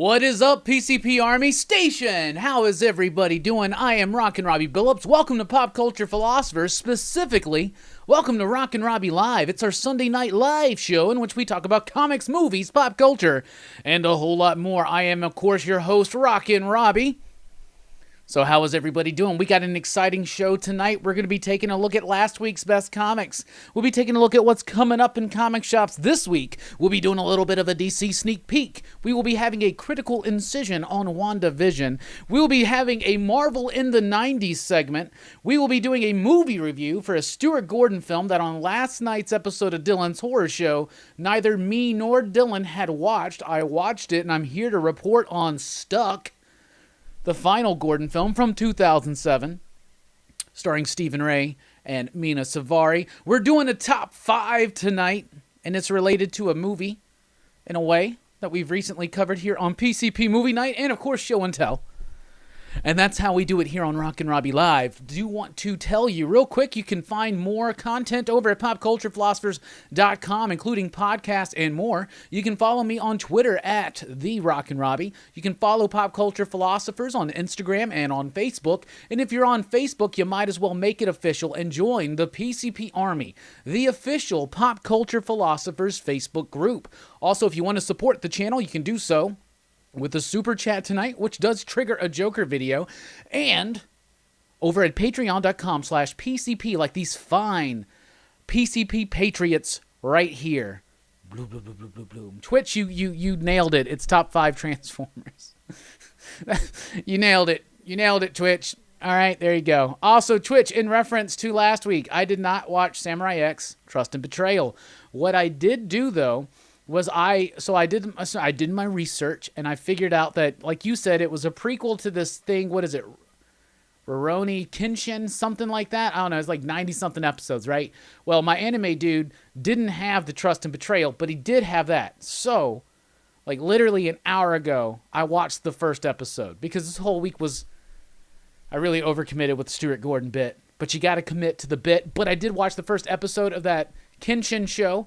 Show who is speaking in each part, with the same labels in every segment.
Speaker 1: What is up, PCP Army Station? How is everybody doing? I am Rockin Robbie Billups. Welcome to Pop Culture Philosophers. Specifically, welcome to Rockin Robbie Live. It's our Sunday night live show in which we talk about comics, movies, pop culture, and a whole lot more. I am, of course, your host, Rockin Robbie. So how is everybody doing? We got an exciting show tonight. We're going to be taking a look at last week's best comics. We'll be taking a look at what's coming up in comic shops this week. We'll be doing a little bit of a DC sneak peek. We will be having a critical incision on WandaVision. We will be having a Marvel in the 90s segment. We will be doing a movie review for a Stuart Gordon film that on last night's episode of Dylan's Horror Show, neither me nor Dylan had watched. I watched it, and I'm here to report on Stuck, the final Gordon film from 2007, starring Stephen Ray and Mina Savari. We're doing a top 5 tonight, and it's related to a movie, in a way, that we've recently covered here on PCP Movie Night, and of course, Show and Tell. And that's how we do it here on Rockin Robbie Live. Do want to tell you real quick, you can find more content over at popculturephilosophers.com, including podcasts and more. You can follow me on Twitter at @TheRockinRobbie. You can follow Pop Culture Philosophers on Instagram and on Facebook. And if you're on Facebook, you might as well make it official and join the PCP Army, the official Pop Culture Philosophers Facebook group. Also, if you want to support the channel, you can do so with a super chat tonight, which does trigger a Joker video, and over at patreon.com/PCP, like these fine PCP patriots right here. Bloom, bloom, bloom, bloom, bloom, bloom. Twitch, you nailed it. It's top 5 Transformers. You nailed it. You nailed it, Twitch. All right, there you go. Also, Twitch, in reference to last week, I did not watch Samurai X, Trust and Betrayal. What I did do, though, was I did my research, and I figured out that, like you said, it was a prequel to this thing. What is it? Rurouni Kenshin, something like that. I don't know. It's like 90-something episodes, right? Well, my anime dude didn't have the Trust and Betrayal, but he did have that. So, like literally an hour ago, I watched the first episode because this whole week I really overcommitted with the Stuart Gordon bit. But you got to commit to the bit. But I did watch the first episode of that Kenshin show.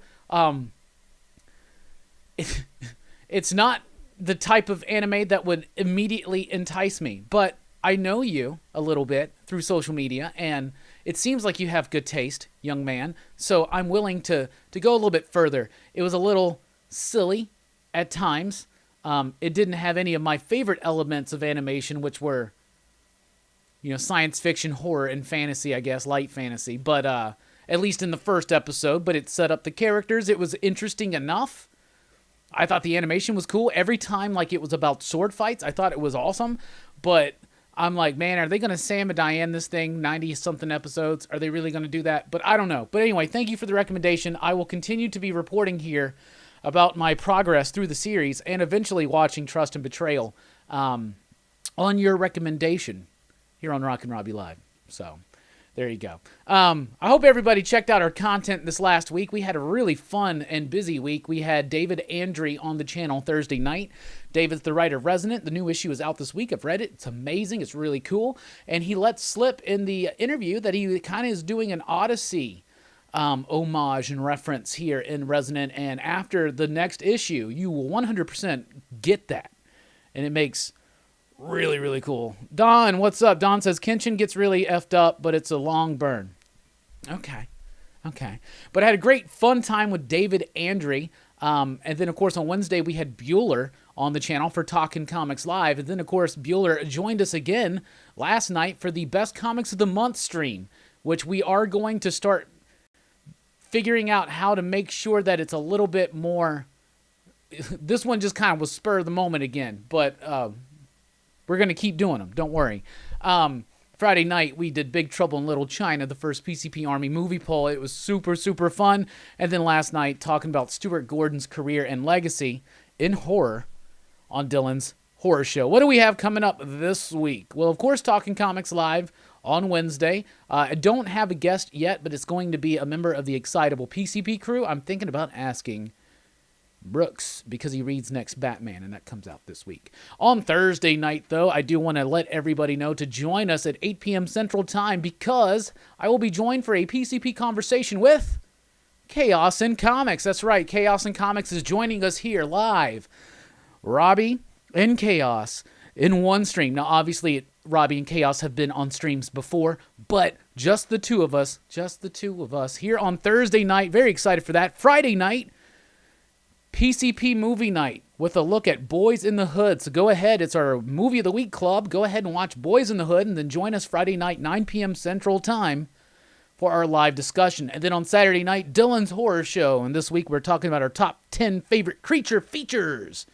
Speaker 1: It's not the type of anime that would immediately entice me, but I know you a little bit through social media, and it seems like you have good taste, young man, so I'm willing to go a little bit further. It was a little silly at times. It didn't have any of my favorite elements of animation, which were, science fiction, horror, and fantasy, I guess, light fantasy, but at least in the first episode, but it set up the characters. It was interesting enough. I thought the animation was cool. Every time, like, it was about sword fights, I thought it was awesome. But I'm like, man, are they going to Sam and Diane this thing, 90-something episodes? Are they really going to do that? But I don't know. But anyway, thank you for the recommendation. I will continue to be reporting here about my progress through the series and eventually watching Trust and Betrayal on your recommendation here on Rockin Robbie Live. So there you go. I hope everybody checked out our content this last week. We had a really fun and busy week. We had David Andre on the channel Thursday night. David's the writer resident. The new issue is out this week. I've read it. It's amazing. It's really cool. And he let slip in the interview that he kind of is doing an Odyssey homage and reference here in Resonant. And after the next issue, you will 100% get that. And it makes really, really cool. Don, what's up? Don says, Kenshin gets really effed up, but it's a long burn. Okay. But I had a great fun time with David Andre. And then, of course, on Wednesday, we had Bueller on the channel for Talkin' Comics Live. And then, of course, Bueller joined us again last night for the Best Comics of the Month stream, which we are going to start figuring out how to make sure that it's a little bit more. This one just kind of was spur of the moment again, but we're going to keep doing them. Don't worry. Friday night, we did Big Trouble in Little China, the first PCP Army movie poll. It was super, super fun. And then last night, talking about Stuart Gordon's career and legacy in horror on Dylan's Horror Show. What do we have coming up this week? Well, of course, Talking Comics Live on Wednesday. I don't have a guest yet, but it's going to be a member of the Excitable PCP crew. I'm thinking about asking Brooks, because he reads next Batman, and that comes out this week. On Thursday night, though, I do want to let everybody know to join us at 8 p.m. Central Time, because I will be joined for a PCP conversation with Chaos in Comics. That's right, Chaos in Comics is joining us here live. Robbie and Chaos in one stream. Now, obviously, Robbie and Chaos have been on streams before, but just the two of us here on Thursday night. Very excited for that. Friday night, PCP movie night with a look at Boys in the Hood. So go ahead. It's our Movie of the Week club. Go ahead and watch Boys in the Hood and then join us Friday night, 9 p.m. Central Time for our live discussion. And then on Saturday night, Dylan's Horror Show. And this week we're talking about our top 10 favorite creature features.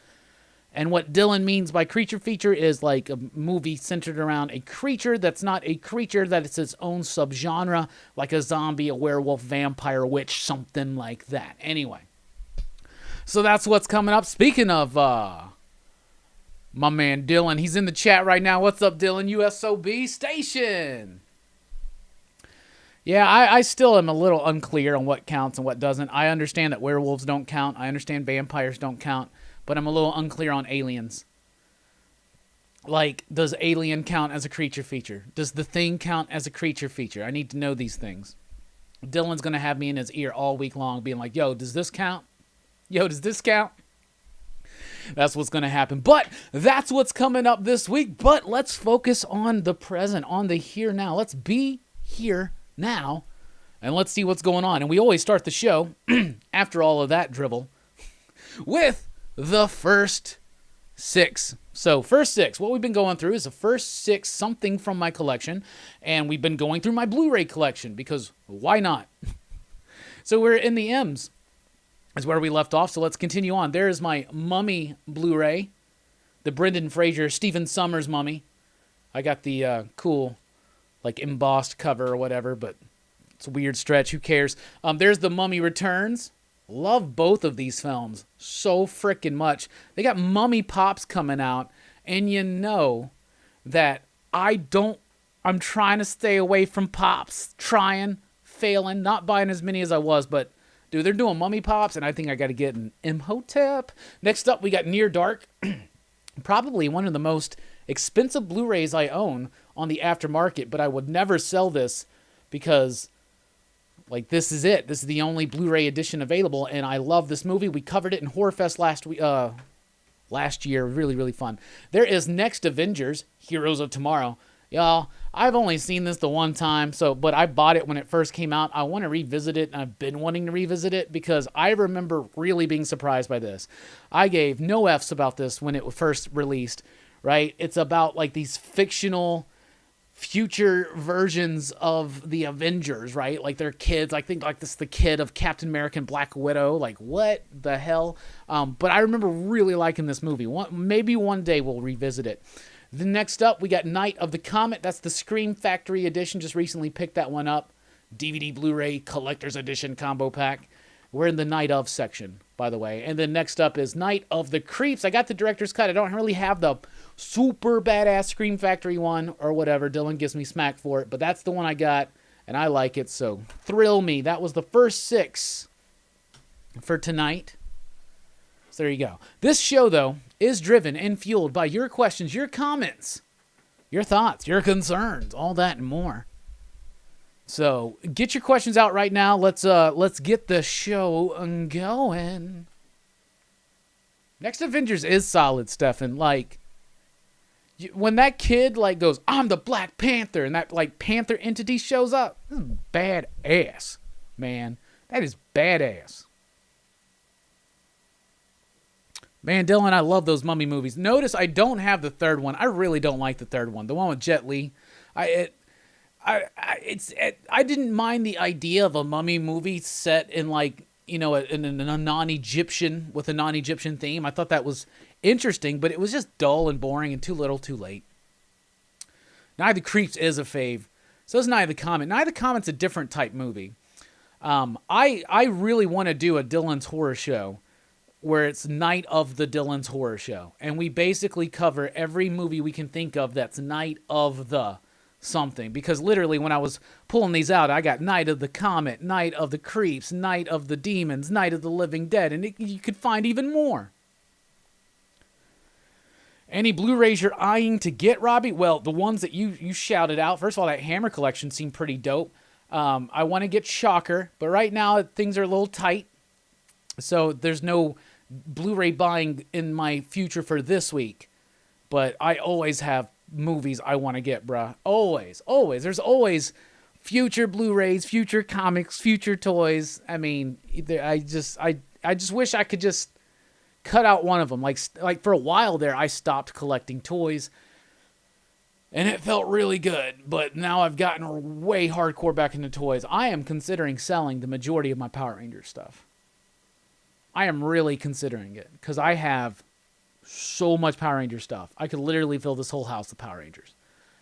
Speaker 1: And what Dylan means by creature feature is like a movie centered around a creature that's not a creature, that it's its own subgenre, like a zombie, a werewolf, vampire, witch, something like that. Anyway. So that's what's coming up. Speaking of my man Dylan, he's in the chat right now. What's up, Dylan? USOB Station. Yeah, I still am a little unclear on what counts and what doesn't. I understand that werewolves don't count. I understand vampires don't count. But I'm a little unclear on aliens. Like, does Alien count as a creature feature? Does The Thing count as a creature feature? I need to know these things. Dylan's going to have me in his ear all week long being like, yo, does this count? Yo, does this count? That's what's going to happen. But that's what's coming up this week. But let's focus on the present, on the here now. Let's be here now, and let's see what's going on. And we always start the show, after all of that drivel, with the first six. So first six, what we've been going through is the first six something from my collection, and we've been going through my Blu-ray collection, because why not? So we're in the M's. Is where we left off, so let's continue on. There is my Mummy Blu-ray, the Brendan Fraser, Stephen Sommers Mummy. I got the cool, like, embossed cover or whatever, but it's a weird stretch. Who cares? There's the Mummy Returns. Love both of these films so freaking much. They got Mummy Pops coming out, and you know that I'm trying to stay away from Pops. Trying, failing, not buying as many as I was, but dude, they're doing Mummy Pops, and I think I got to get an Imhotep. Next up, we got Near Dark. Probably one of the most expensive Blu-rays I own on the aftermarket, but I would never sell this because, like, this is it. This is the only Blu-ray edition available, and I love this movie. We covered it in HorrorFest last year. Really, really fun. There is Next Avengers, Heroes of Tomorrow. Y'all, I've only seen this the one time, but I bought it when it first came out. I want to revisit it, and I've been wanting to revisit it because I remember really being surprised by this. I gave no F's about this when it was first released, right? It's about, like, these fictional future versions of the Avengers, right? Like, they're kids. I think, like, this is the kid of Captain America and Black Widow. Like, what the hell? But I remember really liking this movie. Maybe one day we'll revisit it. The next up, we got Night of the Comet. That's the Scream Factory edition. Just recently picked that one up. DVD, Blu-ray, Collector's Edition combo pack. We're in the Night of section, by the way. And then next up is Night of the Creeps. I got the director's cut. I don't really have the super badass Scream Factory one or whatever. Dylan gives me smack for it. But that's the one I got, and I like it, so thrill me. That was the first six for tonight. So there you go. This show, though, is driven and fueled by your questions, your comments, your thoughts, your concerns, all that and more. So get your questions out right now. Let's get the show going. Next Avengers is solid, Stefan. Like, when that kid, like, goes, I'm the Black Panther, and that, like, Panther entity shows up, this is badass, man. That is badass. Man, Dylan, I love those Mummy movies. Notice I don't have the third one. I really don't like the third one. The one with Jet Li. I didn't mind the idea of a Mummy movie set in, like, you know, in a non-Egyptian, with a non-Egyptian theme. I thought that was interesting, but it was just dull and boring and too little too late. Night of the Creeps is a fave. So is Night of the Comet. Night of the Comet's a different type movie. I really want to do a Dylan's Horror Show where it's Night of the Dylan's Horror Show. And we basically cover every movie we can think of that's Night of the something. Because literally when I was pulling these out, I got Night of the Comet, Night of the Creeps, Night of the Demons, Night of the Living Dead, and you could find even more. Any Blu-rays you're eyeing to get, Robbie? Well, the ones that you shouted out. First of all, that Hammer collection seemed pretty dope. I want to get Shocker, but right now things are a little tight. So there's no Blu-ray buying in my future for this week. But I always have movies I want to get, bruh. Always, always. There's always future Blu-rays, future comics, future toys. I mean, I just wish I could just cut out one of them. Like for a while there, I stopped collecting toys, and it felt really good. But now I've gotten way hardcore back into toys. I am considering selling the majority of my Power Rangers stuff. I am really considering it because I have so much Power Ranger stuff. I could literally fill this whole house with Power Rangers.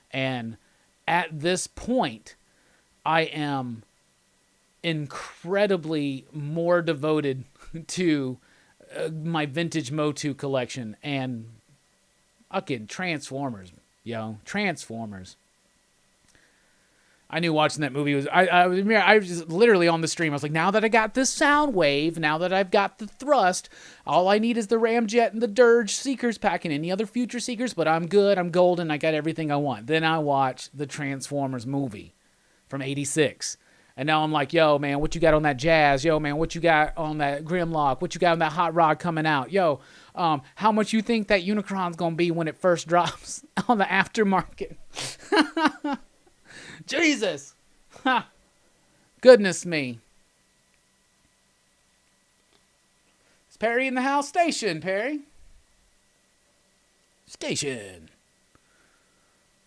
Speaker 1: And at this point, I am incredibly more devoted to my vintage Motu collection and fucking Transformers, Transformers. I knew watching that movie was I was literally on the stream. I was like, now that I got this sound wave, now that I've got the thrust, all I need is the Ramjet and the Dirge Seekers pack and any other future Seekers, but I'm good, I'm golden, I got everything I want. Then I watched the Transformers movie from 86. And now I'm like, yo, man, what you got on that Jazz? Yo, man, what you got on that Grimlock? What you got on that Hot Rod coming out? Yo, how much you think that Unicron's going to be when it first drops on the aftermarket? Jesus. Ha. Goodness me. Is Perry in the house? Station, Perry. Station.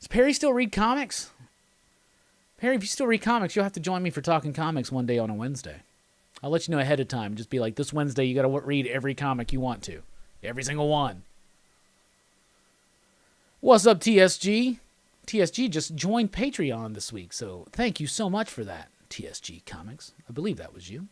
Speaker 1: Does Perry still read comics? Perry, if you still read comics, you'll have to join me for Talking Comics one day on a Wednesday. I'll let you know ahead of time. Just be like, this Wednesday you got to read every comic you want to. Every single one. What's up, TSG? TSG just joined Patreon this week, so thank you so much for that, TSG Comics. I believe that was you.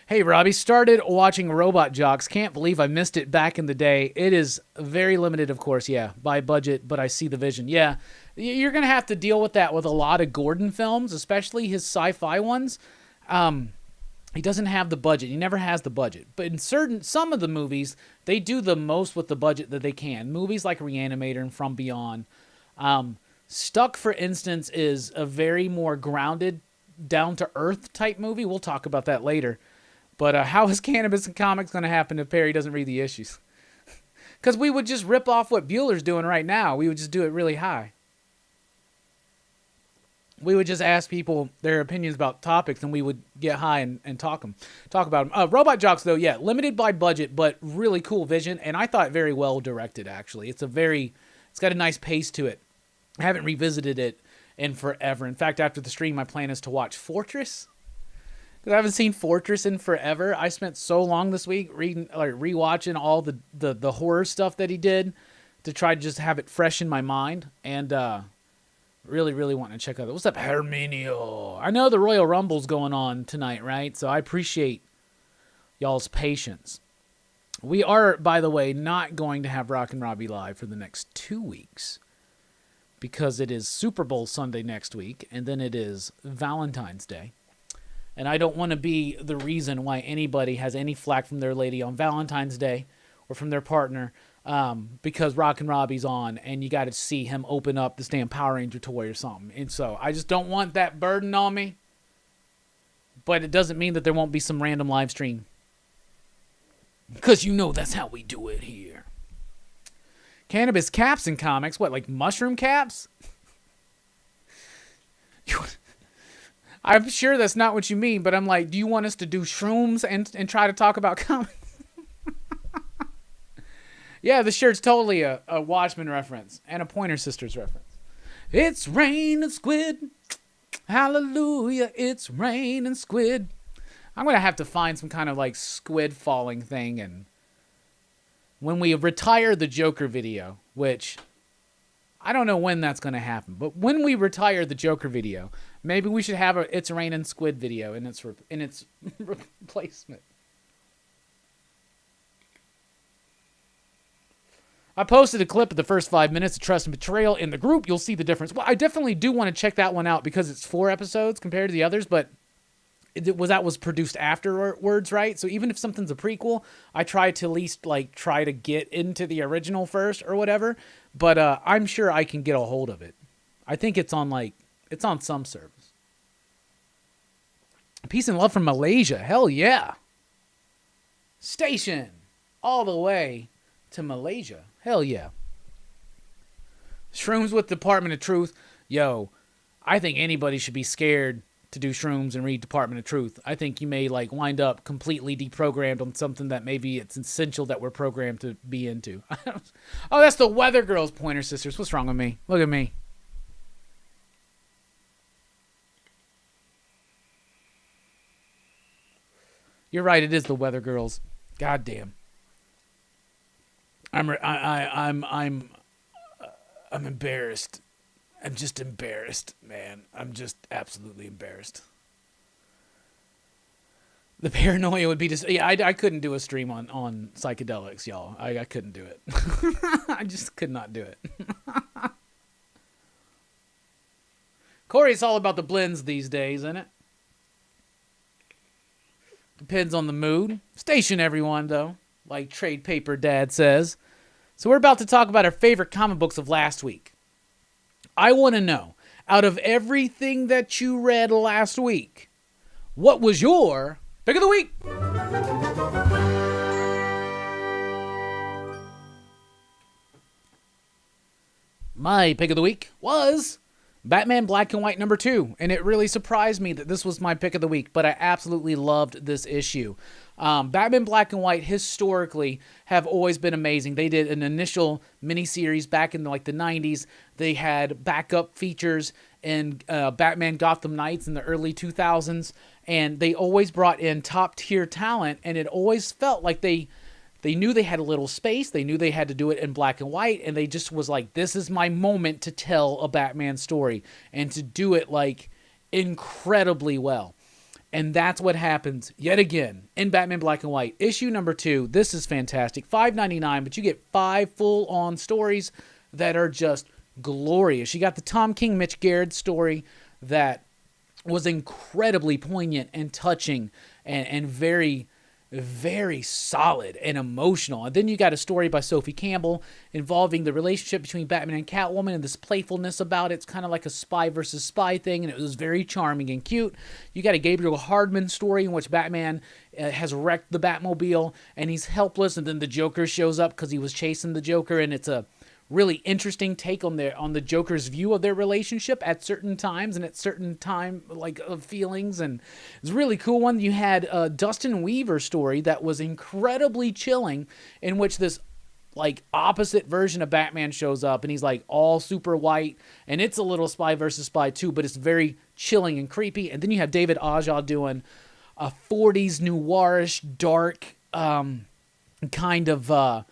Speaker 1: Hey, Robbie, started watching Robot Jocks. Can't believe I missed it back in the day. It is very limited, of course, yeah, by budget, but I see the vision. Yeah, you're going to have to deal with that with a lot of Gordon films, especially his sci-fi ones. He doesn't have the budget. He never has the budget. But in some of the movies, they do the most with the budget that they can. Movies like Reanimator and From Beyond. Stuck, for instance, is a very more grounded, down-to-earth type movie. We'll talk about that later. But how is Cannabis and Comics going to happen if Perry doesn't read the issues? Because we would just rip off what Bueller's doing right now. We would just do it really high. We would just ask people their opinions about topics, and we would get high and talk about them. Robot Jocks, though, yeah, limited by budget, but really cool vision, and I thought very well directed, actually. It's got a nice pace to it. I haven't revisited it in forever. In fact, after the stream, my plan is to watch Fortress, because I haven't seen Fortress in forever. I spent so long this week rewatching all the horror stuff that he did to try to just have it fresh in my mind, and really, really wanting to check out. What's up, Herminio? I know the Royal Rumble's going on tonight, right? So I appreciate y'all's patience. We are, by the way, not going to have Rockin Robbie live for the next 2 weeks because it is Super Bowl Sunday next week, and then it is Valentine's Day. And I don't want to be the reason why anybody has any flack from their lady on Valentine's Day or from their partner because Rockin Robbie's on and you got to see him open up this damn Power Ranger toy or something. And so I just don't want that burden on me. But it doesn't mean that there won't be some random live stream. Because you know that's how we do it here. Cannabis caps and comics. What, like mushroom caps? I'm sure that's not what you mean, but I'm like, do you want us to do shrooms and try to talk about comics? Yeah, the shirt's totally a Watchmen reference and a Pointer Sisters reference. It's rain and squid. Hallelujah, it's rain and squid. I'm going to have to find some kind of like squid falling thing. And when we retire the Joker video, which I don't know when that's going to happen, but when we retire the Joker video, maybe we should have a It's Rain and Squid video in its replacement. I posted a clip of the first 5 minutes of Trust and Betrayal in the group. You'll see the difference. Well, I definitely do want to check that one out because it's 4 episodes compared to the others, but that was produced afterwards, right? So even if something's a prequel, I try to at least like try to get into the original first or whatever. But I'm sure I can get a hold of it. I think it's on some service. Peace and love from Malaysia. Hell yeah. Station all the way To Malaysia. Hell yeah. Shrooms with Department of Truth. Yo, I think anybody should be scared to do shrooms and read Department of Truth. I think you may like wind up completely deprogrammed on something that maybe it's essential that we're programmed to be into. Oh, that's the Weather Girls, Pointer Sisters. What's wrong with me? Look at me. You're right. It is the Weather Girls. God damn. I'm embarrassed. I'm just embarrassed, man. I'm just absolutely embarrassed. The paranoia would be just... Yeah, I couldn't do a stream on psychedelics, y'all. I couldn't do it. I just could not do it. Corey, it's all about the blends these days, isn't it? Depends on the mood. Station everyone, though, like Trade Paper Dad says. So we're about to talk about our favorite comic books of last week. I want to know, out of everything that you read last week, what was your pick of the week? My pick of the week was Batman Black and White #2, and it really surprised me that this was my pick of the week, but I absolutely loved this issue. Batman Black and White historically have always been amazing. They did an initial miniseries back in like the 90s. They had backup features in Batman Gotham Knights in the early 2000s, and they always brought in top tier talent, and it always felt like they knew they had a little space. They knew they had to do it in black and white, and they just was like, this is my moment to tell a Batman story and to do it like incredibly well. And that's what happens yet again in Batman Black and White. Issue #2. This is fantastic. $5.99, but you get 5 full-on stories that are just glorious. You got the Tom King, Mitch Garrett story that was incredibly poignant and touching and very, very solid and emotional. And then you got a story by Sophie Campbell involving the relationship between Batman and Catwoman and this playfulness about it. It's kind of like a spy versus spy thing, and it was very charming and cute. You got a Gabriel Hardman story in which Batman has wrecked the Batmobile and he's helpless, and then the Joker shows up because he was chasing the Joker, and it's a really interesting take on the Joker's view of their relationship at certain times and at certain time like of feelings, and it's a really cool one. You had a Dustin Weaver story that was incredibly chilling, in which this like opposite version of Batman shows up and he's like all super white, and it's a little spy versus spy too, but it's very chilling and creepy. And then you have David Aja doing a 40s noirish dark kind of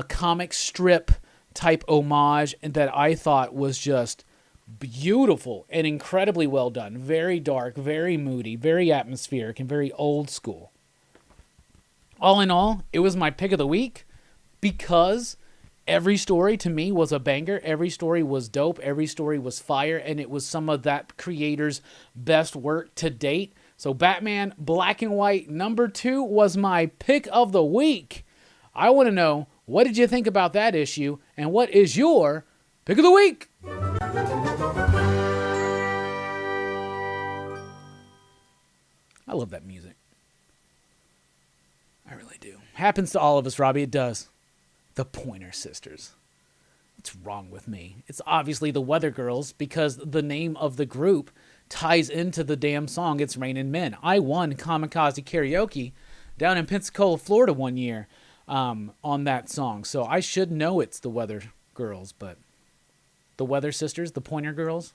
Speaker 1: comic strip type homage, and that I thought was just beautiful and incredibly well done. Very dark, very moody, very atmospheric, and very old school. All in all, it was my pick of the week because every story to me was a banger. Every story was dope. Every story was fire, and it was some of that creator's best work to date. So Batman Black and White #2 was my pick of the week. I want to know, what did you think about that issue? And what is your pick of the week? I love that music. I really do. Happens to all of us, Robbie. It does. The Pointer Sisters. What's wrong with me? It's obviously the Weather Girls because the name of the group ties into the damn song It's Raining Men. I won Kamikaze Karaoke down in Pensacola, Florida one year. On that song, so I should know it's the Weather Girls, but the Weather Sisters, the Pointer Girls.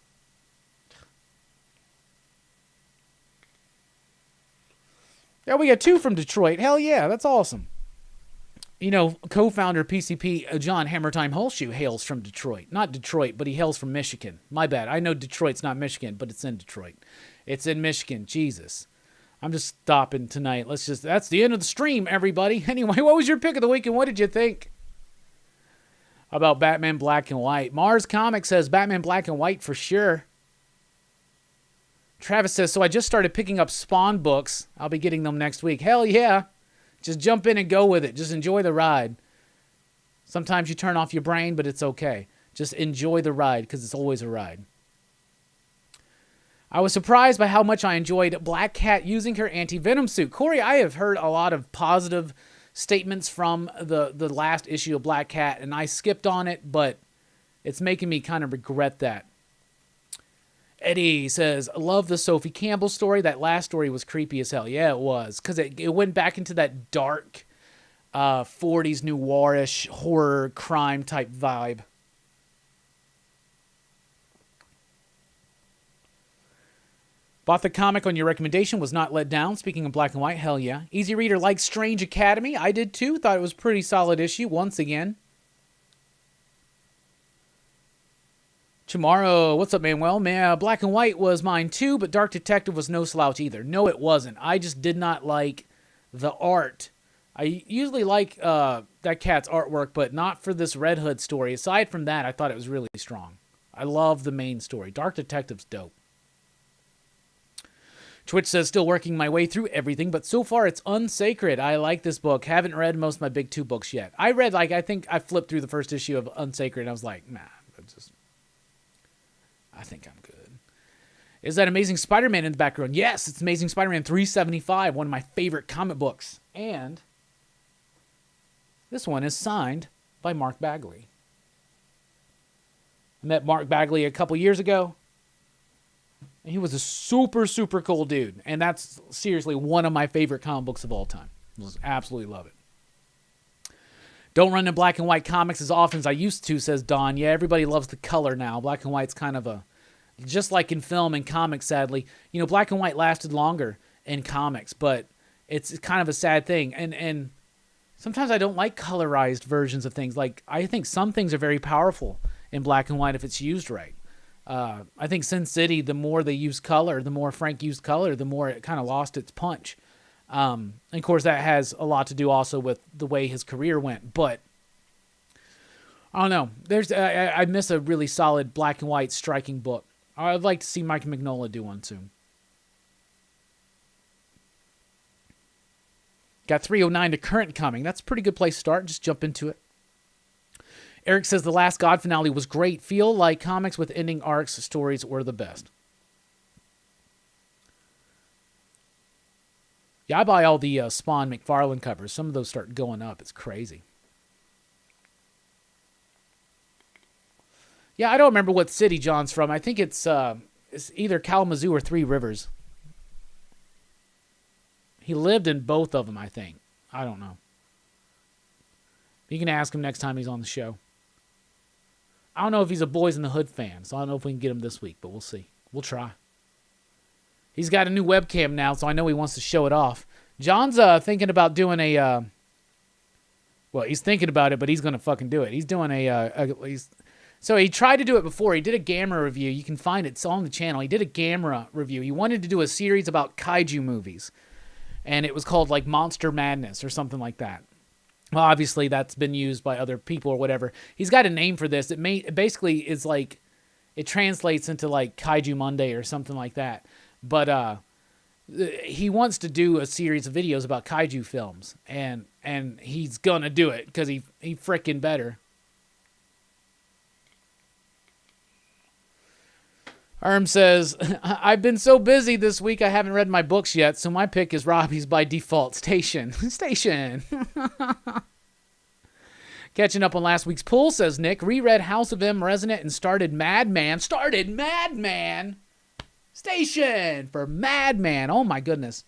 Speaker 1: Yeah, we got 2 from Detroit. Hell yeah, that's awesome. You know, co-founder PCP John Hammertime Holshoe hails from Detroit. Not Detroit, but he hails from Michigan. My bad. I know Detroit's not Michigan, but it's in Detroit. It's in Michigan. Jesus. I'm just stopping tonight. That's the end of the stream, everybody. Anyway, what was your pick of the week and what did you think about Batman Black and White? Mars Comics says Batman Black and White for sure. Travis says, so I just started picking up Spawn books. I'll be getting them next week. Hell yeah. Just jump in and go with it. Just enjoy the ride. Sometimes you turn off your brain, but it's okay. Just enjoy the ride because it's always a ride. I was surprised by how much I enjoyed Black Cat using her anti-venom suit. Corey, I have heard a lot of positive statements from the last issue of Black Cat, and I skipped on it, but it's making me kind of regret that. Eddie says, I love the Sophie Campbell story. That last story was creepy as hell. Yeah, it was, because it went back into that dark 40s noirish horror crime type vibe. Bought the comic on your recommendation, was not let down. Speaking of black and white, hell yeah. Easy Reader likes Strange Academy. I did too. Thought it was a pretty solid issue once again. Tomorrow, what's up, Manuel? Man, Black and White was mine too, but Dark Detective was no slouch either. No, it wasn't. I just did not like the art. I usually like that cat's artwork, but not for this Red Hood story. Aside from that, I thought it was really strong. I love the main story. Dark Detective's dope. Twitch says, still working my way through everything, but so far it's Unsacred. I like this book. Haven't read most of my big 2 books yet. I read, I think I flipped through the first issue of Unsacred, and I was like, nah, I think I'm good. Is that Amazing Spider-Man in the background? Yes, it's Amazing Spider-Man 375, one of my favorite comic books. And this one is signed by Mark Bagley. I met Mark Bagley a couple years ago. And he was a super, super cool dude. And that's seriously one of my favorite comic books of all time. I just absolutely love it. Don't run in black and white comics as often as I used to, says Don. Yeah, everybody loves the color now. Black and white's kind of a... Just like in film and comics, sadly. You know, black and white lasted longer in comics, but it's kind of a sad thing. And sometimes I don't like colorized versions of things. Like, I think some things are very powerful in black and white if it's used right. I think Sin City, the more they used color, the more Frank used color, the more it kind of lost its punch. And of course, that has a lot to do also with the way his career went. But I don't know. I miss a really solid black and white striking book. I'd like to see Mike Mignola do one soon. Got 309 to current coming. That's a pretty good place to start. Just jump into it. Eric says the Last God finale was great. Feel like comics with ending arcs stories were the best. Yeah, I buy all the Spawn McFarlane covers. Some of those start going up. It's crazy. Yeah, I don't remember what city John's from. I think it's either Kalamazoo or Three Rivers. He lived in both of them, I think. I don't know. You can ask him next time he's on the show. I don't know if he's a Boys in the Hood fan, so I don't know if we can get him this week, but we'll see. We'll try. He's got a new webcam now, so I know he wants to show it off. John's thinking about doing a... well, he's thinking about it, but he's going to fucking do it. He's doing So he tried to do it before. He did a Gamera review. You can find it. It's on the channel. He did a Gamera review. He wanted to do a series about kaiju movies. And it was called, like, Monster Madness or something like that. Well, obviously, that's been used by other people or whatever. He's got a name for this. It basically is like... It translates into, like, Kaiju Monday or something like that. But he wants to do a series of videos about kaiju films. And he's gonna do it because he frickin' better. Erm says, I've been so busy this week I haven't read my books yet, so my pick is Robbie's by default. Station. Catching up on last week's pool, says Nick. Reread House of M Resonant and started Madman. Station for Madman. Oh my goodness.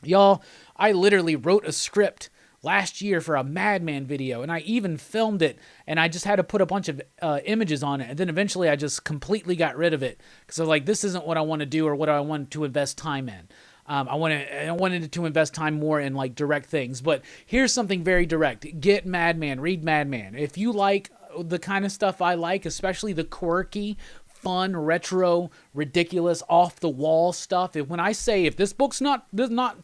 Speaker 1: Y'all, I literally wrote a script last year for a Madman video, and I even filmed it, and I just had to put a bunch of images on it, and then eventually I just completely got rid of it, because I was like, this isn't what I want to do or what I want to invest time in. I wanted to invest time more in, like, direct things, but here's something very direct. Get Madman. Read Madman. If you like the kind of stuff I like, especially the quirky, fun, retro, ridiculous, off-the-wall stuff. When I say if this book's not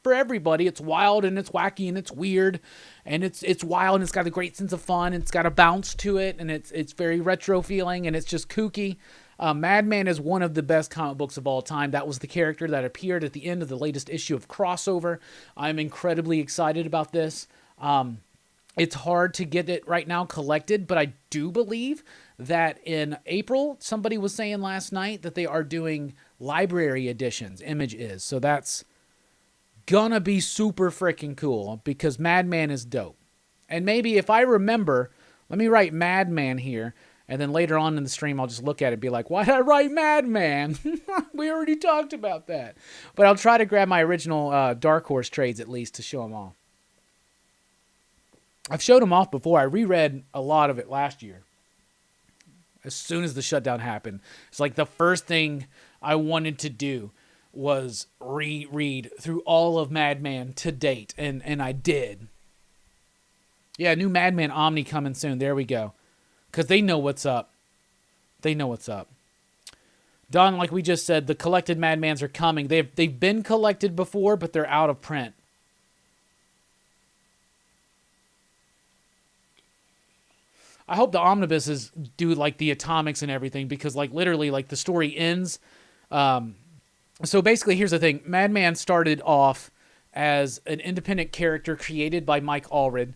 Speaker 1: for everybody, it's wild and it's wacky and it's weird and it's wild and it's got a great sense of fun and it's got a bounce to it and it's very retro feeling and it's just kooky. Madman is one of the best comic books of all time. That was the character that appeared at the end of the latest issue of Crossover. I'm incredibly excited about this. It's hard to get it right now collected, but I do believe that in April, somebody was saying last night that they are doing library editions. Image is. So that's gonna be super freaking cool because Madman is dope. And maybe if I remember, let me write Madman here, and then later on in the stream I'll just look at it and be like, why did I write Madman? We already talked about that. But I'll try to grab my original Dark Horse trades at least to show them off. I've showed them off before. I reread a lot of it last year. As soon as the shutdown happened. It's like the first thing I wanted to do was reread through all of Madman to date. And I did. Yeah, new Madman Omni coming soon. There we go. Because they know what's up. They know what's up. Don, like we just said, the collected Madmans are coming. They've been collected before, but they're out of print. I hope the omnibuses do like the atomics and everything because like literally like the story ends. So basically here's the thing. Madman started off as an independent character created by Mike Allred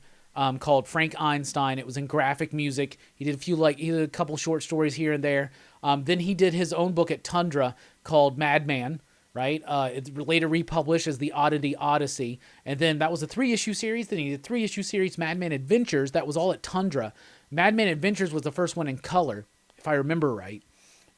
Speaker 1: called Frank Einstein. It was in graphic music. He did a couple short stories here and there. Then he did his own book at Tundra called Madman. Right? It's later republished as the Oddity Odyssey. And then that was a 3-issue series. Then he did a 3-issue series, Madman Adventures. That was all at Tundra. Madman Adventures was the first one in color, if I remember right.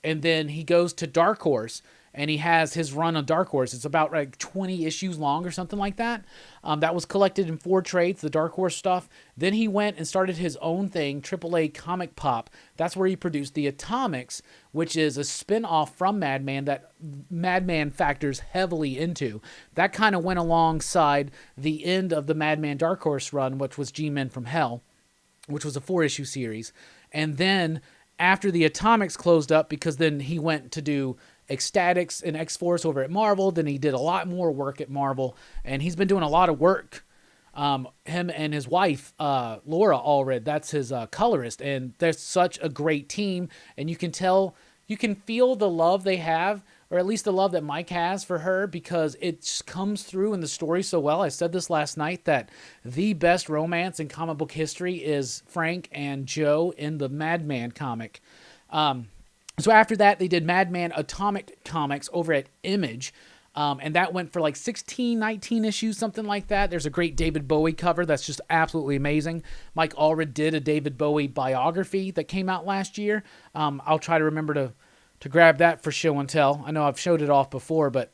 Speaker 1: And then he goes to Dark Horse, and he has his run on Dark Horse. It's about like 20 issues long or something like that. That was collected in 4 trades, the Dark Horse stuff. Then he went and started his own thing, AAA Comic Pop. That's where he produced the Atomics, which is a spin-off from Madman that Madman factors heavily into. That kind of went alongside the end of the Madman Dark Horse run, which was G-Men from Hell, which was a 4-issue series. And then after the Atomics closed up, because then he went to do Ecstatics and X-Force over at Marvel, then he did a lot more work at Marvel, and he's been doing a lot of work. Him and his wife, Laura Allred, that's his colorist, and they're such a great team, and you can feel the love they have, or at least the love that Mike has for her, because it just comes through in the story so well. I said this last night, that the best romance in comic book history is Frank and Joe in the Madman comic. So after that, they did Madman Atomic Comics over at Image, and that went for like 16, 19 issues, something like that. There's a great David Bowie cover that's just absolutely amazing. Mike Allred did a David Bowie biography that came out last year. I'll try to remember to grab that for show and tell. I know I've showed it off before, but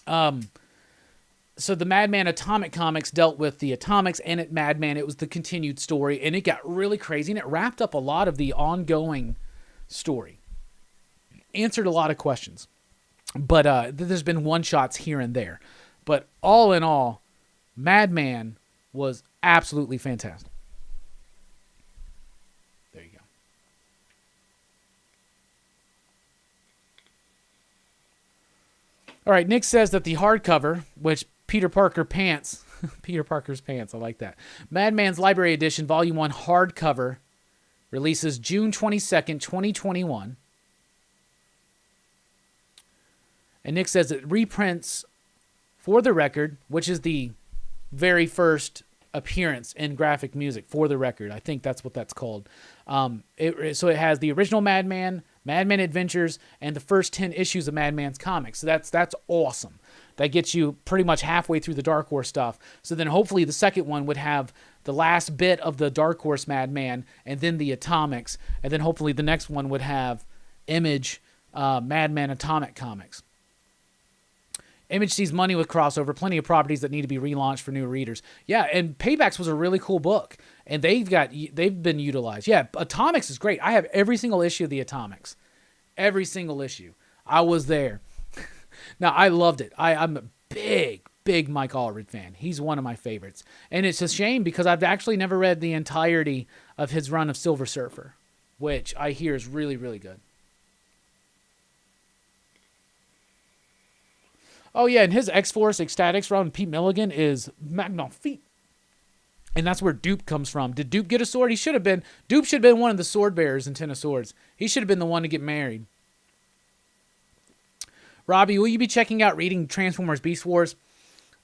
Speaker 1: so the Madman Atomic Comics dealt with the Atomics, and at Madman it was the continued story, and it got really crazy, and it wrapped up a lot of the ongoing story. Answered a lot of questions, but there's been one-shots here and there. But all in all, Madman was absolutely fantastic. There you go. All right, Nick says that the hardcover, which Peter Parker's Pants, I like that. Madman's Library Edition, Volume 1 hardcover, releases June 22nd, 2021. And Nick says it reprints For the Record, which is the very first appearance in graphic music, For the Record. I think that's what that's called. So it has the original Madman, Madman Adventures, and the first 10 issues of Madman's comics. So that's awesome. That gets you pretty much halfway through the Dark Horse stuff. So then hopefully the second one would have the last bit of the Dark Horse Madman, and then the Atomics, and then hopefully the next one would have Image, Madman Atomic Comics. Image sees money with crossover, plenty of properties that need to be relaunched for new readers. Yeah, and Paybacks was a really cool book, and they've been utilized. Yeah, Atomics is great. I have every single issue of the Atomics. Every single issue. I was there. Now, I loved it. I'm a big Mike Allred fan. He's one of my favorites. And it's a shame because I've actually never read the entirety of his run of Silver Surfer, which I hear is really, really good. Oh, yeah, and his X-Force Ecstatics run, Pete Milligan, is magnifique. And that's where Dupe comes from. Did Dupe get a sword? Dupe should have been one of the sword bearers in Ten of Swords. He should have been the one to get married. Robbie, will you be checking out reading Transformers Beast Wars?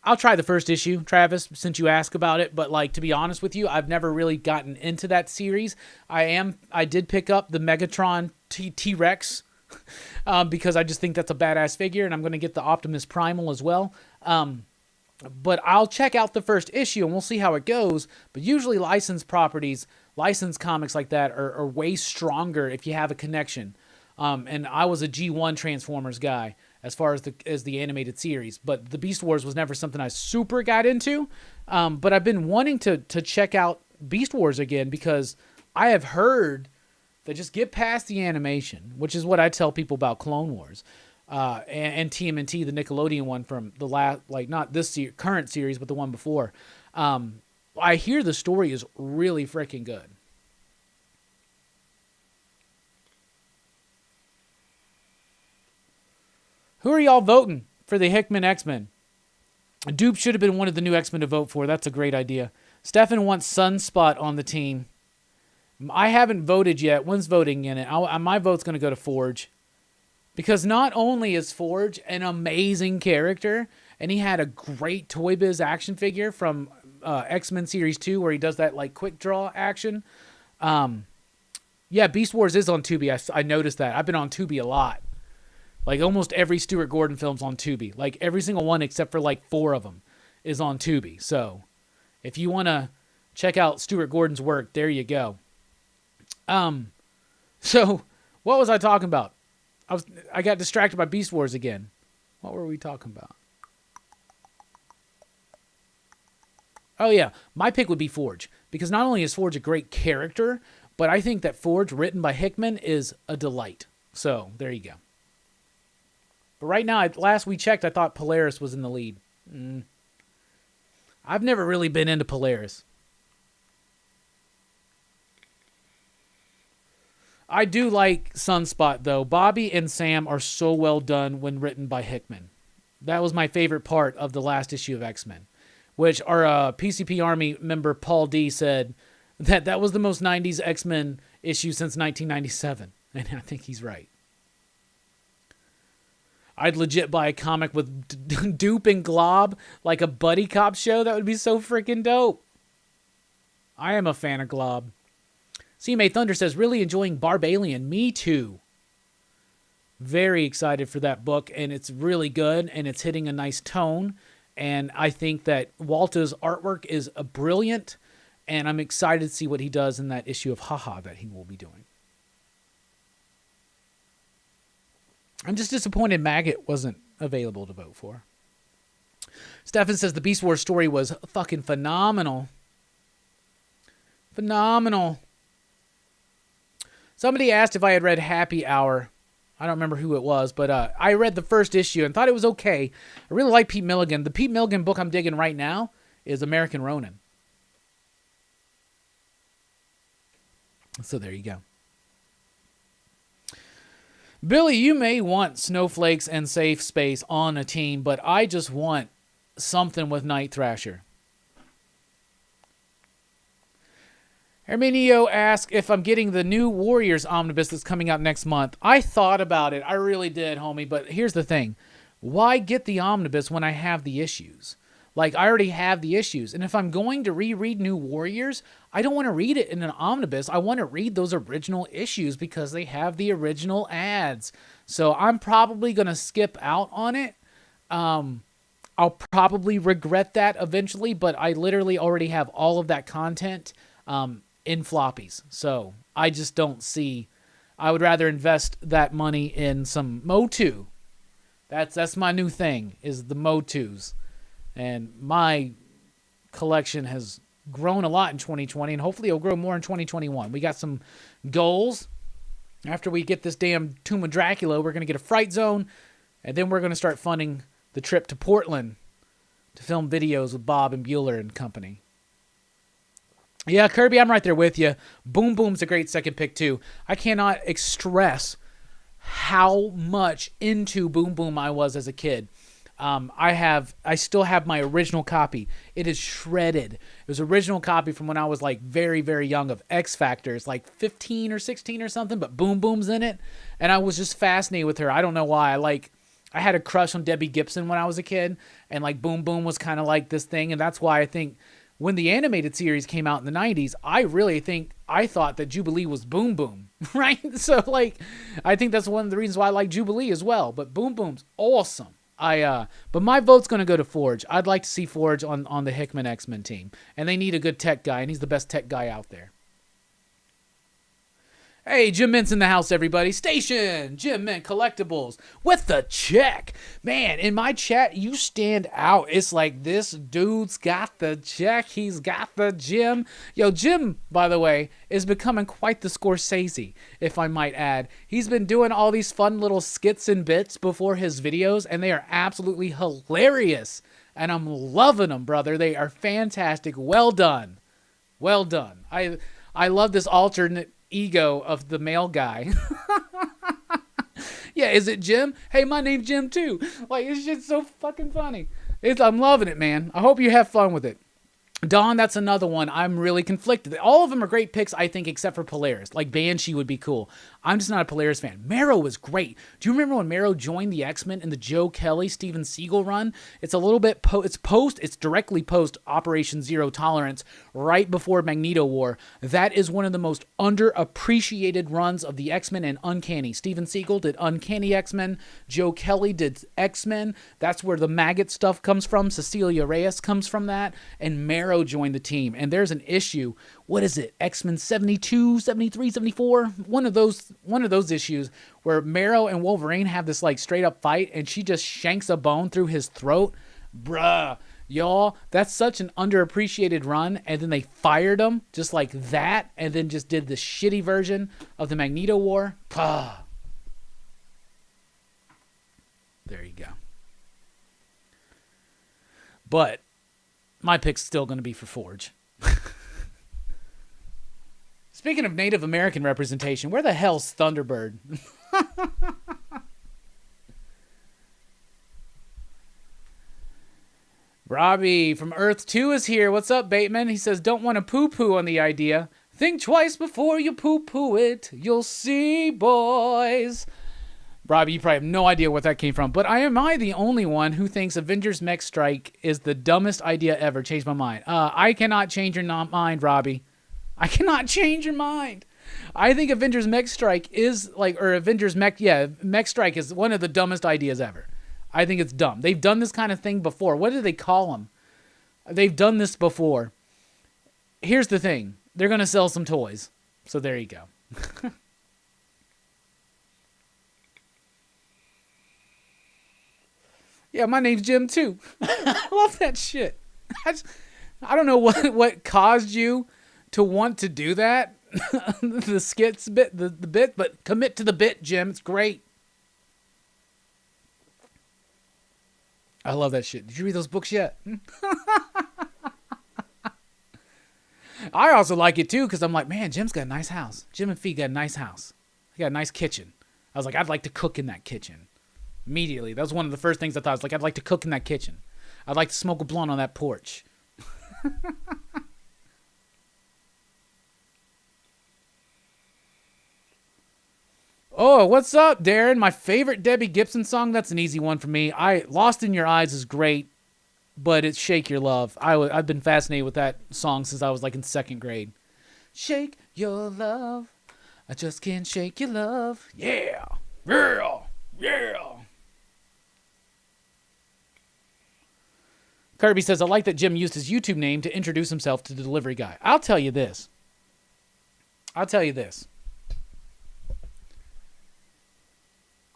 Speaker 1: I'll try the first issue, Travis, since you asked about it. But, like, to be honest with you, I've never really gotten into that series. I did pick up the Megatron T-Rex because I just think that's a badass figure, and I'm going to get the Optimus Primal as well. But I'll check out the first issue and we'll see how it goes. But usually licensed properties, licensed comics like that are way stronger if you have a connection. And I was a G1 Transformers guy as far as the animated series, but the Beast Wars was never something I super got into. But I've been wanting to check out Beast Wars again because I have heard that just get past the animation, which is what I tell people about Clone Wars. And TMNT, the Nickelodeon one from the last, like not this current series, but the one before. I hear the story is really freaking good. Who are y'all voting for the Hickman X-Men? Dupe should have been one of the new X-Men to vote for. That's a great idea. Stefan wants Sunspot on the team. I haven't voted yet. When's voting in it? My vote's going to go to Forge. Because not only is Forge an amazing character, and he had a great Toy Biz action figure from X-Men Series 2 where he does that like quick draw action. Yeah, Beast Wars is on Tubi. I noticed that. I've been on Tubi a lot. Like almost every Stuart Gordon film's on Tubi. Like every single one except for like 4 of them is on Tubi. So if you want to check out Stuart Gordon's work, there you go. So what was I talking about? I got distracted by Beast Wars again. What were we talking about? Oh yeah, my pick would be Forge. Because not only is Forge a great character, but I think that Forge, written by Hickman, is a delight. So, there you go. But right now, last we checked, I thought Polaris was in the lead. I've never really been into Polaris. I do like Sunspot, though. Bobby and Sam are so well done when written by Hickman. That was my favorite part of the last issue of X-Men, which our PCP Army member Paul D said that was the most 90s X-Men issue since 1997. And I think he's right. I'd legit buy a comic with Dupe and Glob, like a buddy cop show. That would be so freaking dope. I am a fan of Glob. CMA Thunder says, really enjoying Barbalian. Me too. Very excited for that book, and it's really good, and it's hitting a nice tone. And I think that Walter's artwork is brilliant, and I'm excited to see what he does in that issue of Haha that he will be doing. I'm just disappointed Maggot wasn't available to vote for. Stefan says the Beast Wars story was fucking phenomenal. Phenomenal. Somebody asked if I had read Happy Hour. I don't remember who it was, but I read the first issue and thought it was okay. I really like Pete Milligan. The Pete Milligan book I'm digging right now is American Ronin. So there you go. Billy, you may want Snowflakes and Safe Space on a team, but I just want something with Night Thrasher. Herminio asked if I'm getting the new Warriors omnibus that's coming out next month. I thought about it. I really did, homie. But here's the thing. Why get the omnibus when I have the issues? Like, I already have the issues. And if I'm going to reread New Warriors, I don't want to read it in an omnibus. I want to read those original issues because they have the original ads. So I'm probably going to skip out on it. I'll probably regret that eventually, but I literally already have all of that content in floppies. So I just don't see... I would rather invest that money in some Motu. That's my new thing, is the Motus. And my collection has grown a lot in 2020, and hopefully it'll grow more in 2021. We got some goals. After we get this damn Tomb of Dracula, we're going to get a Fright Zone, and then we're going to start funding the trip to Portland to film videos with Bob and Bueller and company. Yeah, Kirby, I'm right there with you. Boom Boom's a great second pick, too. I cannot express how much into Boom Boom I was as a kid. I still have my original copy. It is shredded. It was original copy from when I was like very, very young of X Factors, like 15 or 16 or something, but Boom Boom's in it. And I was just fascinated with her. I don't know why. I had a crush on Debbie Gibson when I was a kid, and like Boom Boom was kind of like this thing. And that's why I think when the animated series came out in the 90s, I thought that Jubilee was Boom Boom, right? So like, I think that's one of the reasons why I like Jubilee as well. But Boom Boom's awesome. But my vote's gonna go to Forge. I'd like to see Forge on the Hickman X-Men team, and they need a good tech guy, and he's the best tech guy out there. Hey, Jim Mint's in the house, everybody. Station! Jim Mint Collectibles with the check. Man, in my chat, you stand out. It's like, this dude's got the check. He's got the Jim. Yo, Jim, by the way, is becoming quite the Scorsese, if I might add. He's been doing all these fun little skits and bits before his videos, and they are absolutely hilarious. And I'm loving them, brother. They are fantastic. Well done. Well done. I love this alternate ego of the male guy. Yeah, is it Jim? Hey, my name's Jim too. Like, it's just so fucking funny. I'm loving it, man. I hope you have fun with it. Dawn, that's another one. I'm really conflicted. All of them are great picks, I think, except for Polaris. Like, Banshee would be cool. I'm just not a Polaris fan. Marrow was great. Do you remember when Marrow joined the X-Men in the Joe Kelly, Steven Seagal run? It's a little bit it's directly post Operation Zero Tolerance, right before Magneto War. That is one of the most underappreciated runs of the X-Men and Uncanny. Steven Seagal did Uncanny X-Men. Joe Kelly did X-Men. That's where the maggot stuff comes from. Cecilia Reyes comes from that. And Marrow joined the team, and there's an issue. What is it? X-Men 72, 73, 74? One of those issues where Marrow and Wolverine have this like straight up fight, and she just shanks a bone through his throat. Bruh, y'all, that's such an underappreciated run, and then they fired him just like that, and then just did the shitty version of the Magneto War. Puh. There you go. But my pick's still going to be for Forge. Speaking of Native American representation, where the hell's Thunderbird? Robbie from Earth 2 is here. What's up, Bateman? He says, don't want to poo-poo on the idea. Think twice before you poo-poo it. You'll see, boys. Robbie, you probably have no idea what that came from, but am I the only one who thinks Avengers Mech Strike is the dumbest idea ever? Changed my mind. I cannot change your mind, Robbie. I cannot change your mind. I think Avengers Mech Strike is Mech Strike is one of the dumbest ideas ever. I think it's dumb. They've done this kind of thing before. What do they call them? They've done this before. Here's the thing. They're going to sell some toys. So there you go. Yeah, my name's Jim too. I love that shit. I don't know what caused you to want to do that. The skits bit, the bit, but commit to the bit, Jim. It's great. I love that shit. Did you read those books yet? I also like it too because I'm like, man, Jim's got a nice house. Jim and Fee got a nice house. He got a nice kitchen. I was like, I'd like to cook in that kitchen. Immediately. That was one of the first things I thought. I was like, I'd like to cook in that kitchen. I'd like to smoke a blunt on that porch. Oh, what's up, Darren? My favorite Debbie Gibson song. That's an easy one for me. Lost in Your Eyes is great, but it's Shake Your Love. I've been fascinated with that song since I was like in second grade. Shake your love. I just can't shake your love. Yeah. Yeah. Yeah. Kirby says, I like that Jim used his YouTube name to introduce himself to the delivery guy. I'll tell you this.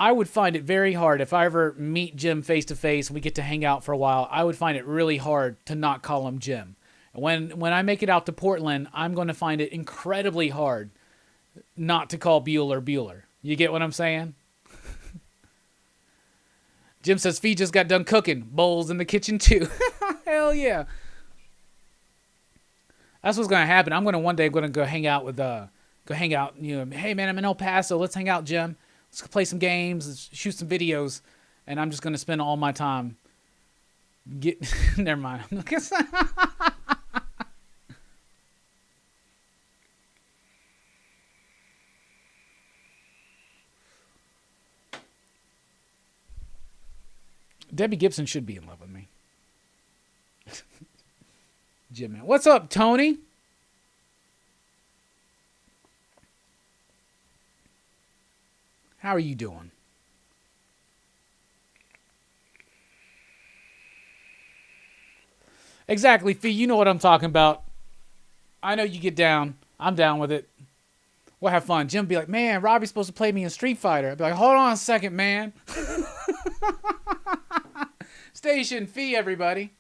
Speaker 1: I would find it very hard if I ever meet Jim face to face and we get to hang out for a while. I would find it really hard to not call him Jim. When I make it out to Portland, I'm going to find it incredibly hard not to call Bueller. You get what I'm saying? Jim says, Fee just got done cooking. Bowls in the kitchen, too. Hell yeah. That's what's going to happen. One day go hang out. You know, hey, man, I'm in El Paso. Let's hang out, Jim. Let's play some games. Let's shoot some videos. And I'm just going to spend all my time. Never mind. Debbie Gibson should be in love with me. Jim, man. What's up, Tony? How are you doing? Exactly, Fee. You know what I'm talking about. I know you get down. I'm down with it. We'll have fun. Jim be like, man, Robbie's supposed to play me in Street Fighter. I'd be like, hold on a second, man. Station Fee, everybody.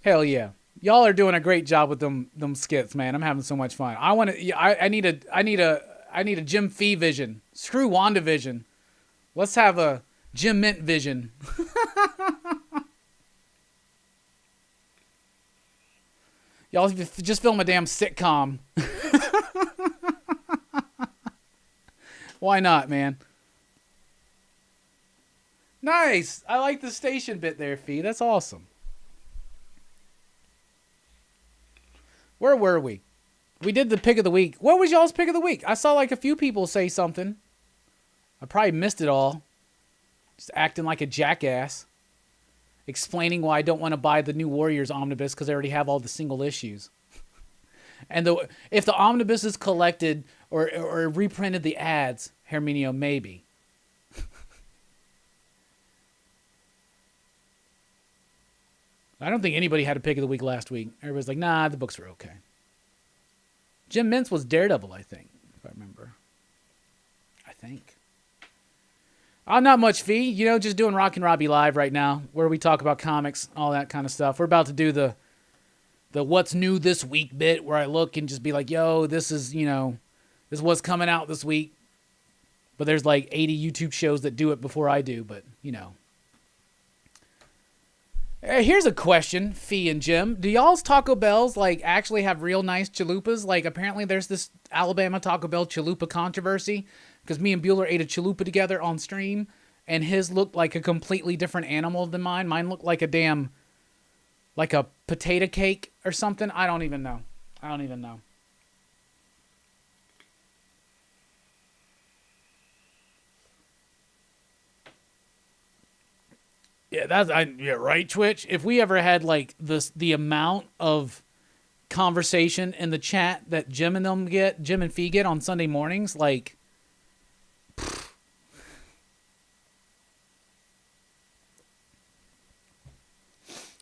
Speaker 1: Hell yeah. Y'all are doing a great job with them skits, man. I'm having so much fun. I need a Jim Fee vision. Screw WandaVision. Let's have a Jim Mint vision. Y'all just film a damn sitcom. Why not, man? Nice. I like the station bit there, Fee. That's awesome. Where were we? We did the pick of the week. What was y'all's pick of the week? I saw like a few people say something. I probably missed it all. Just acting like a jackass. Explaining why I don't want to buy the new Warriors omnibus because I already have all the single issues. And if the omnibus is collected or reprinted the ads, Herminio, maybe. I don't think anybody had a pick of the week last week. Everybody's like, nah, the books were okay. Jim Mintz was Daredevil, I think, if I remember. I think. Not much, Fee. You know, just doing Rockin Robbie Live right now, where we talk about comics, all that kind of stuff. We're about to do the what's new this week bit, where I look and just be like, yo, this is what's coming out this week. But there's like 80 YouTube shows that do it before I do, but, you know. Here's a question, Fee and Jim. Do y'all's Taco Bells, like, actually have real nice chalupas? Like, apparently there's this Alabama Taco Bell chalupa controversy, because me and Bueller ate a chalupa together on stream, and his looked like a completely different animal than mine. Mine looked like like a potato cake or something. I don't even know. Yeah, right, Twitch. If we ever had like the amount of conversation in the chat that Jim and Fee get on Sunday mornings, like,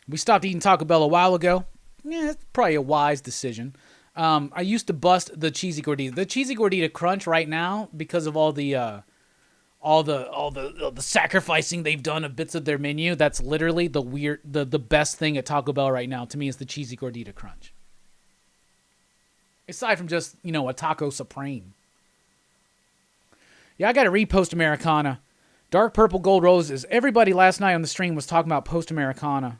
Speaker 1: we stopped eating Taco Bell a while ago. Yeah, it's probably a wise decision. I used to bust the cheesy gordita. The cheesy gordita crunch right now, because of all the sacrificing they've done of bits of their menu. That's literally the best thing at Taco Bell right now to me is the cheesy gordita crunch. Aside from just, a taco supreme. Yeah, I got to read Post Americana. Dark Purple Gold Roses. Everybody last night on the stream was talking about Post Americana.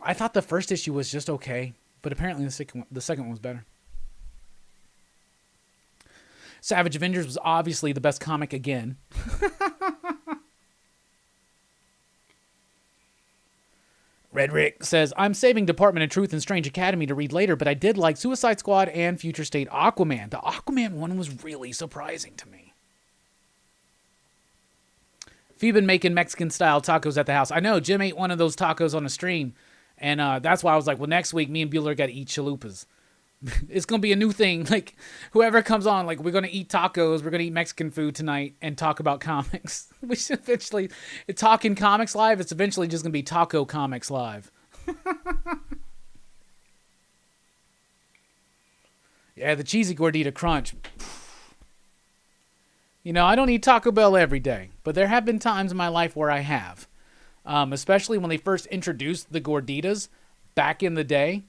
Speaker 1: I thought the first issue was just okay, but apparently the second one was better. Savage Avengers was obviously the best comic again. Red Rick says, I'm saving Department of Truth and Strange Academy to read later, but I did like Suicide Squad and Future State Aquaman. The Aquaman one was really surprising to me. Fee been making Mexican-style tacos at the house. I know, Jim ate one of those tacos on a stream, and that's why I was like, well, next week, me and Bueller got to eat chalupas. It's going to be a new thing. Like, whoever comes on, like, we're going to eat tacos, we're going to eat Mexican food tonight, and talk about comics. Which eventually, talking comics live, it's eventually just going to be Taco Comics Live. Yeah, the cheesy gordita crunch. I don't eat Taco Bell every day, but there have been times in my life where I have. Especially when they first introduced the gorditas back in the day.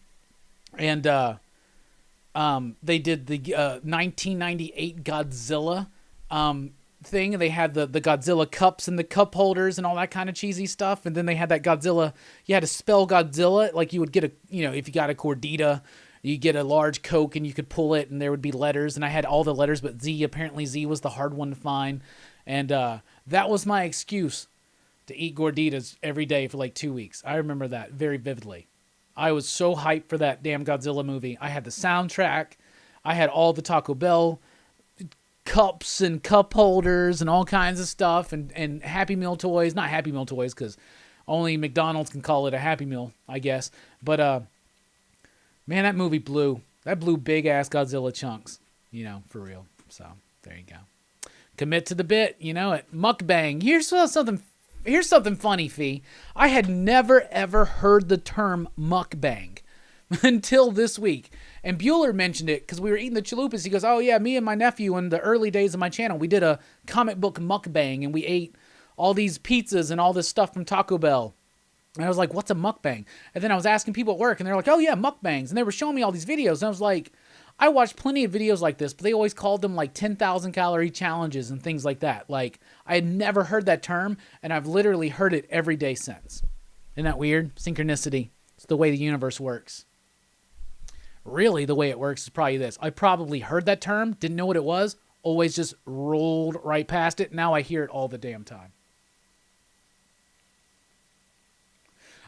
Speaker 1: And they did the 1998 Godzilla thing. And they had the Godzilla cups and the cup holders and all that kind of cheesy stuff. And then they had that Godzilla. You had to spell Godzilla. Like you would get if you got a gordita, you get a large Coke and you could pull it and there would be letters. And I had all the letters but Z. Apparently Z was the hard one to find. And that was my excuse to eat gorditas every day for like 2 weeks. I remember that very vividly. I was so hyped for that damn Godzilla movie. I had the soundtrack. I had all the Taco Bell cups and cup holders and all kinds of stuff and Happy Meal toys. Not Happy Meal toys because only McDonald's can call it a Happy Meal, I guess. But, man, that movie blew. That blew big-ass Godzilla chunks, for real. So, there you go. Commit to the bit, it. Mukbang. Here's something Here's something funny, Fee. I had never, ever heard the term mukbang until this week. And Bueller mentioned it because we were eating the chalupas. He goes, oh, yeah, me and my nephew in the early days of my channel, we did a comic book mukbang, and we ate all these pizzas and all this stuff from Taco Bell. And I was like, what's a mukbang? And then I was asking people at work, and they're like, oh, yeah, mukbangs. And they were showing me all these videos. And I was like, I watched plenty of videos like this, but they always called them like 10,000 calorie challenges and things like that. Like, I had never heard that term, and I've literally heard it every day since. Isn't that weird? Synchronicity. It's the way the universe works. Really, the way it works is probably this. I probably heard that term, didn't know what it was, always just rolled right past it. Now I hear it all the damn time.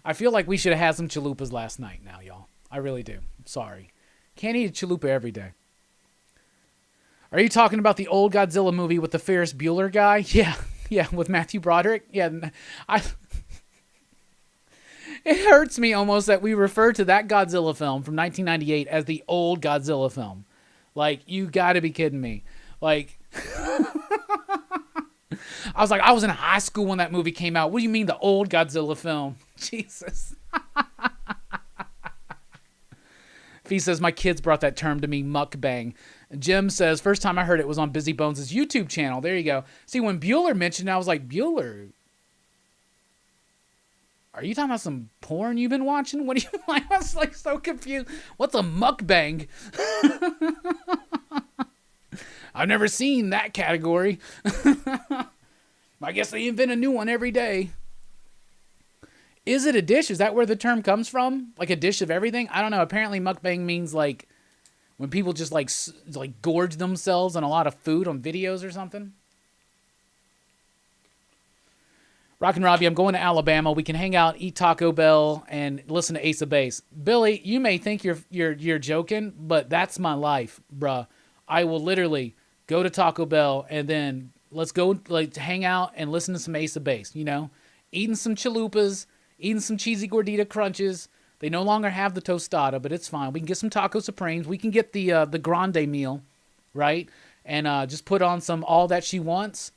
Speaker 1: I feel like we should have had some chalupas last night now, y'all. I really do. I'm sorry. Can't eat a chalupa every day. Are you talking about the old Godzilla movie with the Ferris Bueller guy? Yeah, with Matthew Broderick. Yeah, it hurts me almost that we refer to that Godzilla film from 1998 as the old Godzilla film. Like, you gotta be kidding me. Like, I was like, I was in high school when that movie came out. What do you mean the old Godzilla film? Jesus. Fee says, my kids brought that term to me, mukbang. Jim says, first time I heard it was on Busy Bones' YouTube channel. There you go. See, when Bueller mentioned it, I was like, Bueller, are you talking about some porn you've been watching? What do you like? I was like so confused. What's a mukbang? I've never seen that category. I guess they invent a new one every day. Is it a dish? Is that where the term comes from? Like a dish of everything? I don't know. Apparently mukbang means like when people just like gorge themselves on a lot of food on videos or something. Rockin Robbie, I'm going to Alabama. We can hang out, eat Taco Bell, and listen to Ace of Base. Billy, you may think you're joking, but that's my life, bruh. I will literally go to Taco Bell and then let's go like hang out and listen to some Ace of Base. You know, eating some chalupas, eating some cheesy gordita crunches. They no longer have the tostada, but it's fine. We can get some Taco Supremes. We can get the grande meal, right? And just put on some All That She Wants.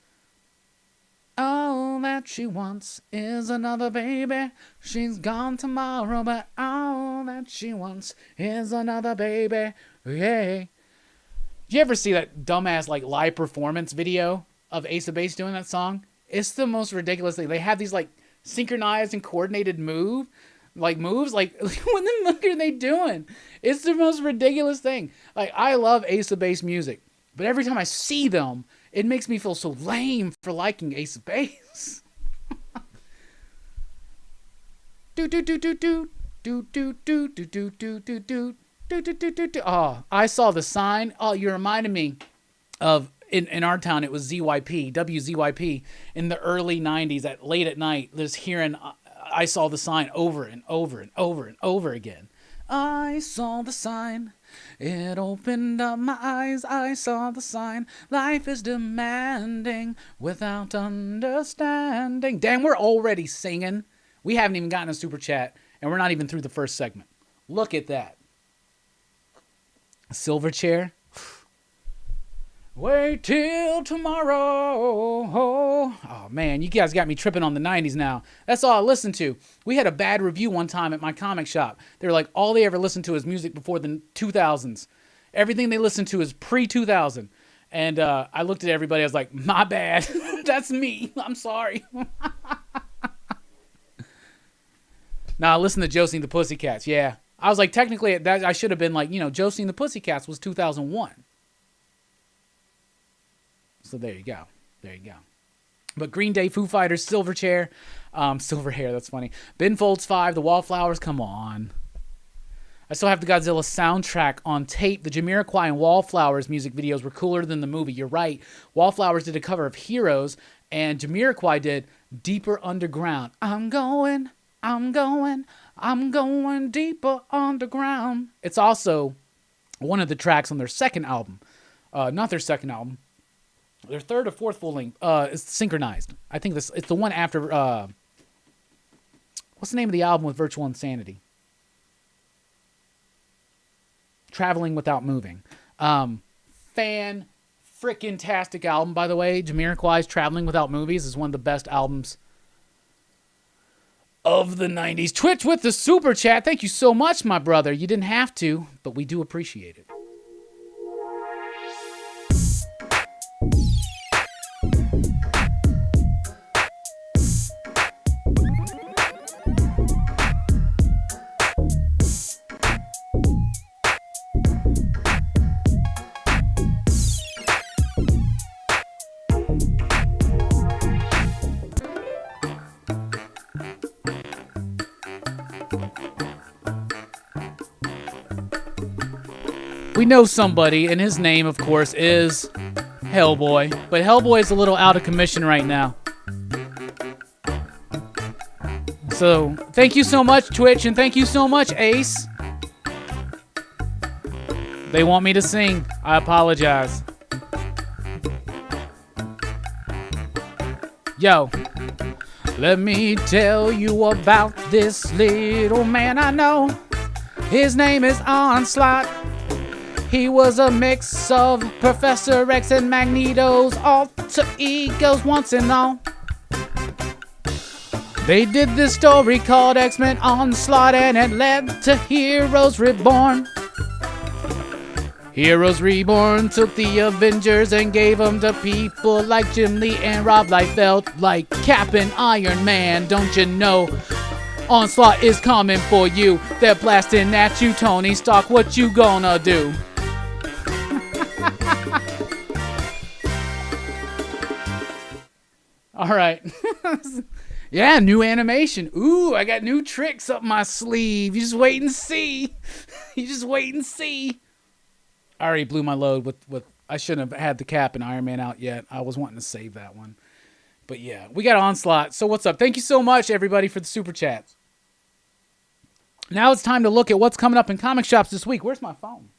Speaker 1: All that she wants is another baby. She's gone tomorrow, but all that she wants is another baby. Yeah. Did you ever see that dumbass like live performance video of Ace of Base doing that song? It's the most ridiculous thing. They have these like synchronized and coordinated moves. Like what the fuck are they doing? It's the most ridiculous thing. Like, I love Ace of Base music, but every time I see them, it makes me feel so lame for liking Ace of Base. Oh, I saw the sign. Oh, you reminded me of in our town. It was ZYP, WZYP in the early 90s. At late at night, just hearing. I saw the sign over and over and over and over again. I saw the sign. It opened up my eyes. I saw the sign. Life is demanding without understanding. Damn, we're already singing. We haven't even gotten a super chat, and we're not even through the first segment. Look at that. A silver chair. Wait till tomorrow. Oh, man, you guys got me tripping on the 90s now. That's all I listened to. We had a bad review one time at my comic shop. They were like, all they ever listened to is music before the 2000s. Everything they listened to is pre-2000. And I looked at everybody. I was like, my bad. That's me. I'm sorry. Nah, listen to Josie and the Pussycats. Yeah. I was like, technically, that I should have been like, Josie and the Pussycats was 2001. So there you go. There you go. But Green Day, Foo Fighters, Silverchair, Silver Hair, that's funny. Ben Folds 5, The Wallflowers, come on. I still have the Godzilla soundtrack on tape. The Jamiroquai and Wallflowers music videos were cooler than the movie. You're right. Wallflowers did a cover of Heroes, and Jamiroquai did Deeper Underground. I'm going deeper underground. It's also one of the tracks on their second album. Not their second album. Their third or fourth full length is Synchronized. I think it's the one after. What's the name of the album with Virtual Insanity? Traveling Without Moving. Fan-frickin-tastic album, by the way. Jamiroquai's Traveling Without Movies is one of the best albums of the 90s. Twitch with the super chat. Thank you so much, my brother. You didn't have to, but we do appreciate it. We know somebody, and his name, of course, is Hellboy. But Hellboy is a little out of commission right now. So, thank you so much, Twitch, and thank you so much, Ace. They want me to sing. I apologize. Yo. Let me tell you about this little man I know. His name is Onslaught. He was a mix of Professor X and Magneto's alter egos once and all. They did this story called X-Men Onslaught, and it led to Heroes Reborn. Heroes Reborn took the Avengers and gave them to people like Jim Lee and Rob Liefeld, like Cap and Iron Man. Don't you know? Onslaught is coming for you. They're blasting at you, Tony Stark. What you gonna do? All right. Yeah, new animation. Ooh, I got new tricks up my sleeve. You just wait and see. You just wait and see. I already blew my load with I shouldn't have had the Cap and Iron Man out yet. I was wanting to save that one. But yeah, we got Onslaught. So what's up? Thank you so much, everybody, for the super chats. Now it's time to look at what's coming up in comic shops this week. Where's my phone?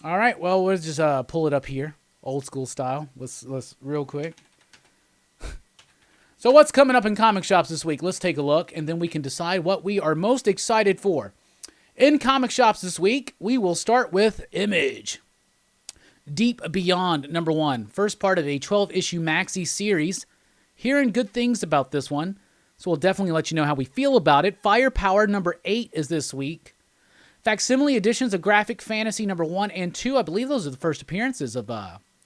Speaker 1: All right, well, we'll just pull it up here, old school style. Let's real quick. So what's coming up in comic shops this week? Let's take a look, and then we can decide what we are most excited for. In comic shops this week, we will start with Image. Deep Beyond, #1. First part of a 12-issue maxi series. Hearing good things about this one, so we'll definitely let you know how we feel about it. Firepower, #8 is this week. Facsimile editions of Graphic Fantasy #1 and 2. I believe those are the first appearances of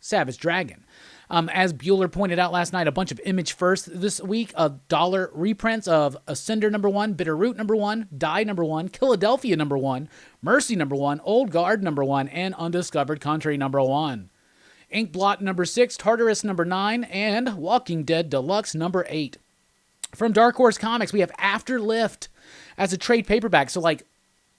Speaker 1: Savage Dragon. As Bueller pointed out last night, a bunch of Image first this week. $1 reprints of Ascender #1, Bitterroot #1, Die #1, Philadelphia #1, Mercy #1, Old Guard #1, and Undiscovered Country #1. Inkblot #6, Tartarus #9, and Walking Dead Deluxe #8. From Dark Horse Comics, we have Afterlift as a trade paperback. So like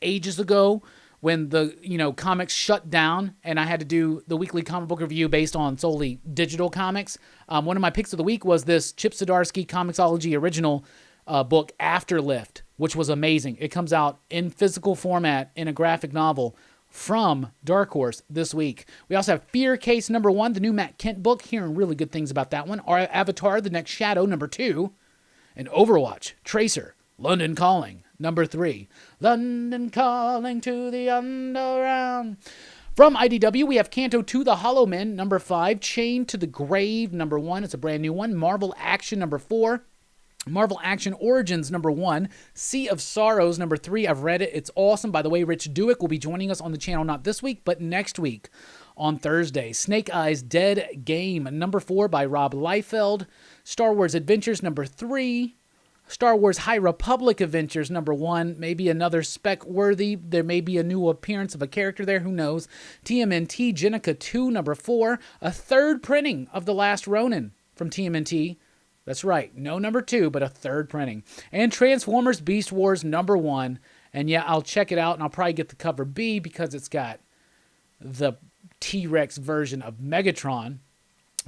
Speaker 1: ages ago, when the comics shut down and I had to do the weekly comic book review based on solely digital comics, one of my picks of the week was this Chip Zdarsky Comixology original book, Afterlift, which was amazing. It comes out in physical format in a graphic novel from Dark Horse this week. We also have Fear Case #1, the new Matt Kent book. Hearing really good things about that one. Our Avatar, The Next Shadow #2, and Overwatch, Tracer, London Calling #3. London Calling to the Underground. From IDW, we have Canto 2, The Hollow Men #5. Chained to the Grave #1. It's a brand new one. Marvel Action #4. Marvel Action Origins #1. Sea of Sorrows #3. I've read it. It's awesome. By the way, Rich Duick will be joining us on the channel not this week, but next week on Thursday. Snake Eyes Dead Game #4 by Rob Liefeld. Star Wars Adventures #3. Star Wars High Republic Adventures #1, maybe another spec worthy. There may be a new appearance of a character there, who knows. TMNT Jenica 2 #4, a third printing of The Last Ronin from TMNT. That's right, no #2, but a third printing. And Transformers Beast Wars #1. And yeah, I'll check it out, and I'll probably get the cover B because it's got the T-Rex version of Megatron.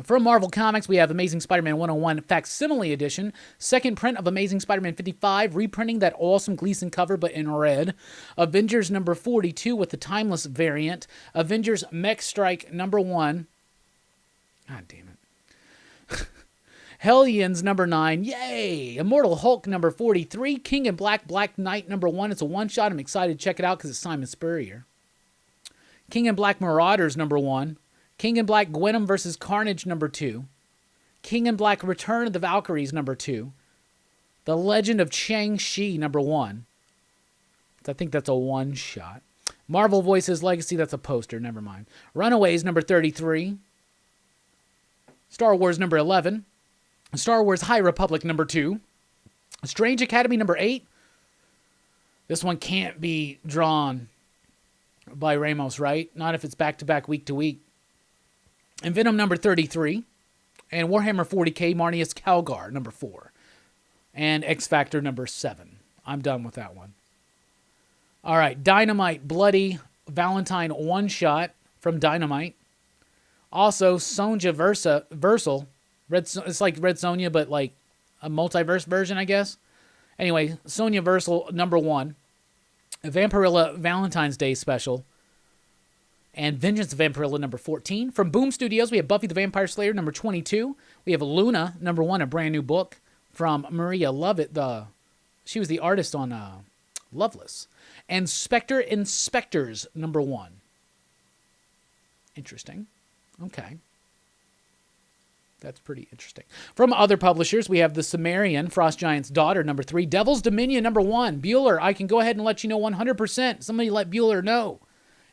Speaker 1: From Marvel Comics, we have Amazing Spider-Man 101 Facsimile Edition, second print of Amazing Spider-Man 55, reprinting that awesome Gleason cover, but in red. Avengers #42 with the Timeless variant. Avengers Mech Strike #1. God damn it. Hellions #9, yay! Immortal Hulk #43, King in Black Black Knight #1. It's a one-shot. I'm excited to check it out because it's Simon Spurrier. King in Black Marauders #1. King in Black Gwenom vs. Carnage #2. King in Black Return of the Valkyries, number 2. The Legend of Chang-Chi, number 1. I think that's a one-shot. Marvel Voices Legacy, that's a poster, never mind. Runaways, number 33. Star Wars, number 11. Star Wars High Republic, number 2. Strange Academy, number 8. This one can't be drawn by Ramos, right? Not if it's back-to-back, week-to-week. And Venom, number 33. And Warhammer 40k, Marnius Calgar, number 4. And X Factor, number 7. I'm done with that one. All right, Dynamite Bloody Valentine one-shot from Dynamite. Also, Sonja Versal. It's like Red Sonja, but like a multiverse version, I guess. Anyway, Sonja Versal, number 1. Vampirilla Valentine's Day special. And Vengeance of Vampirilla, number 14. From Boom Studios, we have Buffy the Vampire Slayer, number 22. We have Luna, number 1, a brand new book from Maria Lovett. She was the artist on Loveless. And Spectre Inspectors, number 1. Interesting. Okay. That's pretty interesting. From other publishers, we have The Sumerian, Frost Giant's Daughter, number 3. Devil's Dominion, number 1. Bueller, I can go ahead and let you know 100%. Somebody let Bueller know.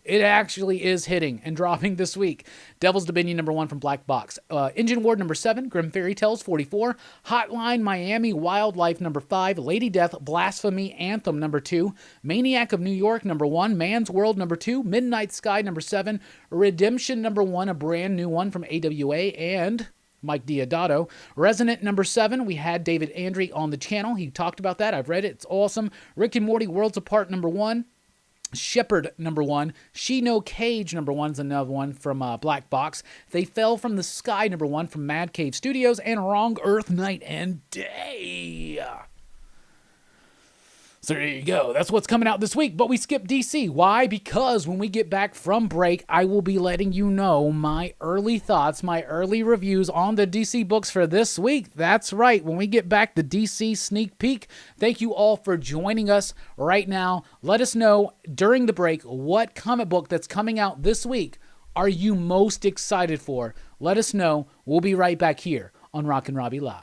Speaker 1: It actually is hitting and dropping this week. Devil's Dominion, number 1 from Black Box. Engine Ward, number 7. Grim Fairy Tales, 44. Hotline Miami Wildlife, number 5. Lady Death Blasphemy Anthem, number 2. Maniac of New York, number 1. Man's World, number 2. Midnight Sky, number 7. Redemption, number 1, a brand new one from AWA and Mike Diodato. Resonant, number 7. We had David Andre on the channel. He talked about that. I've read it. It's awesome. Rick and Morty Worlds Apart, number 1. Shepherd, number 1. She No Cage, number 1 is another one from Black Box. They Fell from the Sky, number 1 from Mad Cave Studios. And Wrong Earth, Night and Day. So there you go. That's what's coming out this week. But we skipped DC. Why? Because when we get back from break, I will be letting you know my early thoughts, my early reviews on the DC books for this week. That's right. When we get back, the DC sneak peek. Thank you all for joining us right now. Let us know during the break what comic book that's coming out this week are you most excited for. Let us know. We'll be right back here on Rockin Robbie Live.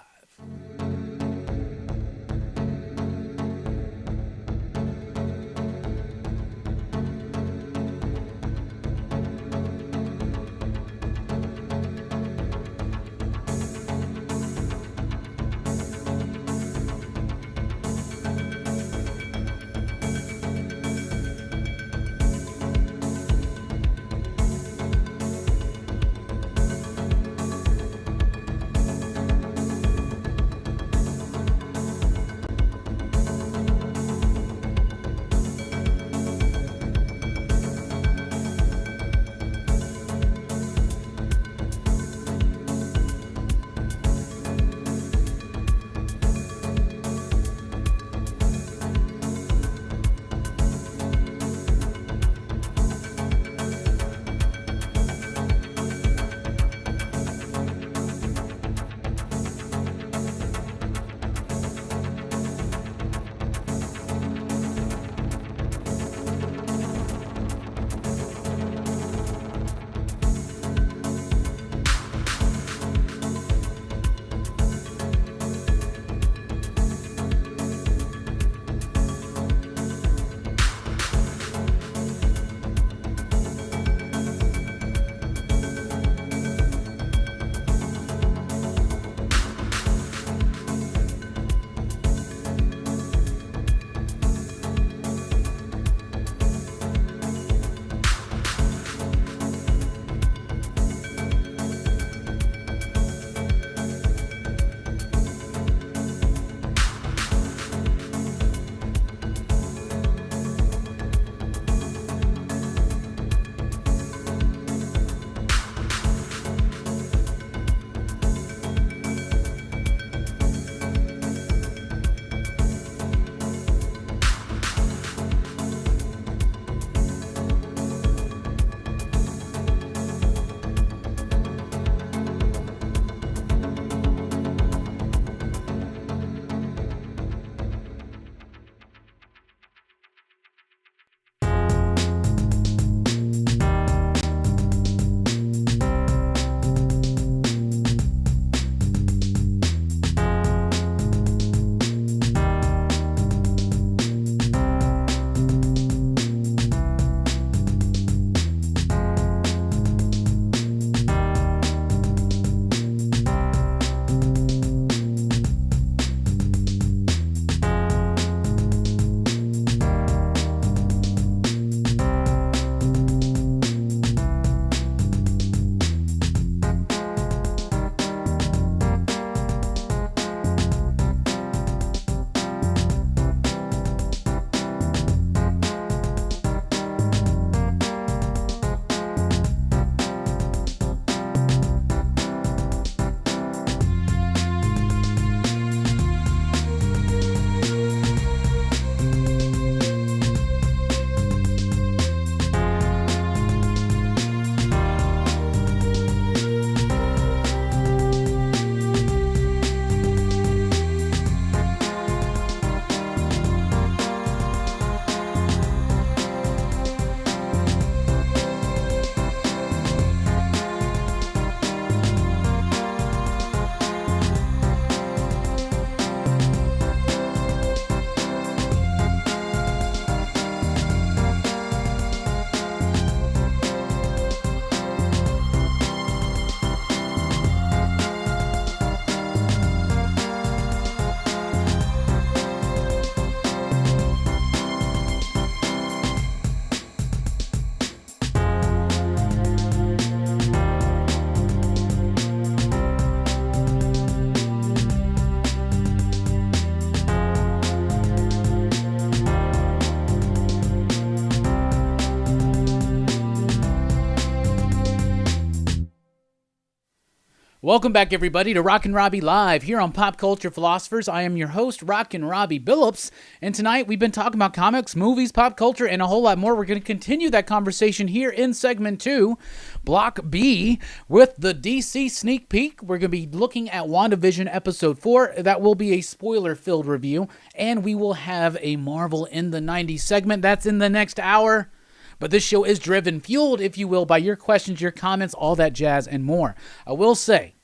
Speaker 1: Welcome back, everybody, to Rockin Robbie Live here on Pop Culture Philosophers. I am your host, Rockin Robbie Billups, and tonight we've been talking about comics, movies, pop culture, and a whole lot more. We're going to continue that conversation here in segment 2, Block B, with the DC sneak peek. We're going to be looking at WandaVision episode 4. That will be a spoiler-filled review, and we will have a Marvel in the 90s segment. That's in the next hour. But this show is driven, fueled, if you will, by your questions, your comments, all that jazz, and more. I will say,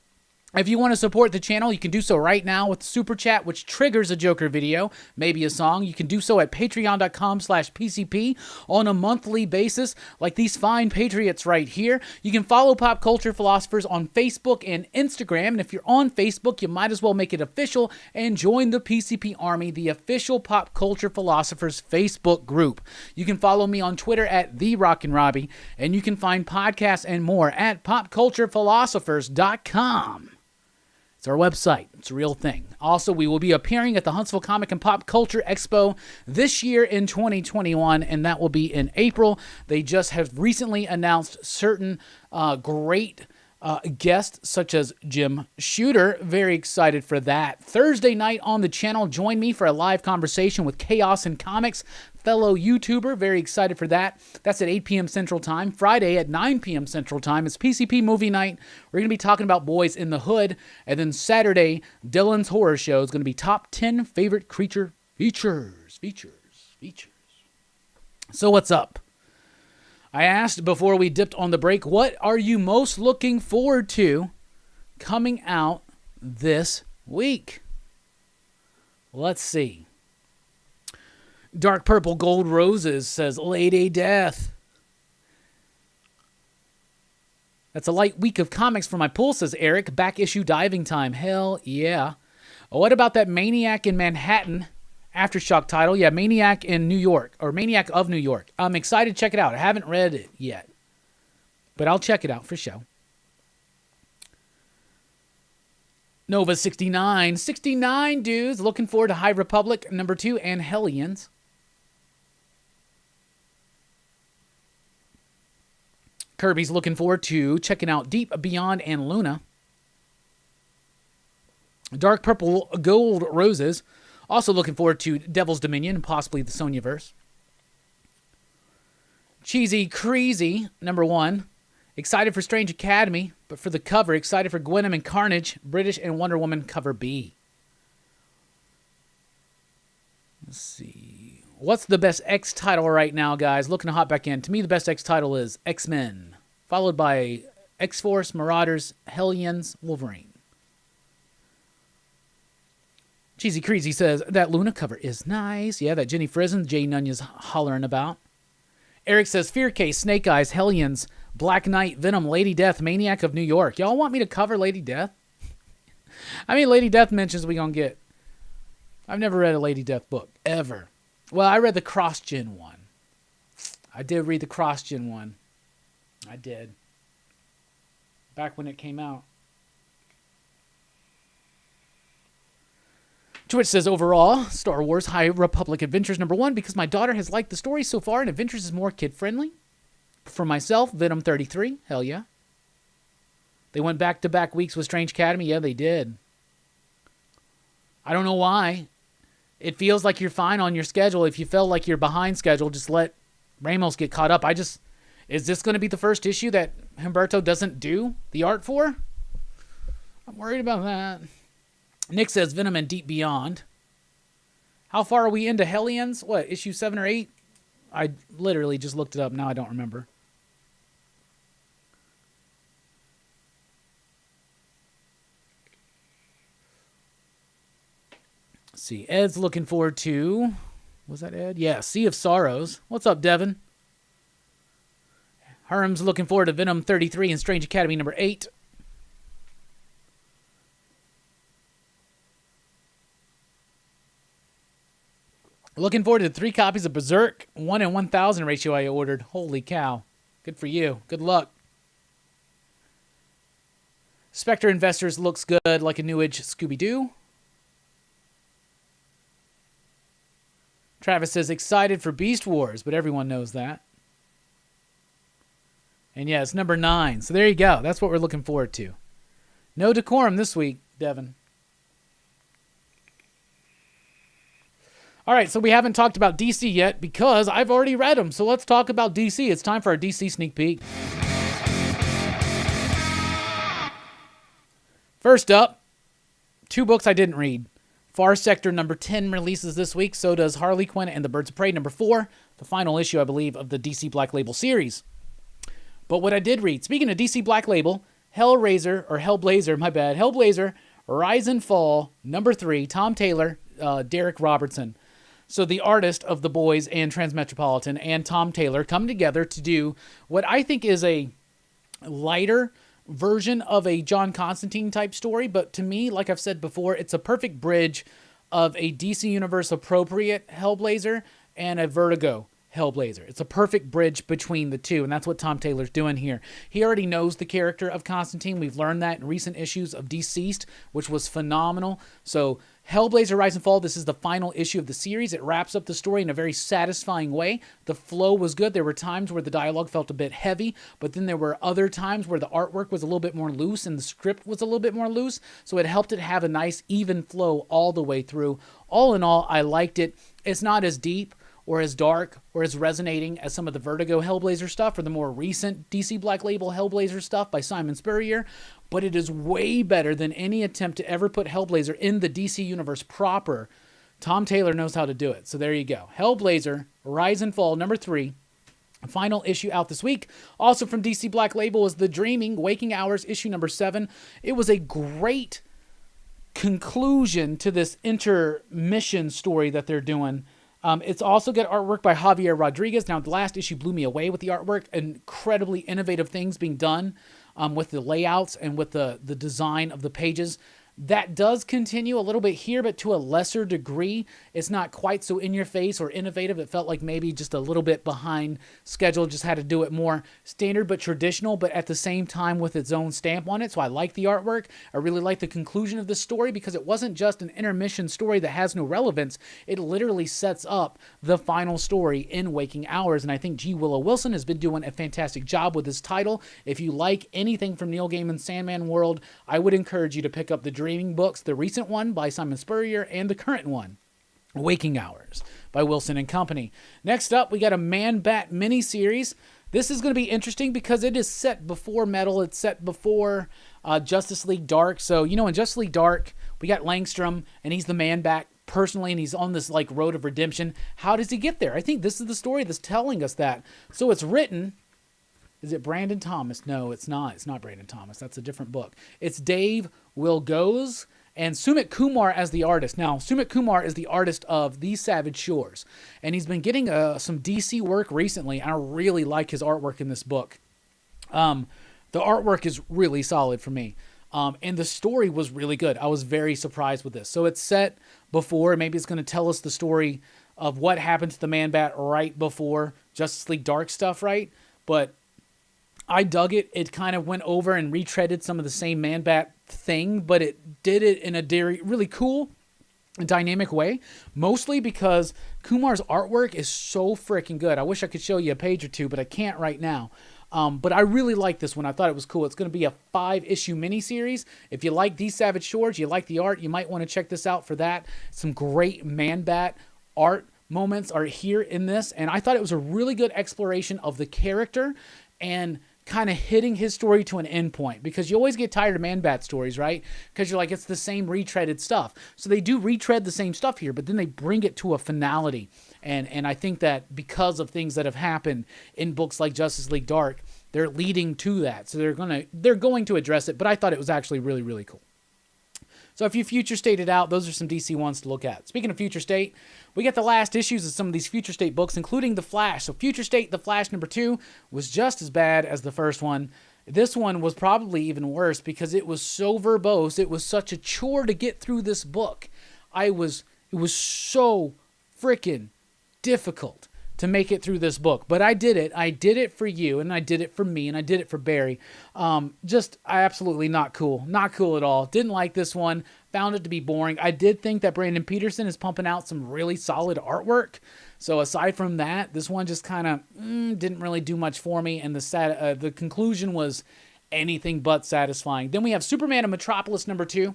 Speaker 1: if you want to support the channel, you can do so right now with Super Chat, which triggers a Joker video, maybe a song. You can do so at patreon.com/PCP on a monthly basis, like these fine patriots right here. You can follow Pop Culture Philosophers on Facebook and Instagram. And if you're on Facebook, you might as well make it official and join the PCP Army, the official Pop Culture Philosophers Facebook group. You can follow me on Twitter at @TheRockinRobbie, and you can find podcasts and more at popculturephilosophers.com. It's our website. It's a real thing. Also, we will be appearing at the Huntsville Comic and Pop Culture Expo this year in 2021, and that will be in April. They just have recently announced certain great guests, such as Jim Shooter. Very excited for that. Thursday night on the channel, join me for a live conversation with Chaos and Comics, fellow YouTuber. Very excited for that. That's at 8 p.m. Central Time. Friday at 9 p.m. Central Time. It's PCP Movie Night. We're going to be talking about Boys in the Hood. And then Saturday, Dylan's Horror Show is going to be top 10 favorite creature features. So what's up? I asked before we dipped on the break, what are you most looking forward to coming out this week? Let's see. Dark Purple Gold Roses says, Lady Death. That's a light week of comics for my pool, says Eric. Back issue diving time. Hell yeah. What about that Maniac in Manhattan Aftershock title? Yeah, Maniac in New York, or Maniac of New York. I'm excited to check it out. I haven't read it yet, but I'll check it out for sure. Nova 69 dudes. Looking forward to High Republic #2 and Hellions. Kirby's looking forward to checking out Deep Beyond and Luna. Dark Purple Gold Roses. Also looking forward to Devil's Dominion and possibly the Sonyaverse. Cheesy Crazy #1. Excited for Strange Academy, but for the cover, excited for Gwenom and Carnage, British and Wonder Woman cover B. Let's see. What's the best X title right now, guys? Looking to hop back in. To me, the best X title is X-Men, followed by X-Force, Marauders, Hellions, Wolverine. Cheesy Crazy says, that Luna cover is nice. Yeah, that Jenny Frizen, Jay Nunya's hollering about. Eric says, Fear Case, Snake Eyes, Hellions, Black Knight, Venom, Lady Death, Maniac of New York. Y'all want me to cover Lady Death? I mean, Lady Death mentions we gonna get. I've never read a Lady Death book, ever. Well, I read the cross-gen one. I did read the cross-gen one. I did. Back when it came out. Twitch says, overall, Star Wars High Republic Adventures #1 because my daughter has liked the story so far and Adventures is more kid-friendly. For myself, Venom 33. Hell yeah. They went back-to-back weeks with Strange Academy. Yeah, they did. I don't know why. It feels like you're fine on your schedule. If you feel like you're behind schedule, just let Ramos get caught up. Is this going to be the first issue that Humberto doesn't do the art for? I'm worried about that. Nick says Venom and Deep Beyond. How far are we into Hellions? What, issue 7 or 8? I literally just looked it up. Now I don't remember. Let's see. Ed's looking forward to... Was that Ed? Yeah, Sea of Sorrows. What's up, Devin? Herm's looking forward to Venom 33 and Strange Academy #8. Looking forward to the 3 copies of Berserk, 1 in 1,000 ratio I ordered. Holy cow. Good for you. Good luck. Spectre Investors looks good, like a New Age Scooby-Doo. Travis says, excited for Beast Wars, but everyone knows that. And yeah, it's #9. So there you go. That's what we're looking forward to. No decorum this week, Devin. All right, so we haven't talked about DC yet because I've already read them. So let's talk about DC. It's time for our DC sneak peek. First up, 2 books I didn't read. Far Sector number 10 releases this week. So does Harley Quinn and the Birds of Prey number 4, the final issue, I believe, of the DC Black Label series. But what I did read, speaking of DC Black Label, Hellblazer, Rise and Fall, number 3, Tom Taylor, Derek Robertson. So the artist of The Boys and Transmetropolitan and Tom Taylor come together to do what I think is a lighter version of a John Constantine type story. But to me, like I've said before, it's a perfect bridge of a DC Universe appropriate Hellblazer and a Vertigo Hellblazer. It's a perfect bridge between the two, and that's what Tom Taylor's doing here. He already knows the character of Constantine. We've learned that in recent issues of Deceased, which was phenomenal. So Hellblazer Rise and Fall, this is the final issue of the series. It wraps up the story in a very satisfying way. The flow was good. There were times where the dialogue felt a bit heavy, but then there were other times where the artwork was a little bit more loose and the script was a little bit more loose, so it helped it have a nice even flow all the way through. All in all, I liked it. It's not as deep or as dark or as resonating as some of the Vertigo Hellblazer stuff or the more recent DC Black Label Hellblazer stuff by Simon Spurrier, but it is way better than any attempt to ever put Hellblazer in the DC Universe proper. Tom Taylor knows how to do it, so there you go. Hellblazer, Rise and Fall, number 3, final issue out this week. Also from DC Black Label is The Dreaming, Waking Hours, issue number 7. It was a great conclusion to this intermission story that they're doing. It's also got artwork by Javier Rodriguez. Now, the last issue blew me away with the artwork. Incredibly innovative things being done with the layouts and with the design of the pages. That does continue a little bit here, but to a lesser degree. It's not quite so in your face or innovative. It felt like maybe just a little bit behind schedule, just had to do it more standard but traditional, but at the same time with its own stamp on it. So I like the artwork. I really like the conclusion of this story because it wasn't just an intermission story that has no relevance. It literally sets up the final story in Waking Hours, and I think G. Willow Wilson has been doing a fantastic job with this title. If you like anything from Neil Gaiman's Sandman world, I would encourage you to pick up the Dreaming books, the recent one by Simon Spurrier and the current one, Waking Hours by Wilson and Company. Next up, we got a Man-Bat miniseries. This is going to be interesting because it is set before Metal. It's set before Justice League Dark. So, in Justice League Dark, we got Langstrom, and he's the Man-Bat personally, and he's on this road of redemption. How does he get there? I think this is the story that's telling us that. So it's written. Is it Brandon Thomas? No, it's not. It's not Brandon Thomas. That's a different book. It's Dave Wilgoes and Sumit Kumar as the artist. Now, Sumit Kumar is the artist of These Savage Shores, and he's been getting some DC work recently. I really like his artwork in this book. The artwork is really solid for me, and the story was really good. I was very surprised with this. So it's set before, maybe it's going to tell us the story of what happened to the Man-Bat right before Justice League Dark stuff, right? But I dug it. It kind of went over and retreaded some of the same Man-Bat thing, but it did it in a really cool and dynamic way, mostly because Kumar's artwork is so freaking good. I wish I could show you a page or two, but I can't right now. But I really like this one. I thought it was cool. It's going to be a 5-issue miniseries. If you like These Savage Shores, you like the art, you might want to check this out for that. Some great Man-Bat art moments are here in this, and I thought it was a really good exploration of the character and kind of hitting his story to an end point, because you always get tired of Man-Bat stories, right? Because you're like, it's the same retreaded stuff. So they do retread the same stuff here, but then they bring it to a finality. And I think that because of things that have happened in books like Justice League Dark, they're leading to that. So they're going to address it, but I thought it was actually really, really cool. So if you future stated out, those are some DC ones to look at. Speaking of future state, we get the last issues of some of these future state books, including The Flash. So future state, The Flash number 2 was just as bad as the first one. This one was probably even worse because it was so verbose. It was such a chore to get through this book. It was so freaking difficult to make it through this book, but I did it. I did it for you, and I did it for me, and I did it for Barry. Absolutely not cool. Not cool at all. Didn't like this one. Found it to be boring. I did think that Brandon Peterson is pumping out some really solid artwork. So aside from that, this one just kind of didn't really do much for me, and the conclusion was anything but satisfying. Then we have Superman and Metropolis #2.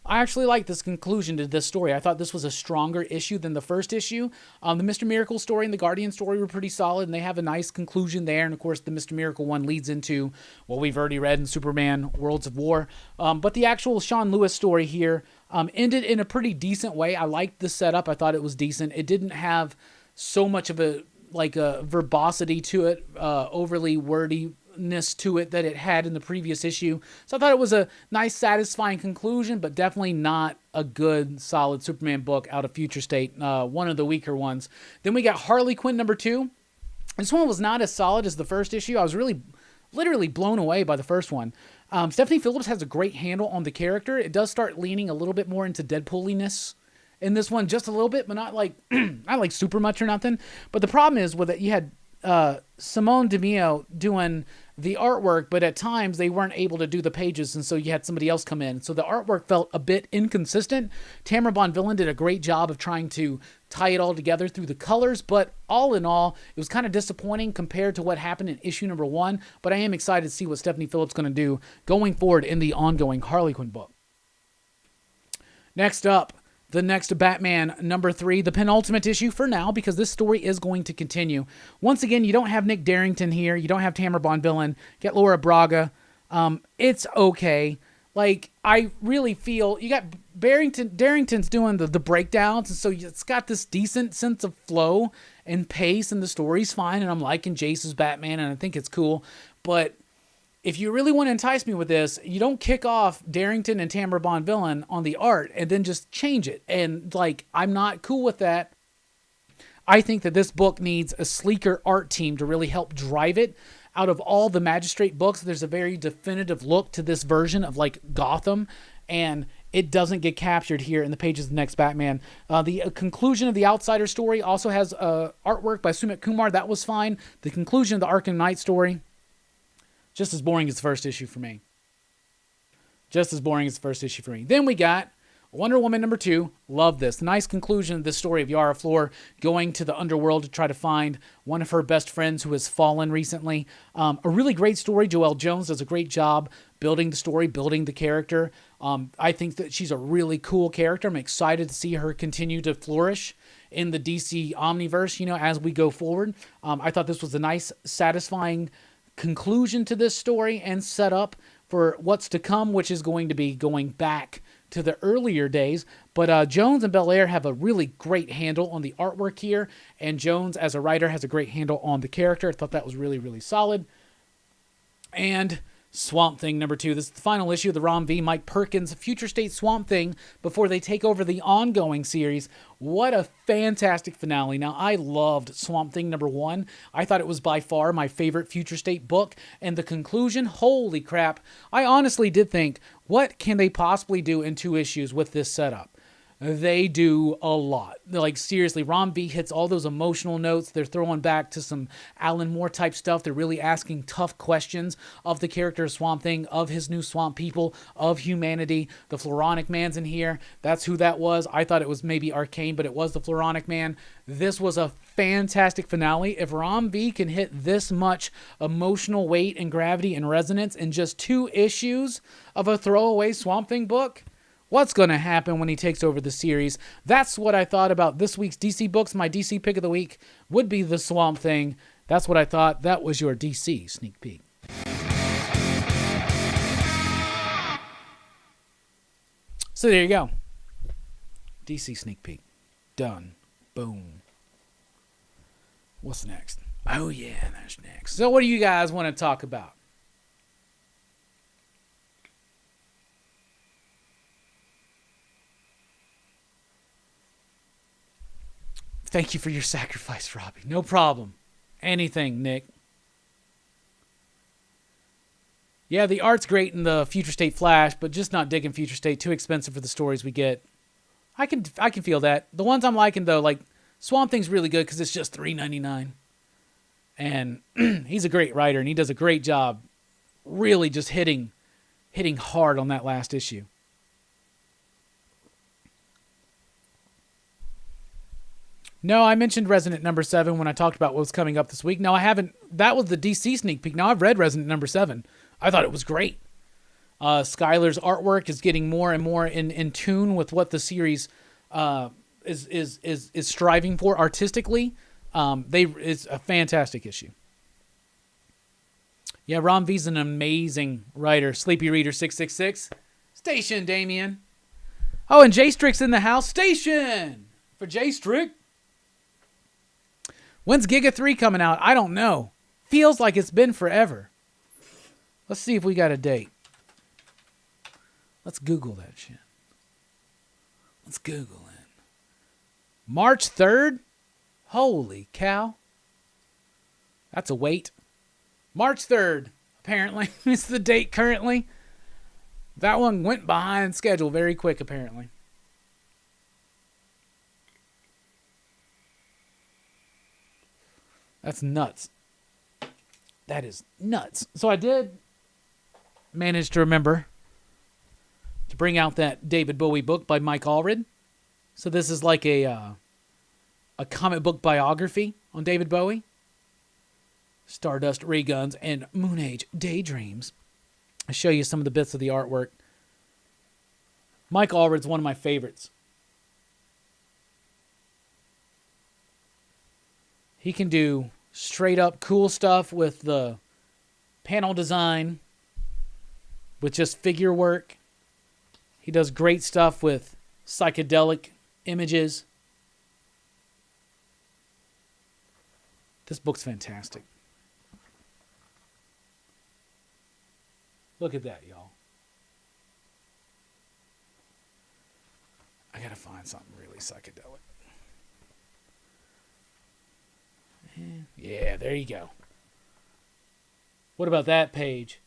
Speaker 1: I actually like this conclusion to this story. I thought this was a stronger issue than the first issue. The Mr. Miracle story and the Guardian story were pretty solid, and they have a nice conclusion there. And, of course, the Mr. Miracle one leads into what we've already read in Superman Worlds of War. But the actual Sean Lewis story here ended in a pretty decent way. I liked the setup. I thought it was decent. It didn't have so much of a verbosity to it, overly wordiness to it that it had in the previous issue. So I thought it was a nice, satisfying conclusion, but definitely not a good, solid Superman book out of Future State. One of the weaker ones. Then we got Harley Quinn #2. This one was not as solid as the first issue. I was literally blown away by the first one. Stephanie Phillips has a great handle on the character. It does start leaning a little bit more into Deadpooliness in this one, just a little bit, but not like not like super much or nothing. But the problem is with it, you had Simone DeMeo doing the artwork, but at times they weren't able to do the pages, and so you had somebody else come in. So the artwork felt a bit inconsistent. Tamara Bonvillain did a great job of trying to tie it all together through the colors, but all in all, it was kind of disappointing compared to what happened in issue #1, but I am excited to see what Stephanie Phillips is going to do going forward in the ongoing Harley Quinn book. Next up, the next Batman #3, the penultimate issue for now, because this story is going to continue. Once again, you don't have Nick Darrington here. You don't have Tamara Bonvillain. Get Laura Braga. It's okay. Like, I really feel you got Darrington's doing the breakdowns, and so it's got this decent sense of flow and pace, and the story's fine, and I'm liking Jace's Batman, and I think it's cool. But if you really want to entice me with this, you don't kick off Darrington and Tamara Bonvillain on the art and then just change it. And, like, I'm not cool with that. I think that this book needs a sleeker art team to really help drive it. Out of all the Magistrate books, there's a very definitive look to this version of, like, Gotham, and it doesn't get captured here in the pages of the next Batman. The conclusion of the Outsider story also has artwork by Sumit Kumar. That was fine. The conclusion of the Arkham Knight story, just as boring as the first issue for me. Then we got Wonder Woman #2. Love this. Nice conclusion of this story of Yara Flor going to the underworld to try to find one of her best friends who has fallen recently. A really great story. Joelle Jones does a great job building the story, building the character. I think that she's a really cool character. I'm excited to see her continue to flourish in the DC Omniverse, as we go forward. I thought this was a nice, satisfying conclusion to this story and set up for what's to come, which is going to be going back to the earlier days. But Jones and Belair have a really great handle on the artwork here, and Jones as a writer has a great handle on the character. I thought that was really, really solid. And Swamp Thing #2. This is the final issue of the Rom V. Mike Perkins Future State Swamp Thing before they take over the ongoing series. What a fantastic finale. Now, I loved Swamp Thing #1. I thought it was by far my favorite Future State book. And the conclusion, holy crap. I honestly did think, what can they possibly do in 2 issues with this setup? They do a lot. Like, seriously, Rom V hits all those emotional notes. They're throwing back to some Alan Moore type stuff. They're really asking tough questions of the character of Swamp Thing, of his new swamp people, of humanity. The Floronic Man's in here. That's who that was. I thought it was maybe Arcane, but it was the Floronic Man. This was a fantastic finale. If Rom V can hit this much emotional weight and gravity and resonance in just 2 issues of a throwaway Swamp Thing book, what's going to happen when he takes over the series? That's what I thought about this week's DC books. My DC pick of the week would be the Swamp Thing. That's what I thought. That was your DC sneak peek. So there you go. DC sneak peek. Done. Boom. What's next? Oh yeah, that's next. So what do you guys want to talk about? Thank you for your sacrifice, Robbie. No problem. Anything, Nick. Yeah, the art's great in the Future State Flash, but just not digging Future State. Too expensive for the stories we get. I can feel that. The ones I'm liking, though, like Swamp Thing's really good because it's just $3.99. And he's a great writer, and he does a great job really just hitting hard on that last issue. No, I mentioned Resident number 7 when I talked about what was coming up this week. No, I haven't. That was the DC sneak peek. Now I've read Resident number 7. I thought it was great. Skylar's artwork is getting more and more in tune with what the series is striving for artistically. It's a fantastic issue. Yeah, Ron V's an amazing writer. Sleepy Reader 666. Station, Damien. Oh, and J Strick's in the house. Station for J Strick. When's Giga 3 coming out? I don't know. Feels like it's been forever. Let's see if we got a date. Let's Google that shit. Let's Google it. March 3rd? Holy cow. That's a wait. March 3rd, apparently, is the date currently. That one went behind schedule very quick, apparently. That's nuts. That is nuts. So I did manage to remember to bring out that David Bowie book by Mike Allred. So this is like a comic book biography on David Bowie. Stardust Ray Guns and Moon Age Daydreams. I'll show you some of the bits of the artwork. Mike Allred's one of my favorites. He can do straight up cool stuff with the panel design, with just figure work. He does great stuff with psychedelic images. This book's fantastic. Look at that, y'all. I gotta find something really psychedelic. Yeah, there you go. What about that page?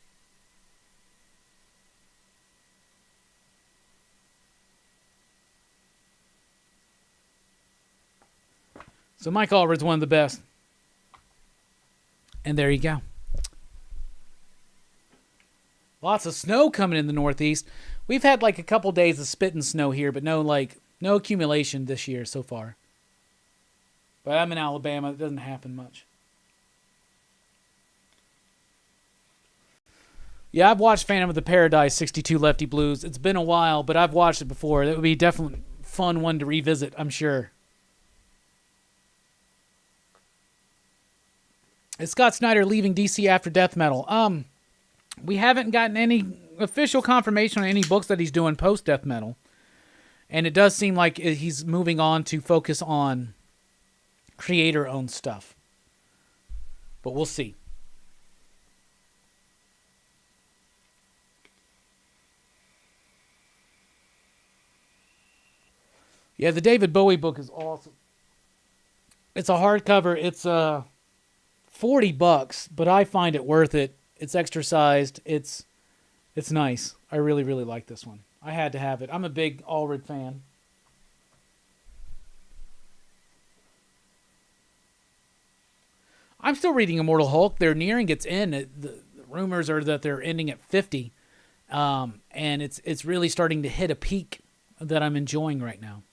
Speaker 1: So Mike Allred's one of the best. And there you go. Lots of snow coming in the Northeast. We've had like a couple days of spitting snow here, but no accumulation this year so far. But I'm in Alabama. It doesn't happen much. Yeah, I've watched Phantom of the Paradise 62 Lefty Blues. It's been a while, but I've watched it before. That would be definitely a fun one to revisit, I'm sure. Is Scott Snyder leaving DC after Death Metal? We haven't gotten any official confirmation on any books that he's doing post Death Metal. And it does seem like he's moving on to focus on creator-owned stuff. But we'll see. Yeah, the David Bowie book is awesome. It's a hardcover. It's $40, but I find it worth it. It's extra sized. It's nice. I really, really like this one. I had to have it. I'm a big Allred fan. I'm still reading Immortal Hulk. They're nearing its end. The rumors are that they're ending at 50. And it's really starting to hit a peak that I'm enjoying right now.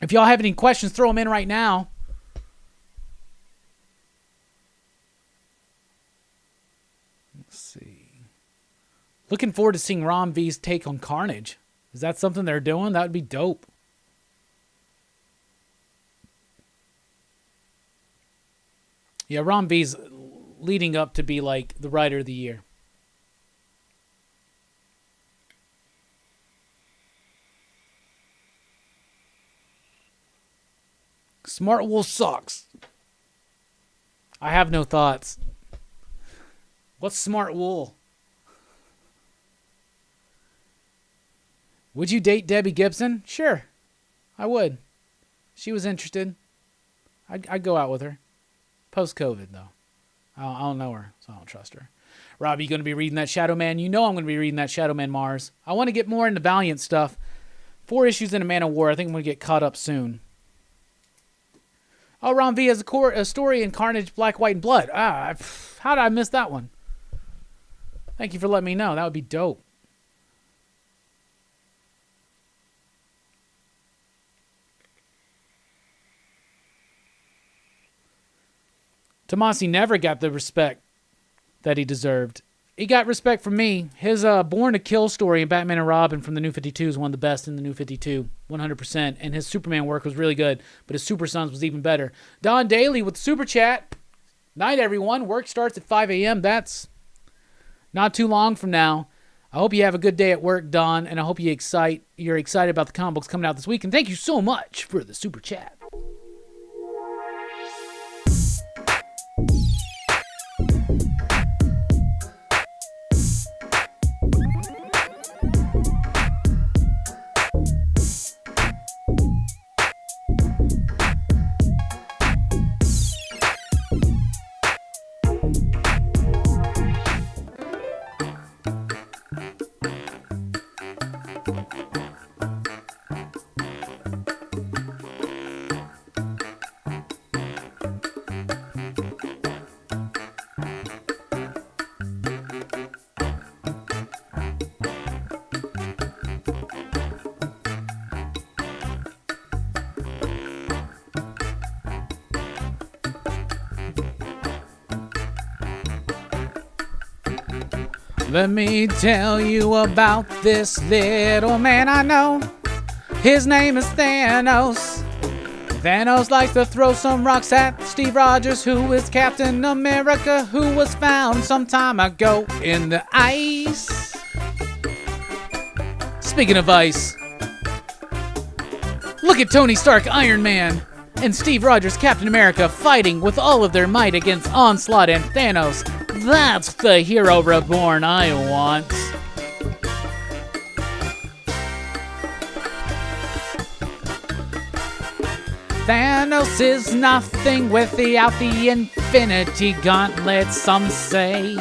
Speaker 1: If y'all have any questions, throw them in right now. Let's see. Looking forward to seeing Ron V's take on Carnage. Is that something they're doing? That would be dope. Yeah, Ron V's leading up to be like the writer of the year. Smart wool socks. I have no thoughts. What's smart wool? Would you date Debbie Gibson? Sure, I would. She was interested. I'd go out with her. Post-COVID, though. I don't know her, so I don't trust her. Robbie, you going to be reading that Shadow Man? You know I'm going to be reading that Shadow Man Mars. I want to get more into Valiant stuff. 4 issues in A Man of War. I think I'm going to get caught up soon. Oh, Ron V has a story in Carnage, Black, White, and Blood. How did I miss that one? Thank you for letting me know. That would be dope. Tomasi never got the respect that he deserved. He got respect from me. His Born to Kill story in Batman and Robin from the New 52 is one of the best in the New 52, 100%. And his Superman work was really good, but his Super Sons was even better. Don Daly with Super Chat. Night, everyone. Work starts at 5 a.m. That's not too long from now. I hope you have a good day at work, Don, and I hope you're excited about the comic books coming out this week. And thank you so much for the Super Chat. Let me tell you about this little man I know. His name is Thanos. Thanos likes to throw some rocks at Steve Rogers, who is Captain America, who was found some time ago in the ice. Speaking of ice, look at Tony Stark, Iron Man, and Steve Rogers, Captain America, fighting with all of their might against Onslaught and Thanos. That's the hero reborn I want. Thanos is nothing without the Infinity Gauntlet, some say.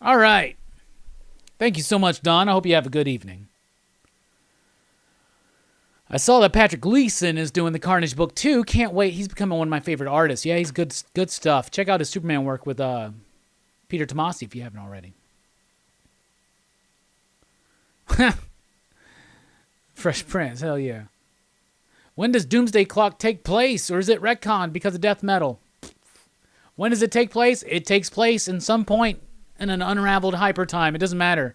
Speaker 1: All right. Thank you so much, Don. I hope you have a good evening. I saw that Patrick Gleason is doing the Carnage book too. Can't wait. He's becoming one of my favorite artists. Yeah, he's good stuff. Check out his Superman work with Peter Tomasi if you haven't already. Fresh Prince, hell yeah. When does Doomsday Clock take place, or is it retconned because of death metal? When does it take place? It takes place in some point in an unraveled hyper time. It doesn't matter.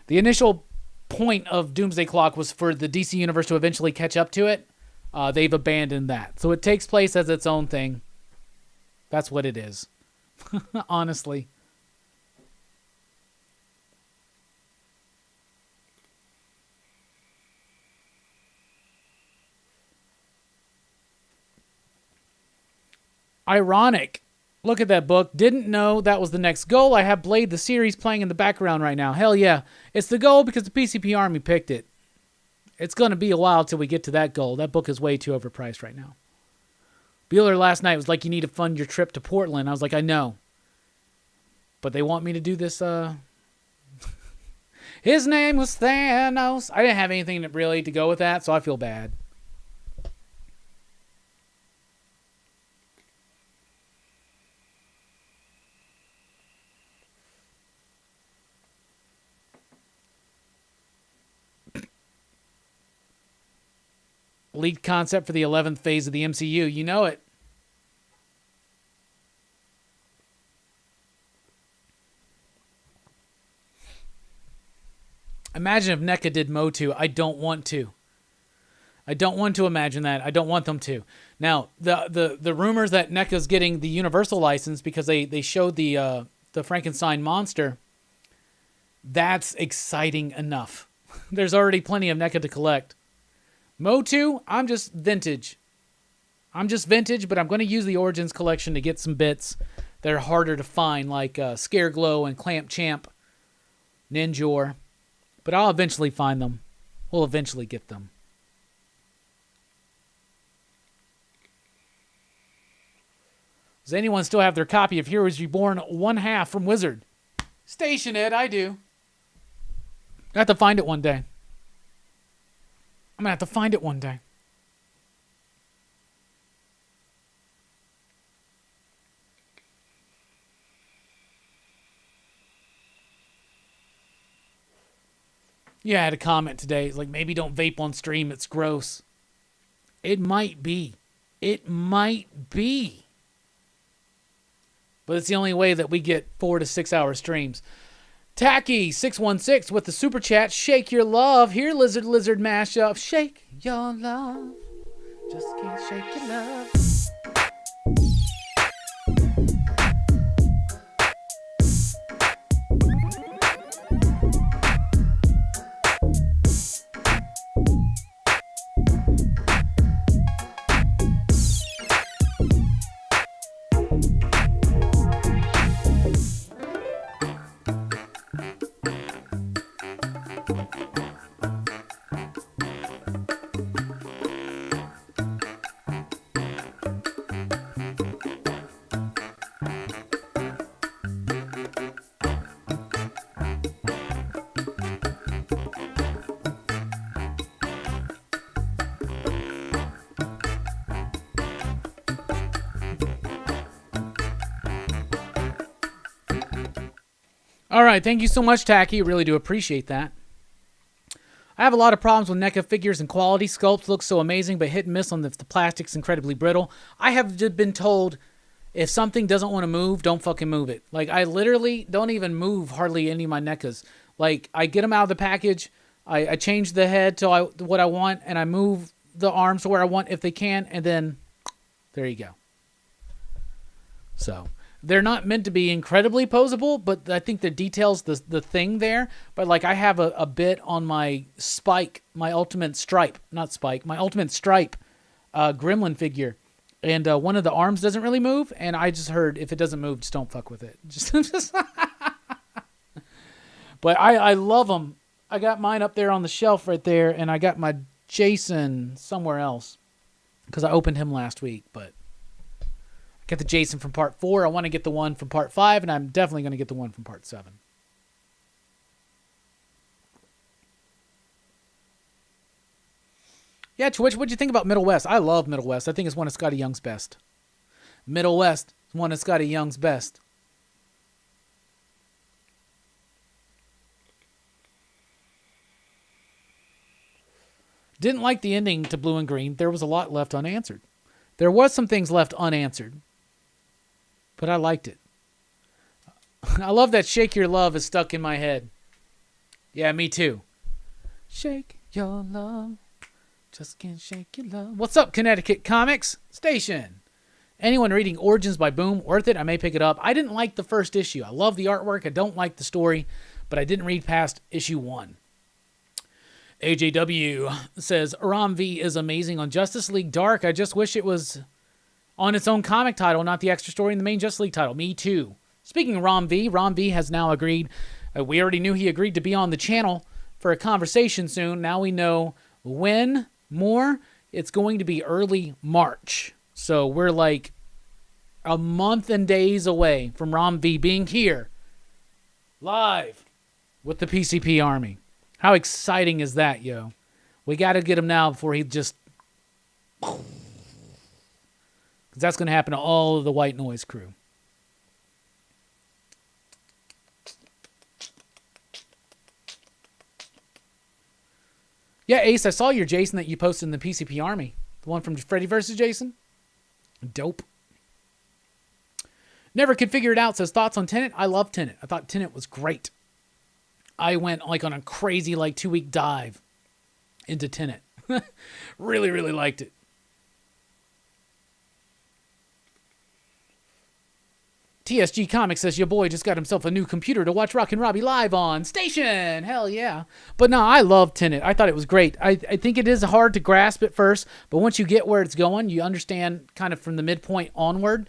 Speaker 1: The initial point of Doomsday Clock was for the DC Universe to eventually catch up to it. They've abandoned that. So it takes place as its own thing. That's what it is. Honestly. Ironic. Look at that book. Didn't know that was the next goal. I have Blade the series playing in the background right now. Hell yeah. It's the goal because the PCP Army picked it. It's going to be a while till we get to that goal. That book is way too overpriced right now. Bueller last night was like, you need to fund your trip to Portland. I was like, I know. But they want me to do this, His name was Thanos. I didn't have anything really to go with that, so I feel bad. Leaked concept for the 11th phase of the MCU. You know it. Imagine if NECA did Motu. I don't want to. I don't want to imagine that. I don't want them to. Now, the rumors that NECA's getting the Universal license because they showed the Frankenstein monster, that's exciting enough. There's already plenty of NECA to collect. Motu, I'm just vintage. But I'm going to use the Origins collection to get some bits that are harder to find, like Scareglow and Clamp Champ, Ninjor. But I'll eventually find them. We'll eventually get them. Does anyone still have their copy of Heroes Reborn 1/2 from Wizard? Station it, I do. I have to find it one day. I'm going to have to find it one day. Yeah, I had a comment today. It's like, maybe don't vape on stream. It's gross. It might be. It might be. But it's the only way that we get 4 to 6 hour streams. Tacky616 with the super chat. Shake your love. Here, Lizard mashup. Shake your love. Just can't shake your love. All right, thank you so much, Tacky. Really do appreciate that. I have a lot of problems with NECA figures and quality. Sculpts look so amazing, but hit and miss on the plastic's incredibly brittle. I have just been told if something doesn't want to move, don't fucking move it. Like, I literally don't even move hardly any of my NECAs. Like, I get them out of the package, I change the head to what I want, and I move the arms to where I want if they can, and then there you go. So they're not meant to be incredibly posable, but I think the details the thing there. But like, I have a bit on my Spike, my Ultimate Stripe, not Spike, my Ultimate Stripe Gremlin figure, and one of the arms doesn't really move, and I just heard if it doesn't move, just don't fuck with it. Just But I love them. I got mine up there on the shelf right there, and I got my Jason somewhere else because I opened him last week, but get the Jason from part 4. I want to get the one from part 5, and I'm definitely going to get the one from part 7. Yeah, Twitch, what'd you think about Middle West? I love Middle West. I think it's one of Scotty Young's best. Middle West is one of Scotty Young's best. Didn't like the ending to Blue and Green. There was a lot left unanswered. There was some things left unanswered, but I liked it. I love that Shake Your Love is stuck in my head. Yeah, me too. Shake your love. Just can't shake your love. What's up, Connecticut Comics Station? Anyone reading Origins by Boom? Worth it? I may pick it up. I didn't like the first issue. I love the artwork. I don't like the story, but I didn't read past issue 1. AJW says, Ram V is amazing on Justice League Dark. I just wish it was on its own comic title, not the extra story in the main Justice League title. Me too. Speaking of Ram V has now agreed. We already knew he agreed to be on the channel for a conversation soon. Now we know when more. It's going to be early March. So we're like a month and days away from Ram V being here live with the PCP Army. How exciting is that, yo? We got to get him now before he just... Because that's going to happen to all of the White Noise crew. Yeah, Ace, I saw your Jason that you posted in the PCP Army. The one from Freddy vs. Jason. Dope. Never could figure it out. Says, thoughts on Tenet? I love Tenet. I thought Tenet was great. I went like on a crazy 2-week dive into Tenet. Really, really liked it. TSG Comics says, your boy just got himself a new computer to watch Rockin Robbie live on Station. Hell yeah. But no, I love Tenet. I thought it was great. I think it is hard to grasp at first, but once you get where it's going, you understand kind of from the midpoint onward.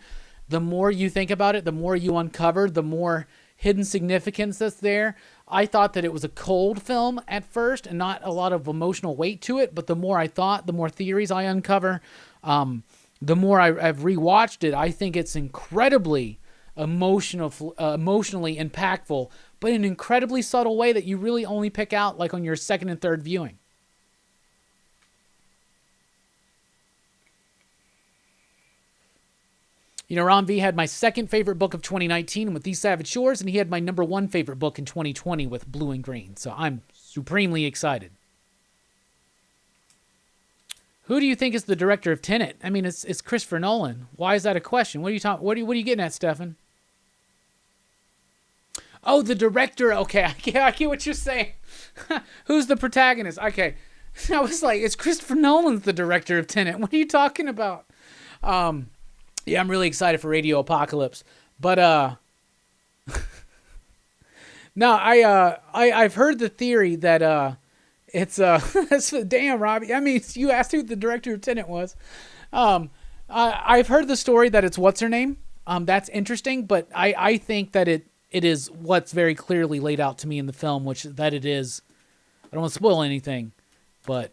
Speaker 1: The more you think about it, the more you uncover, the more hidden significance that's there. I thought that it was a cold film at first and not a lot of emotional weight to it, but the more I thought, the more theories I uncover, the more I've rewatched it. I think it's incredibly emotionally impactful, but in an incredibly subtle way that you really only pick out like on your second and third viewing. You know, Ron V had my second favorite book of 2019 with These Savage Shores, and he had my number 1 favorite book in 2020 with Blue and Green. So I'm Supremely excited. Who do you think is the director of Tenet? I mean, it's Christopher Nolan. Why is that a question? What are you talking? What are you getting at, Stefan? Oh, the director. Okay, I get what you're saying. Who's the protagonist? Okay, I was like, it's Christopher Nolan's the director of Tenet. What are you talking about? Yeah, I'm really excited for Radio Apocalypse, but no, I've heard the theory that it's that's, damn, Robbie. I mean, you asked who the director of Tenet was. I've heard the story that it's what's her name. That's interesting, but I think that it is what's very clearly laid out to me in the film, which that it is. I don't want to spoil anything, but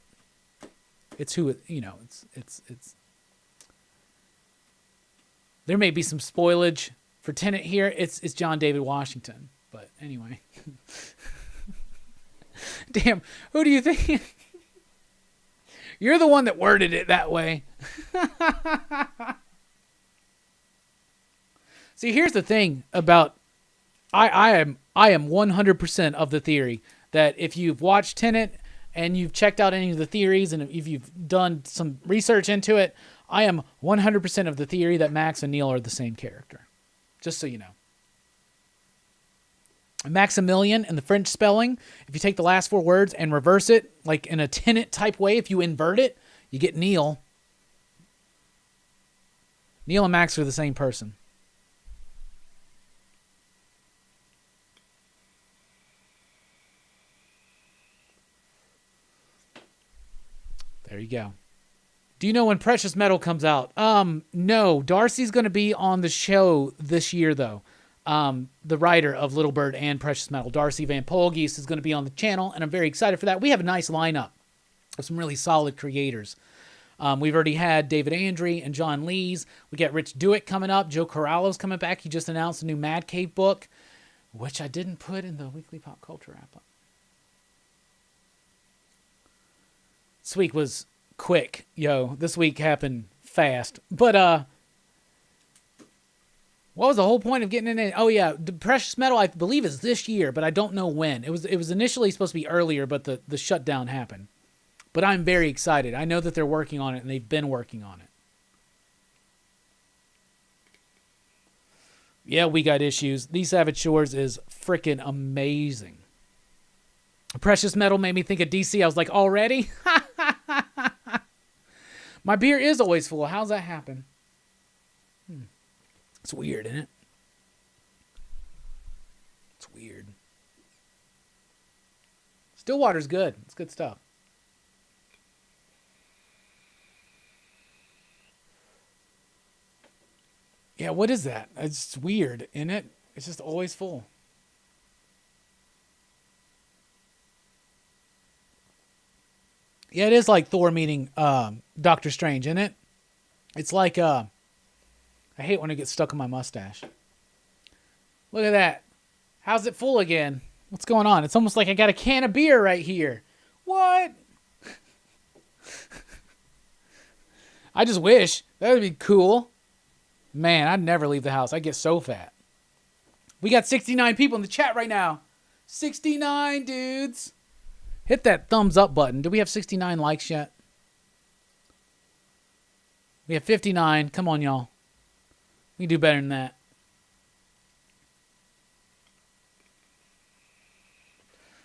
Speaker 1: it's who it. You know, it's. There may be some spoilage for Tenet here. It's John David Washington, but anyway. Damn, who do you think? You're the one that worded it that way. See, here's the thing about I am 100% of the theory that if you've watched Tenet and you've checked out any of the theories and if you've done some research into it, I am 100% of the theory that Max and Neil are the same character. Just so you know. Maximilian in the French spelling, if you take the last 4 words and reverse it, like in a Tenet type way, if you invert it, you get Neil. Neil and Max are the same person. There you go. Do you know when Precious Metal comes out? No. Darcy's going to be on the show this year, though. The writer of Little Bird and Precious Metal, Darcy Van Polgeest, is going to be on the channel, and I'm very excited for that. We have a nice lineup of some really solid creators. We've already had David Andre and John Lees. We got Rich Dewitt coming up. Joe Corallo's coming back. He just announced a new Mad Cave book, which I didn't put in the weekly pop culture wrap-up. This week was quick, yo. This week happened fast. But, what was the whole point of getting in it? Oh, yeah. The Precious Metal, I believe, is this year, but I don't know when. It was initially supposed to be earlier, but the shutdown happened. But I'm very excited. I know that they're working on it, and they've been working on it. Yeah, we got issues. These Savage Shores is freaking amazing. Precious Metal made me think of DC. I was like, already? My beer is always full. How's that happen? It's weird, isn't it? It's weird. Stillwater's good. It's good stuff. Yeah, what is that? It's weird, isn't it? It's just always full. Yeah, it is like Thor meeting Doctor Strange, isn't it? It's like, I hate when it gets stuck in my mustache. Look at that. How's it full again? What's going on? It's almost like I got a can of beer right here. What? I just wish. That would be cool. Man, I'd never leave the house. I get so fat. We got 69 people in the chat right now. 69 dudes. Hit that thumbs up button. Do we have 69 likes yet? We have 59. Come on, y'all. We can do better than that.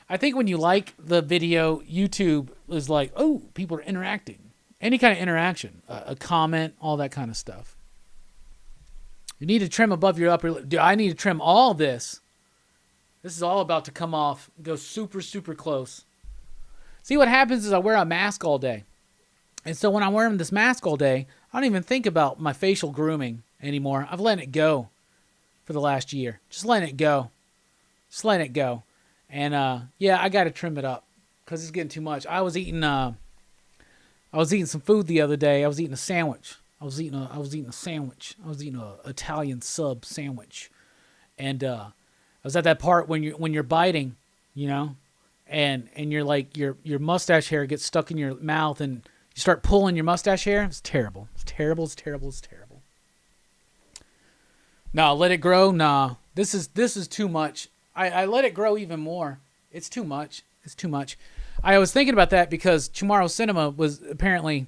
Speaker 1: I think when you like the video, YouTube is like, oh, people are interacting. Any kind of interaction. A comment, all that kind of stuff. You need to trim above your upper lip. I need to trim all this. This is all about to come off. Go super, super close. See, what happens is I wear a mask all day. And so when I'm wearing this mask all day, I don't even think about my facial grooming anymore. I've let it go for the last year. Just letting it go. Just letting it go. And, yeah, I got to trim it up because it's getting too much. I was eating some food the other day. I was eating a sandwich. I was eating a sandwich. I was eating an Italian sub sandwich. And, I was at that part when you're biting, you know, and you're like, your mustache hair gets stuck in your mouth and you start pulling your mustache hair. It's terrible. It's terrible. It's terrible. It's terrible. No, let it grow. Nah, this is too much. I let it grow even more. It's too much. it's too much. I was thinking about that because Tomorrow Cinema was apparently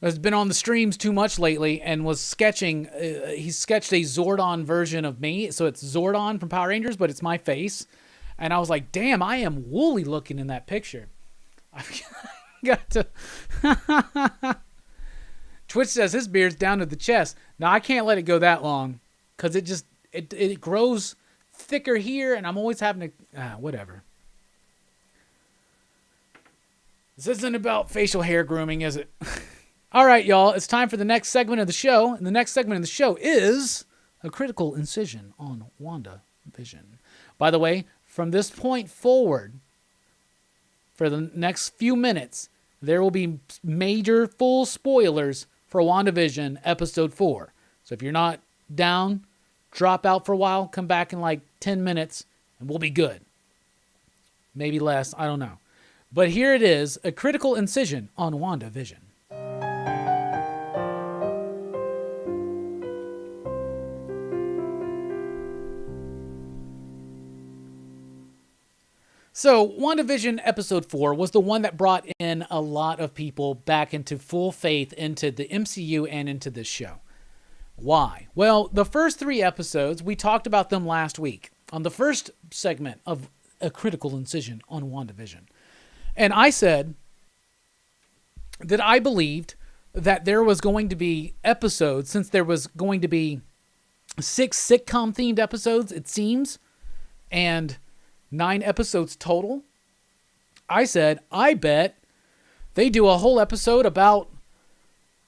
Speaker 1: has been on the streams too much lately and was sketching. He sketched a Zordon version of me, so it's Zordon from Power Rangers, but it's my face. And I was like, damn, I am woolly looking in that picture. I've got to. Twitch says his beard's down to the chest. Now I can't let it go that long because it grows thicker here, and I'm always having to whatever. This isn't about facial hair grooming, is it? All right, y'all. It's time for the next segment of the show, and the next segment of the show is a critical incision on WandaVision. By the way, from this point forward, for the next few minutes, there will be major full spoilers for WandaVision Episode 4. So if you're not down, drop out for a while, come back in like 10 minutes, and we'll be good. Maybe less, I don't know. But here it is, a critical incision on WandaVision. So, WandaVision Episode 4 was the one that brought in a lot of people back into full faith into the MCU and into this show. Why? Well, the first 3 episodes, we talked about them last week on the first segment of A Critical Incision on WandaVision. And I said that I believed that there was going to be episodes, since there was going to be 6 sitcom-themed episodes, it seems, and 9 episodes total. I said, I bet they do a whole episode about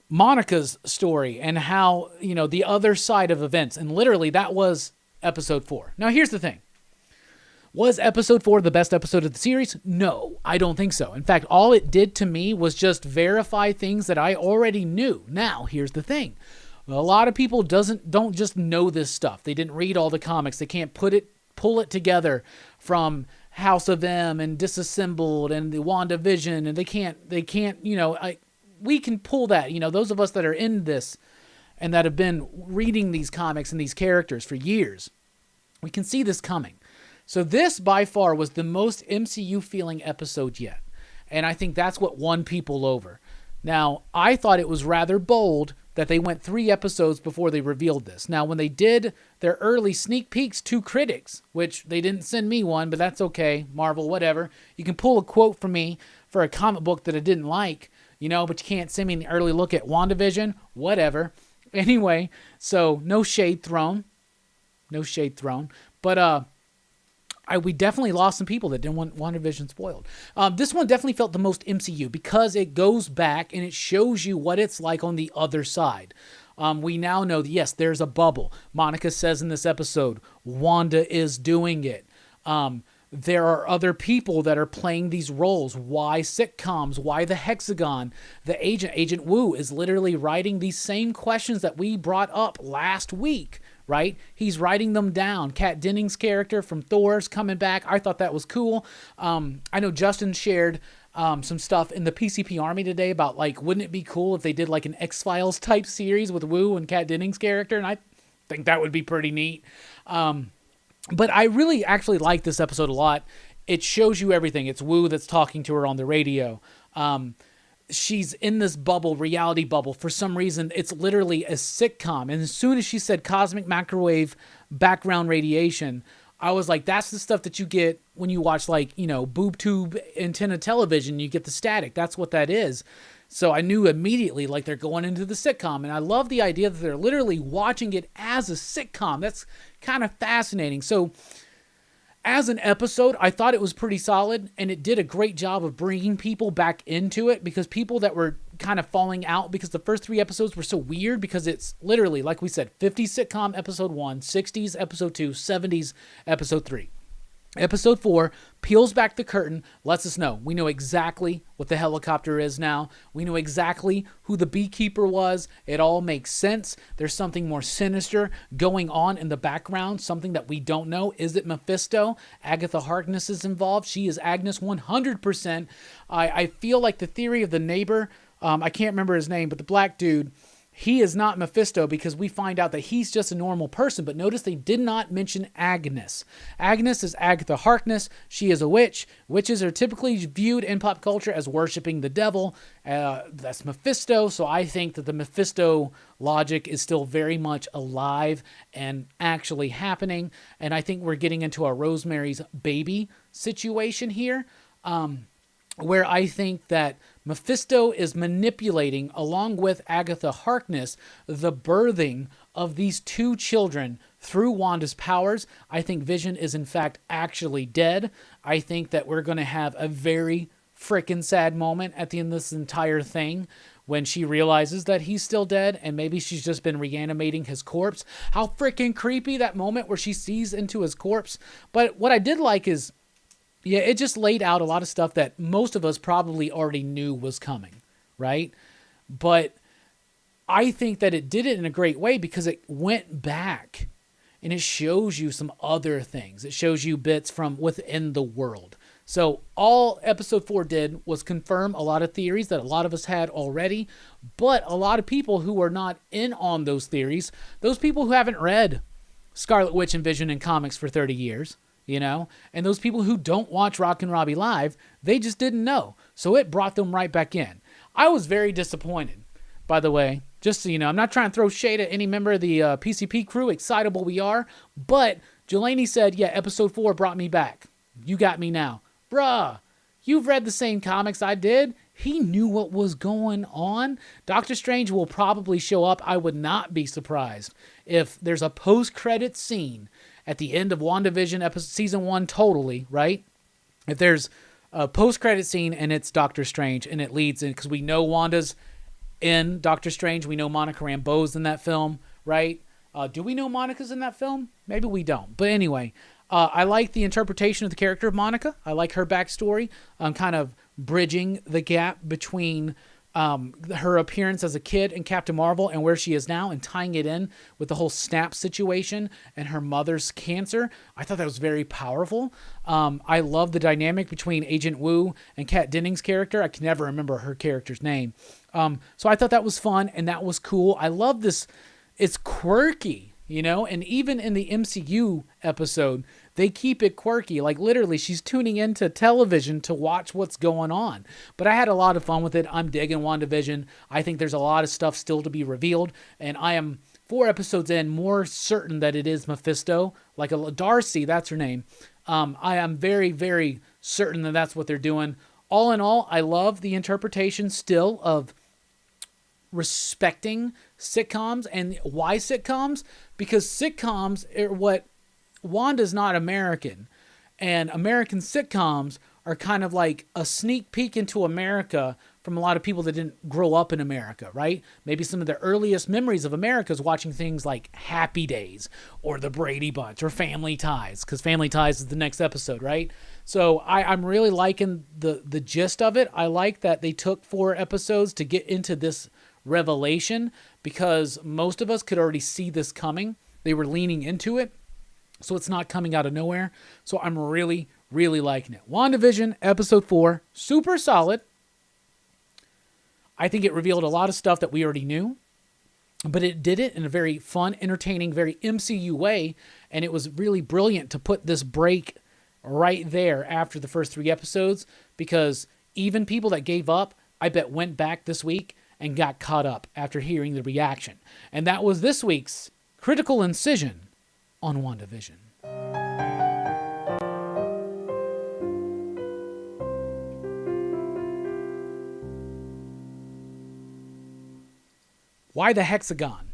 Speaker 1: Monica's story and how, the other side of events. And literally, that was Episode 4. Now, here's the thing. Was Episode 4 the best episode of the series? No, I don't think so. In fact, all it did to me was just verify things that I already knew. Now, here's the thing. A lot of people don't just know this stuff. They didn't read all the comics. They can't pull it together from House of M and Disassembled and the WandaVision, and they can't, we can pull that, those of us that are in this and that have been reading these comics and these characters for years, we can see this coming. So this, by far, was the most MCU-feeling episode yet. And I think that's what won people over. Now, I thought it was rather bold that they went 3 episodes before they revealed this. Now, when they did their early sneak peeks to critics, which they didn't send me one, but that's okay, Marvel, whatever. You can pull a quote from me for a comic book that I didn't like, but you can't send me an early look at WandaVision, whatever. Anyway, so no shade thrown. No shade thrown. But, we definitely lost some people that didn't want WandaVision spoiled. This one definitely felt the most MCU because it goes back and it shows you what it's like on the other side. We now know that, yes, there's a bubble. Monica says in this episode, Wanda is doing it. There are other people that are playing these roles. Why sitcoms? Why the hexagon? The Agent Wu, is literally writing these same questions that we brought up last week. Right? He's writing them down. Kat Dennings' character from Thor's coming back. I thought that was cool. I know Justin shared some stuff in the PCP Army today about, wouldn't it be cool if they did, an X-Files type series with Wu and Kat Dennings' character? And I think that would be pretty neat. But I really actually like this episode a lot. It shows you everything. It's Wu that's talking to her on the radio. She's in this bubble, reality bubble. For some reason, it's literally a sitcom. And as soon as she said cosmic microwave background radiation, I was like, that's the stuff that you get when you watch, boob tube antenna television. You get the static. That's what that is. So I knew immediately, they're going into the sitcom. And I love the idea that they're literally watching it as a sitcom. That's kind of fascinating. So as an episode, I thought it was pretty solid, and it did a great job of bringing people back into it, because people that were kind of falling out because the first 3 episodes were so weird, because it's literally, like we said, 50s sitcom episode 1, 60s episode 2, 70s episode 3. Episode 4 peels back the curtain, lets us know. We know exactly what the helicopter is now. We know exactly who the beekeeper was. It all makes sense. There's something more sinister going on in the background, something that we don't know. Is it Mephisto? Agatha Harkness is involved. She is Agnes 100%. I feel like the theory of the neighbor, I can't remember his name, but the black dude, he is not Mephisto because we find out that he's just a normal person. But notice they did not mention Agnes. Agnes is Agatha Harkness. She is a witch. Witches are typically viewed in pop culture as worshiping the devil. That's Mephisto. So I think that the Mephisto logic is still very much alive and actually happening. And I think we're getting into a Rosemary's Baby situation here. Where I think that Mephisto is manipulating, along with Agatha Harkness, the birthing of these two children through Wanda's powers. I think Vision is, in fact, actually dead. I think that we're going to have a very freaking sad moment at the end of this entire thing when she realizes that he's still dead and maybe she's just been reanimating his corpse. How freaking creepy that moment where she sees into his corpse. But what I did like is, yeah, it just laid out a lot of stuff that most of us probably already knew was coming, right? But I think that it did it in a great way because it went back and it shows you some other things. It shows you bits from within the world. So all episode 4 did was confirm a lot of theories that a lot of us had already, but a lot of people who are not in on those theories, those people who haven't read Scarlet Witch and Vision in comics for 30 years, you know, and those people who don't watch Rockin Robbie live, they just didn't know. So it brought them right back in. I was very disappointed, by the way, just so you know. I'm not trying to throw shade at any member of the PCP crew, excitable we are, but Jelani said, yeah, episode 4 brought me back. You got me now. Bruh, you've read the same comics I did. He knew what was going on. Doctor Strange will probably show up. I would not be surprised if there's a post-credit scene at the end of WandaVision episode, season 1 totally, right? If there's a post-credit scene and it's Doctor Strange and it leads in, because we know Wanda's in Doctor Strange. We know Monica Rambeau's in that film, right? Do we know Monica's in that film? Maybe we don't. But anyway, I like the interpretation of the character of Monica. I like her backstory. Kind of bridging the gap between her appearance as a kid in Captain Marvel and where she is now, and tying it in with the whole snap situation and her mother's cancer. I thought that was very powerful. I love the dynamic between Agent Wu and Kat Dennings' character. I can never remember her character's name. So I thought that was fun and that was cool. I love this. It's quirky, you know, and even in the MCU episode, they keep it quirky. Like literally, she's tuning into television to watch what's going on. But I had a lot of fun with it. I'm digging WandaVision. I think there's a lot of stuff still to be revealed. And I am 4 episodes in more certain that it is Mephisto. Like a Darcy, that's her name. I am very, very certain that that's what they're doing. All in all, I love the interpretation still of respecting sitcoms. And why sitcoms? Because sitcoms are what... Wanda's not American, and American sitcoms are kind of like a sneak peek into America from a lot of people that didn't grow up in America, right? Maybe some of the earliest memories of America is watching things like Happy Days or The Brady Bunch or Family Ties, because Family Ties is the next episode, right? So I'm really liking the gist of it. I like that they took 4 episodes to get into this revelation because most of us could already see this coming. They were leaning into it. So it's not coming out of nowhere. So I'm really, really liking it. WandaVision, episode 4, super solid. I think it revealed a lot of stuff that we already knew. But it did it in a very fun, entertaining, very MCU way. And it was really brilliant to put this break right there after the first 3 episodes. Because even people that gave up, I bet went back this week and got caught up after hearing the reaction. And that was this week's Critical Incision on WandaVision. Why the hexagon?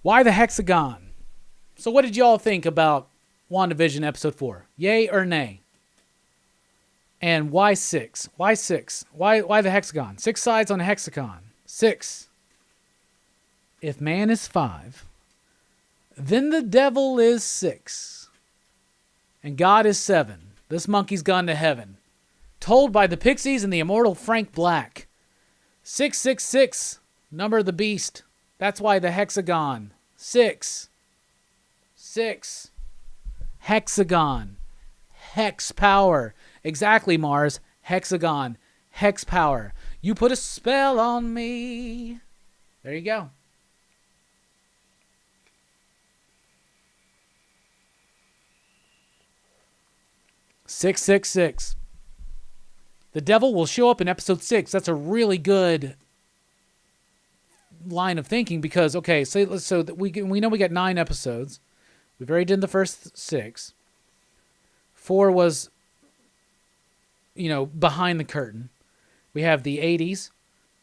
Speaker 1: Why the hexagon? So what did y'all think about WandaVision episode 4? Yay or nay? And why 6? Why 6? Why the hexagon? 6 sides on a hexagon. 6. If man is 5, then the devil is 6. And God is 7. This monkey's gone to heaven. Told by the Pixies and the immortal Frank Black. 666, number of the beast. That's why the hexagon. 6. 6. Hexagon. Hex power. Exactly, Mars. Hexagon. Hex power. You put a spell on me. There you go. "666. The devil will show up in episode 6. That's a really good line of thinking because, okay, so we know we got 9 episodes. We've already done the first 6. 4 was, behind the curtain. We have the 80s,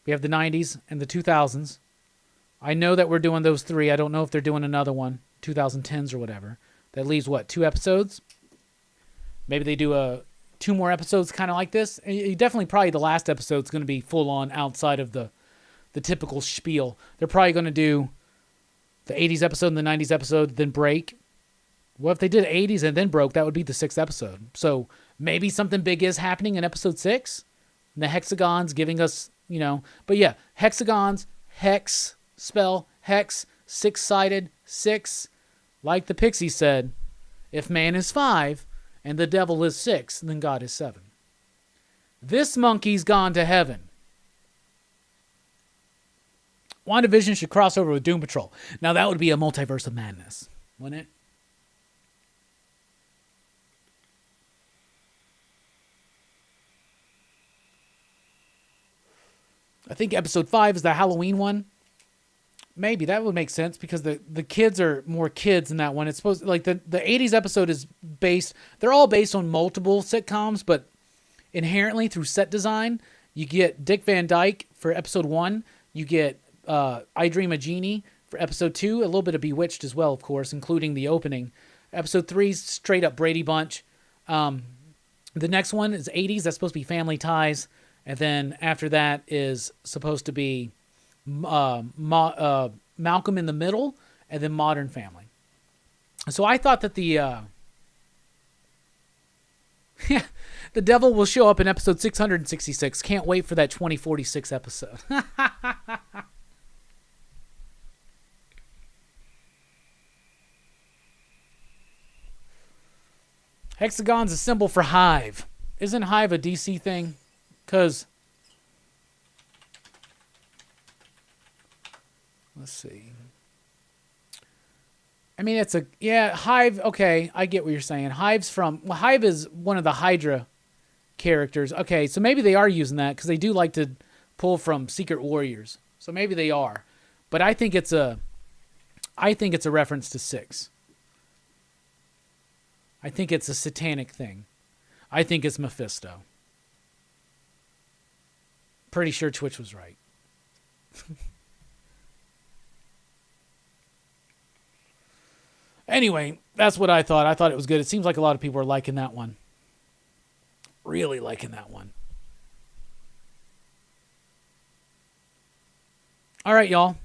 Speaker 1: we have the 90s, and the 2000s. I know that we're doing those 3. I don't know if they're doing another one, 2010s or whatever. That leaves, 2 episodes? Maybe they do 2 more episodes kind of like this. Definitely probably the last episode's going to be full on outside of the typical spiel. They're probably going to do the 80s episode and the 90s episode, then break. Well, if they did 80s and then broke, that would be the 6th episode. So maybe something big is happening in episode 6. And the hexagons giving us, But yeah, hexagons, hex, spell, hex, 6-sided, 6. Like the Pixie said, if man is 5 and the devil is 6, then God is 7. This monkey's gone to heaven. WandaVision should cross over with Doom Patrol. Now that would be a multiverse of madness, wouldn't it? I think episode 5 is the Halloween one. Maybe that would make sense because the kids are more kids in that one. It's supposed like the 80s episode is based. They're all based on multiple sitcoms, but inherently through set design, you get Dick Van Dyke for episode 1. You get I Dream a Genie for episode 2. A little bit of Bewitched as well, of course, including the opening. Episode 3 straight up Brady Bunch. The next one is 80s. That's supposed to be Family Ties. And then after that is supposed to be Malcolm in the Middle, and then Modern Family. So I thought that the devil will show up in episode 666. Can't wait for that 2046 episode. Hexagon's a symbol for Hive. Isn't Hive a DC thing? Because, let's see. I mean, Hive, okay, I get what you're saying. Hive is one of the Hydra characters. Okay, so maybe they are using that because they do like to pull from Secret Warriors. So maybe they are. But I think it's a reference to 6. I think it's a satanic thing. I think it's Mephisto. Pretty sure Twitch was right. Anyway, that's what I thought. I thought it was good. It seems like a lot of people are liking that one. Really liking that one. All right, y'all.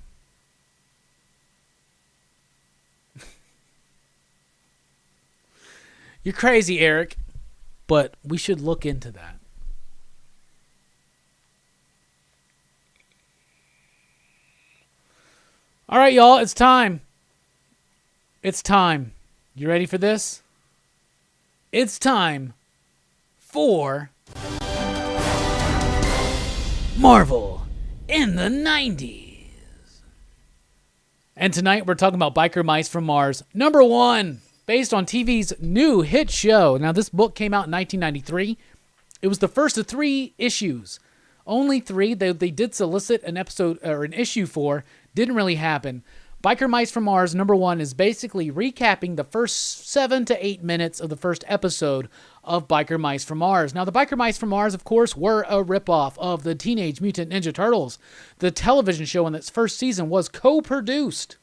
Speaker 1: You're crazy, Eric. But we should look into that. All right, y'all, it's time. It's time. You ready for this? It's time for Marvel in the 90s. And tonight we're talking about Biker Mice from Mars, number 1, based on TV's new hit show. Now, this book came out in 1993. It was the first of 3 issues. Only 3. They did solicit an episode or an issue for. Didn't really happen. Biker Mice from Mars, number 1, is basically recapping the first 7 to 8 minutes of the first episode of Biker Mice from Mars. Now, the Biker Mice from Mars, of course, were a ripoff of the Teenage Mutant Ninja Turtles. The television show in its first season was co-produced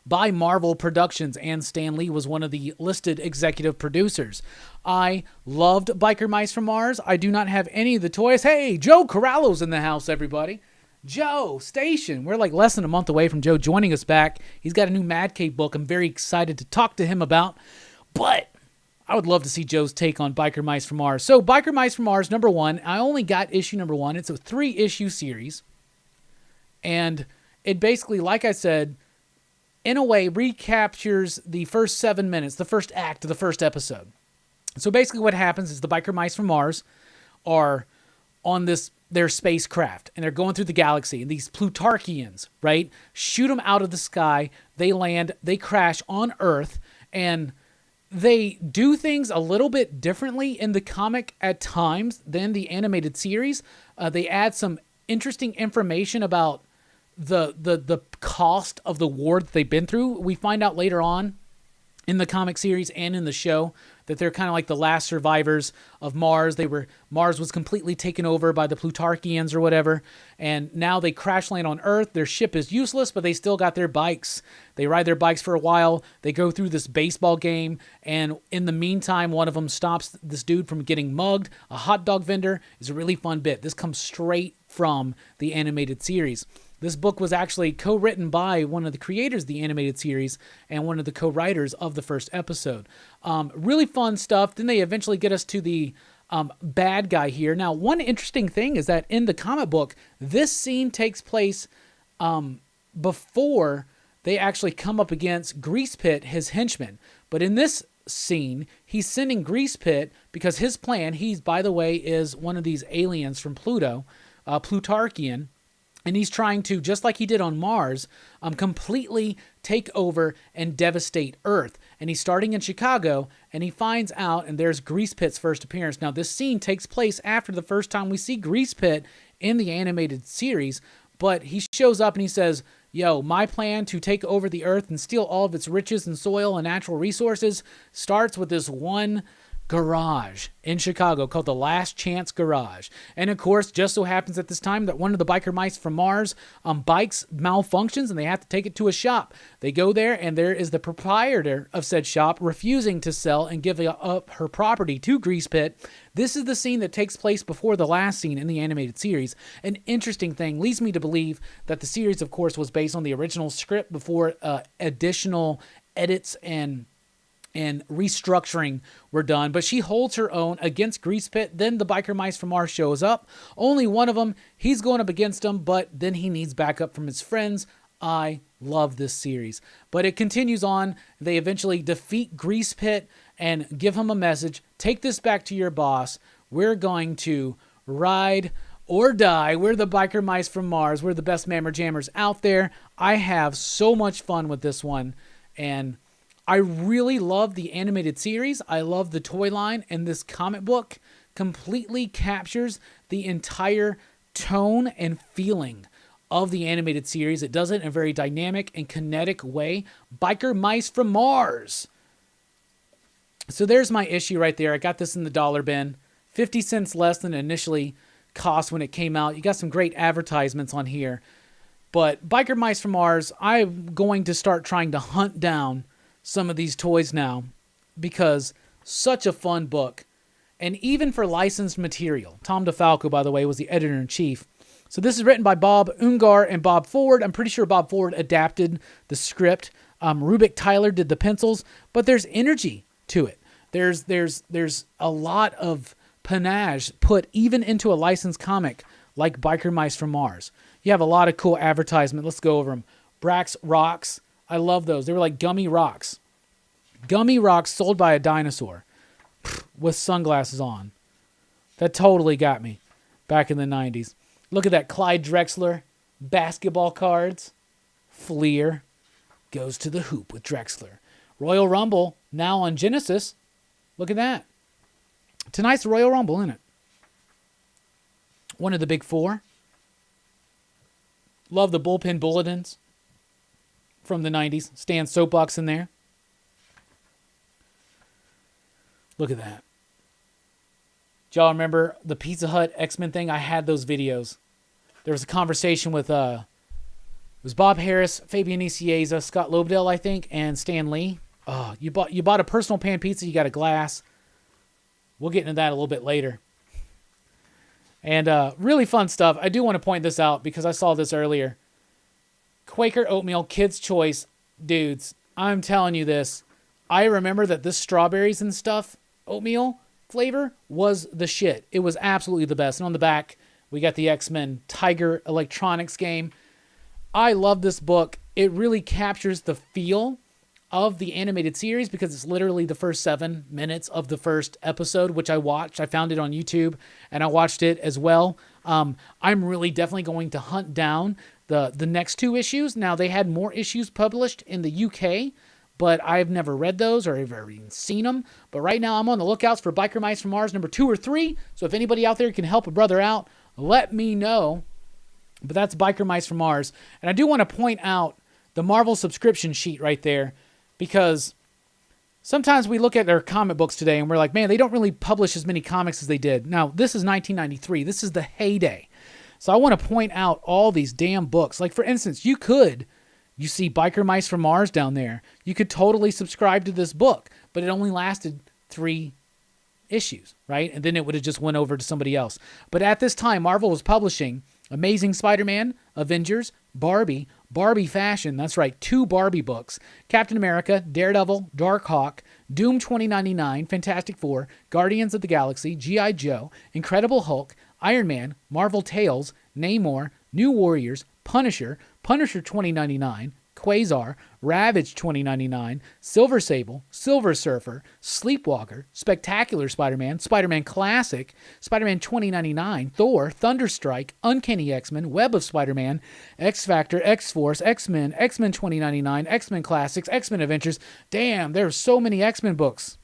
Speaker 1: by Marvel Productions, and Stan Lee was one of the listed executive producers. I loved Biker Mice from Mars. I do not have any of the toys. Hey, Joe Corallo's in the house, everybody. Joe, Station. We're like less than a month away from Joe joining us back. He's got a new Mad Cave book I'm very excited to talk to him about. But I would love to see Joe's take on Biker Mice from Mars. So Biker Mice from Mars, number 1. I only got issue number 1. It's a 3-issue series. And it basically, like I said, in a way recaptures the first 7 minutes, the first act of the first episode. So basically what happens is the Biker Mice from Mars are on this their spacecraft, and they're going through the galaxy, and these Plutarchians, right, shoot them out of the sky. They land, they crash on Earth, and they do things a little bit differently in the comic at times than the animated series. They add some interesting information about the cost of the war that they've been through. We find out later on in the comic series and in the show that they're kind of like the last survivors of Mars. Mars was completely taken over by the Plutarchians or whatever, and now they crash land on Earth. Their ship is useless, but they still got their bikes. They ride their bikes for a while. They go through this baseball game, and in the meantime, one of them stops this dude from getting mugged. A hot dog vendor is a really fun bit. This comes straight from the animated series. This book was actually co-written by one of the creators of the animated series and one of the co-writers of the first episode. Really fun stuff. Then they eventually get us to the bad guy here. Now, one interesting thing is that in the comic book, this scene takes place before they actually come up against Grease Pit, his henchman. But in this scene, he's sending Grease Pit because his plan, he's, by the way, is one of these aliens from Pluto, Plutarchian. And he's trying to, just like he did on Mars, completely take over and devastate Earth. And he's starting in Chicago, and he finds out, and there's Grease Pit's first appearance. Now, this scene takes place after the first time we see Grease Pit in the animated series, but he shows up and he says, yo, my plan to take over the Earth and steal all of its riches and soil and natural resources starts with this one garage in Chicago called the Last Chance Garage. And of course, just so happens at this time that one of the biker mice from Mars bikes malfunctions and they have to take it to a shop. They go there and there is the proprietor of said shop refusing to sell and give up her property to Grease Pit. This is the scene that takes place before the last scene in the animated series. An interesting thing leads me to believe that the series, of course, was based on the original script before additional edits and restructuring were done, but she holds her own against Grease Pit. Then the biker mice from Mars shows up. Only one of them, he's going up against them, but then he needs backup from his friends. I love this series. But it continues on. They eventually defeat Grease Pit and give him a message. Take this back to your boss. We're going to ride or die. We're the biker mice from Mars. We're the best mammer jammers out there. I have so much fun with this one, and I really love the animated series. I love the toy line, and this comic book completely captures the entire tone and feeling of the animated series. It does it in a very dynamic and kinetic way. Biker mice from Mars. So there's my issue right there. I got this in the dollar bin. 50 cents less than it initially cost when it came out. You got some great advertisements on here. But Biker Mice from Mars, I'm going to start trying to hunt down some of these toys now because such a fun book. And even for licensed material. Tom DeFalco, by the way, was the editor-in-chief. So this is written by Bob Ungar and Bob Ford. I'm pretty sure Bob Ford adapted the script. Rubik Tyler did the pencils, but there's energy to it. There's a lot of panache put even into a licensed comic like Biker Mice from Mars. You have a lot of cool advertisement. Let's go over them. Brax Rocks. I love those. They were like gummy rocks. Gummy rocks sold by a dinosaur with sunglasses on. That totally got me back in the 90s. Look at that. Clyde Drexler. Basketball cards. Fleer goes to the hoop with Drexler. Royal Rumble now on Genesis. Look at that. Tonight's the Royal Rumble, isn't it? One of the big four. Love the bullpen bulletins from the 90s. Stan's soapbox in there. Look at that. Do y'all remember the Pizza Hut X-Men thing? I had those videos. There was a conversation with it was Bob Harris, Fabian Nicieza, Scott Lobdell, I think, and Stan Lee. Oh, you bought a personal pan pizza, you got a glass. We'll get into that a little bit later. And really fun stuff. I do want to point this out because I saw this earlier. Quaker Oatmeal, Kids' Choice. Dudes, I'm telling you this. I remember that this strawberries and stuff oatmeal flavor was the shit. It was absolutely the best. And on the back, we got the X-Men Tiger Electronics game. I love this book. It really captures the feel of the animated series because it's literally the first 7 minutes of the first episode, which I watched. I found it on YouTube and I watched it as well. I'm really definitely going to hunt down the next 2 issues. Now, they had more issues published in the UK, but I've never read those or I've ever even seen them. But right now, I'm on the lookouts for Biker Mice from Mars number 2 or 3. So if anybody out there can help a brother out, let me know. But that's Biker Mice from Mars. And I do want to point out the Marvel subscription sheet right there, because sometimes we look at their comic books today and we're like, man, they don't really publish as many comics as they did. Now, this is 1993. This is the heyday. So I want to point out all these damn books. Like, for instance, you see Biker Mice from Mars down there. You could totally subscribe to this book, but it only lasted 3 issues, right? And then it would have just went over to somebody else. But at this time, Marvel was publishing Amazing Spider-Man, Avengers, Barbie Fashion, that's right, 2 Barbie books, Captain America, Daredevil, Dark Hawk, Doom 2099, Fantastic Four, Guardians of the Galaxy, G.I. Joe, Incredible Hulk, Iron Man, Marvel Tales, Namor, New Warriors, Punisher 2099, Quasar, Ravage 2099, Silver Sable, Silver Surfer, Sleepwalker, Spectacular Spider-Man, Spider-Man Classic, Spider-Man 2099, Thor, Thunderstrike, Uncanny X-Men, Web of Spider-Man, X-Factor, X-Force, X-Men, X-Men 2099, X-Men Classics, X-Men Adventures. Damn, there's so many X-Men books.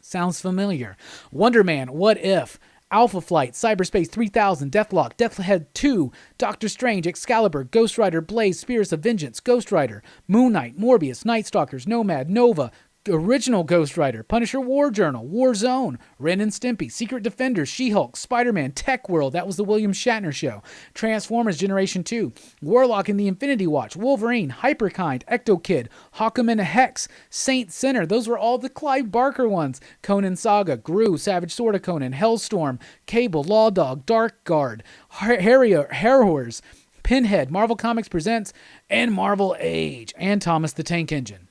Speaker 1: Sounds familiar. Wonder Man, What If, Alpha Flight, Cyberspace 3000, Deathlock, Deathhead 2, Doctor Strange, Excalibur, Ghost Rider, Blaze, Spears of Vengeance, Ghost Rider, Moon Knight, Morbius, Night Stalkers, Nomad, Nova, Original Ghost Rider, Punisher War Journal, Warzone, Ren and Stimpy, Secret Defenders, She-Hulk, Spider-Man, Tech World, that was the William Shatner show, Transformers Generation 2, Warlock and the Infinity Watch, Wolverine, Hyperkind, Ecto Kid, Hawkman and Hex, Saint Sinner, those were all the Clive Barker ones, Conan Saga, Gru, Savage Sword of Conan, Hellstorm, Cable, Law Dog, Dark Guard, Harrowers, Pinhead, Marvel Comics Presents, and Marvel Age, and Thomas the Tank Engine.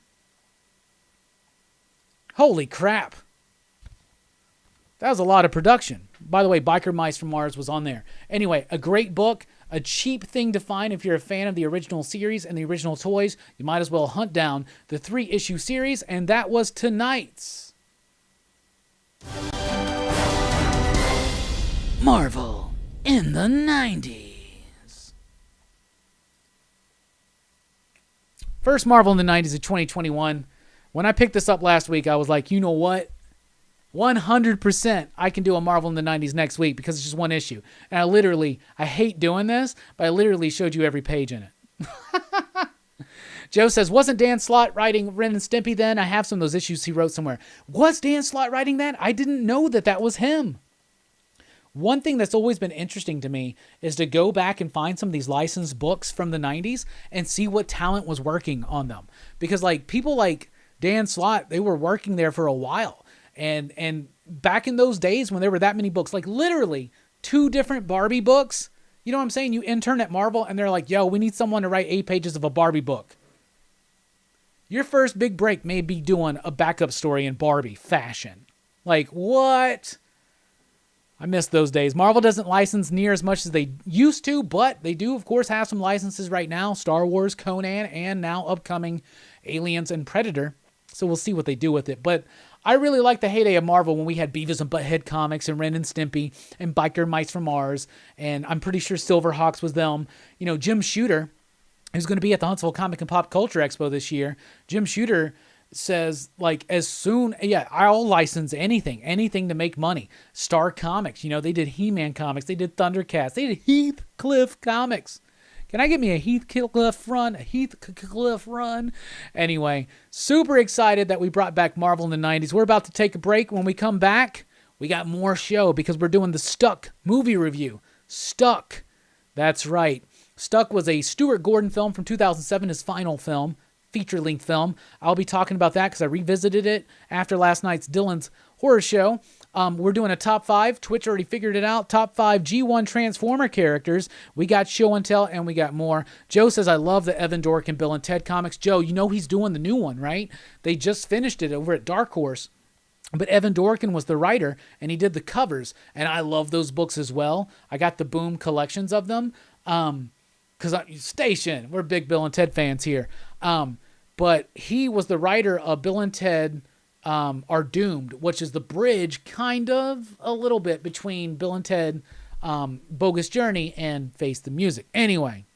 Speaker 1: Holy crap. That was a lot of production. By the way, Biker Mice from Mars was on there. Anyway, a great book, a cheap thing to find if you're a fan of the original series and the original toys. You might as well hunt down the 3-issue series, and that was tonight's Marvel in the 90s. First Marvel in the 90s of 2021. When I picked this up last week, I was like, you know what? 100% I can do a Marvel in the 90s next week because it's just 1 issue. And I hate doing this, but I literally showed you every page in it. Joe says, wasn't Dan Slott writing Ren and Stimpy then? I have some of those issues he wrote somewhere. Was Dan Slott writing that? I didn't know that was him. One thing that's always been interesting to me is to go back and find some of these licensed books from the 90s and see what talent was working on them. Because like people like Dan Slott, they were working there for a while. And back in those days when there were that many books, like literally 2 different Barbie books, you know what I'm saying? You intern at Marvel and they're like, yo, we need someone to write 8 pages of a Barbie book. Your first big break may be doing a backup story in Barbie fashion. Like, what? I miss those days. Marvel doesn't license near as much as they used to, but they do, of course, have some licenses right now. Star Wars, Conan, and now upcoming Aliens and Predator. So we'll see what they do with it. But I really like the heyday of Marvel when we had Beavis and Butthead comics and Ren and Stimpy and Biker Mice from Mars. And I'm pretty sure Silverhawks was them. You know, Jim Shooter, who's going to be at the Huntsville Comic and Pop Culture Expo this year. Jim Shooter says, like, I'll license anything to make money. Star Comics, you know, they did He-Man comics. They did Thundercats. They did Heathcliff comics. Can I get me a Heathcliff run? Anyway, super excited that we brought back Marvel in the 90s. We're about to take a break. When we come back, we got more show because we're doing the Stuck movie review. Stuck. That's right. Stuck was a Stuart Gordon film from 2007, his final film, feature-length film. I'll be talking about that because I revisited it after last night's Dylan's horror show. We're doing a top 5. Twitch already figured it out. Top 5 G1 Transformer characters. We got show and tell, and we got more. Joe says, I love the Evan Dorkin Bill and Ted comics. Joe, you know he's doing the new one, right? They just finished it over at Dark Horse. But Evan Dorkin was the writer, and he did the covers. And I love those books as well. I got the Boom collections of them. Because Station, we're big Bill and Ted fans here. But he was the writer of Bill and Ted Are Doomed, which is the bridge kind of a little bit between Bill and Ted Bogus Journey and Face the Music. Anyway,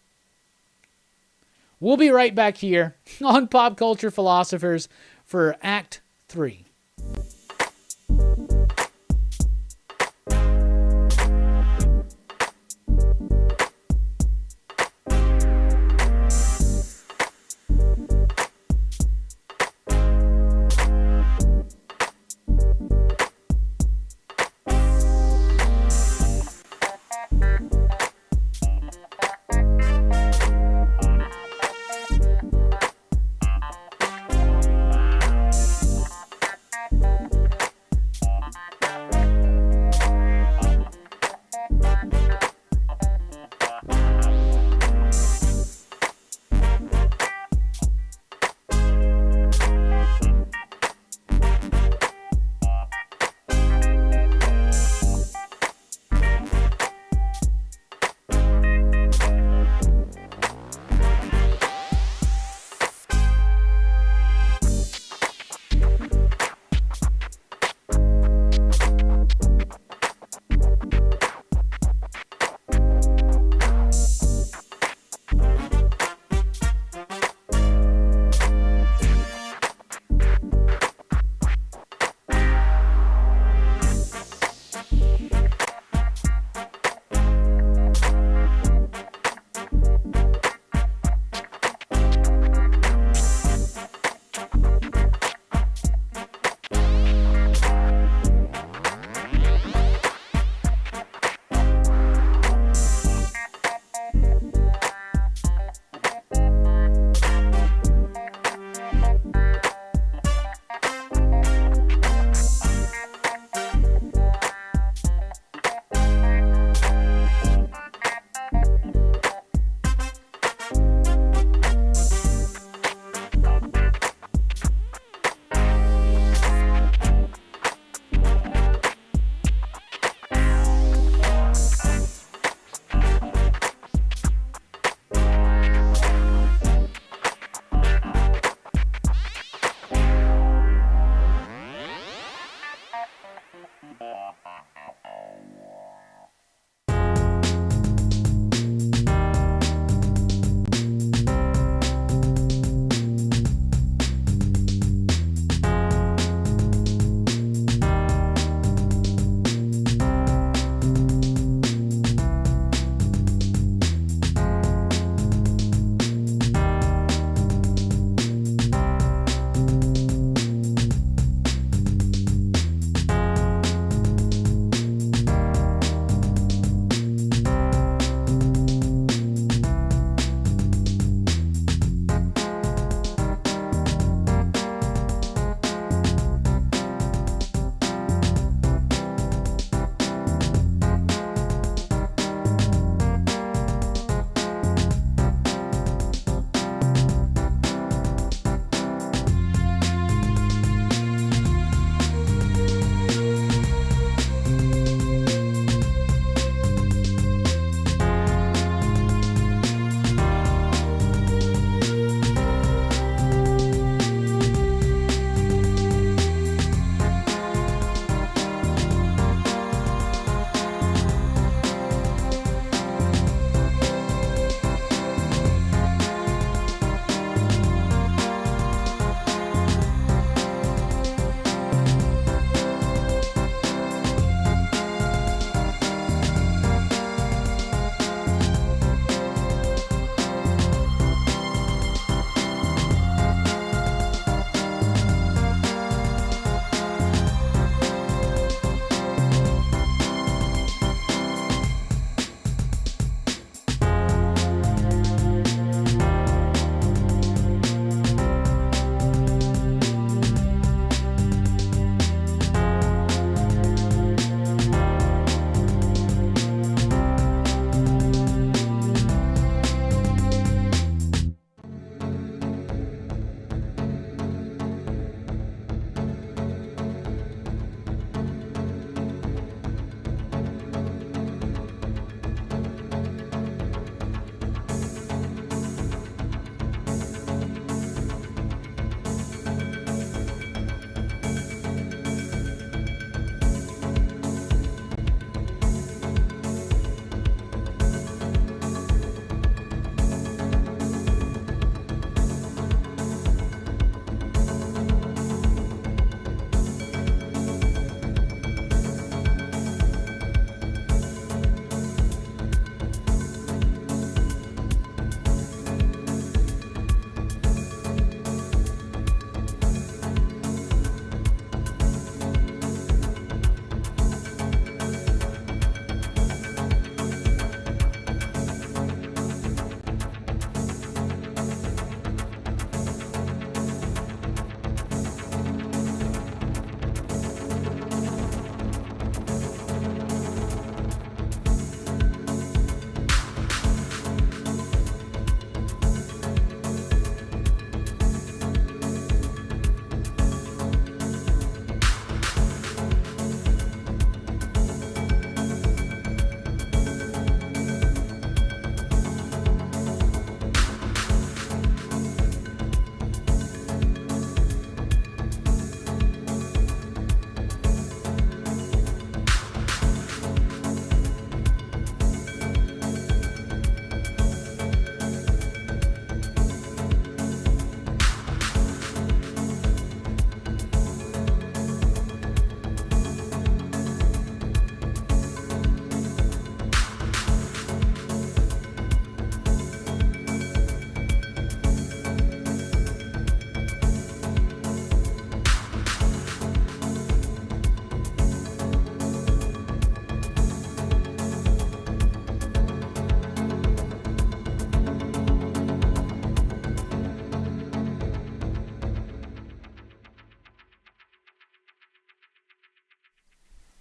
Speaker 1: we'll be right back here on Pop Culture Philosophers for Act 3.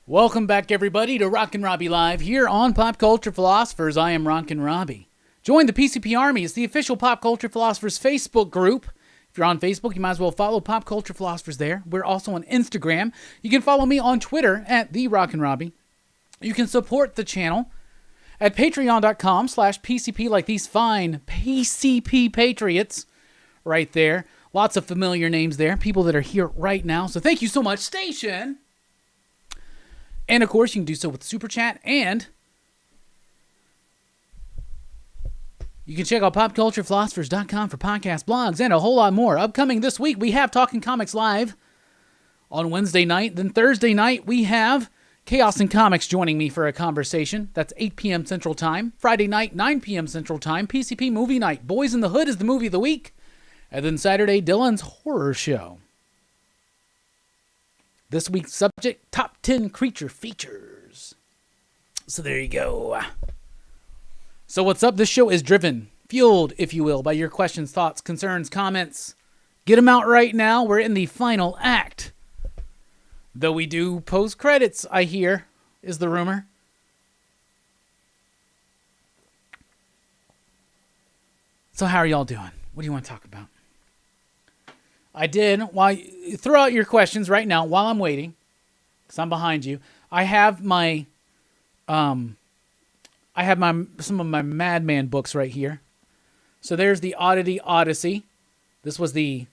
Speaker 1: Welcome back, everybody, to Rockin Robbie Live here on Pop Culture Philosophers. I am Rockin Robbie. Join the PCP Army. It's the official Pop Culture Philosophers Facebook group. If you're on Facebook, you might as well follow Pop Culture Philosophers there. We're also on Instagram. You can follow me on Twitter at the Rockin Robbie. You can support the channel at patreon.com/PCP, like these fine PCP Patriots right there. Lots of familiar names there, people that are here right now. So thank you so much, Station. And, of course, you can do so with Super Chat, and you can check out popculturephilosophers.com for podcasts, blogs, and a whole lot more. Upcoming this week, we have Talking Comics Live on Wednesday night. Then Thursday night, we have Chaos and Comics joining me for a conversation. That's 8 p.m. Central Time. Friday night, 9 p.m. Central Time, PCP Movie Night. Boys in the Hood is the movie of the week. And then Saturday, Dylan's Horror Show. This week's subject, Top 10 Creature Features. So there you go. So what's up? This show is driven, fueled, if you will, by your questions, thoughts, concerns, comments. Get them out right now. We're in the final act. Though we do post-credits, I hear, is the rumor. So how are y'all doing? What do you want to talk about? I did, throw out your questions right now while I'm waiting, because I'm behind you. I have some of my Madman books right here. So there's the Oddity Odyssey. This was the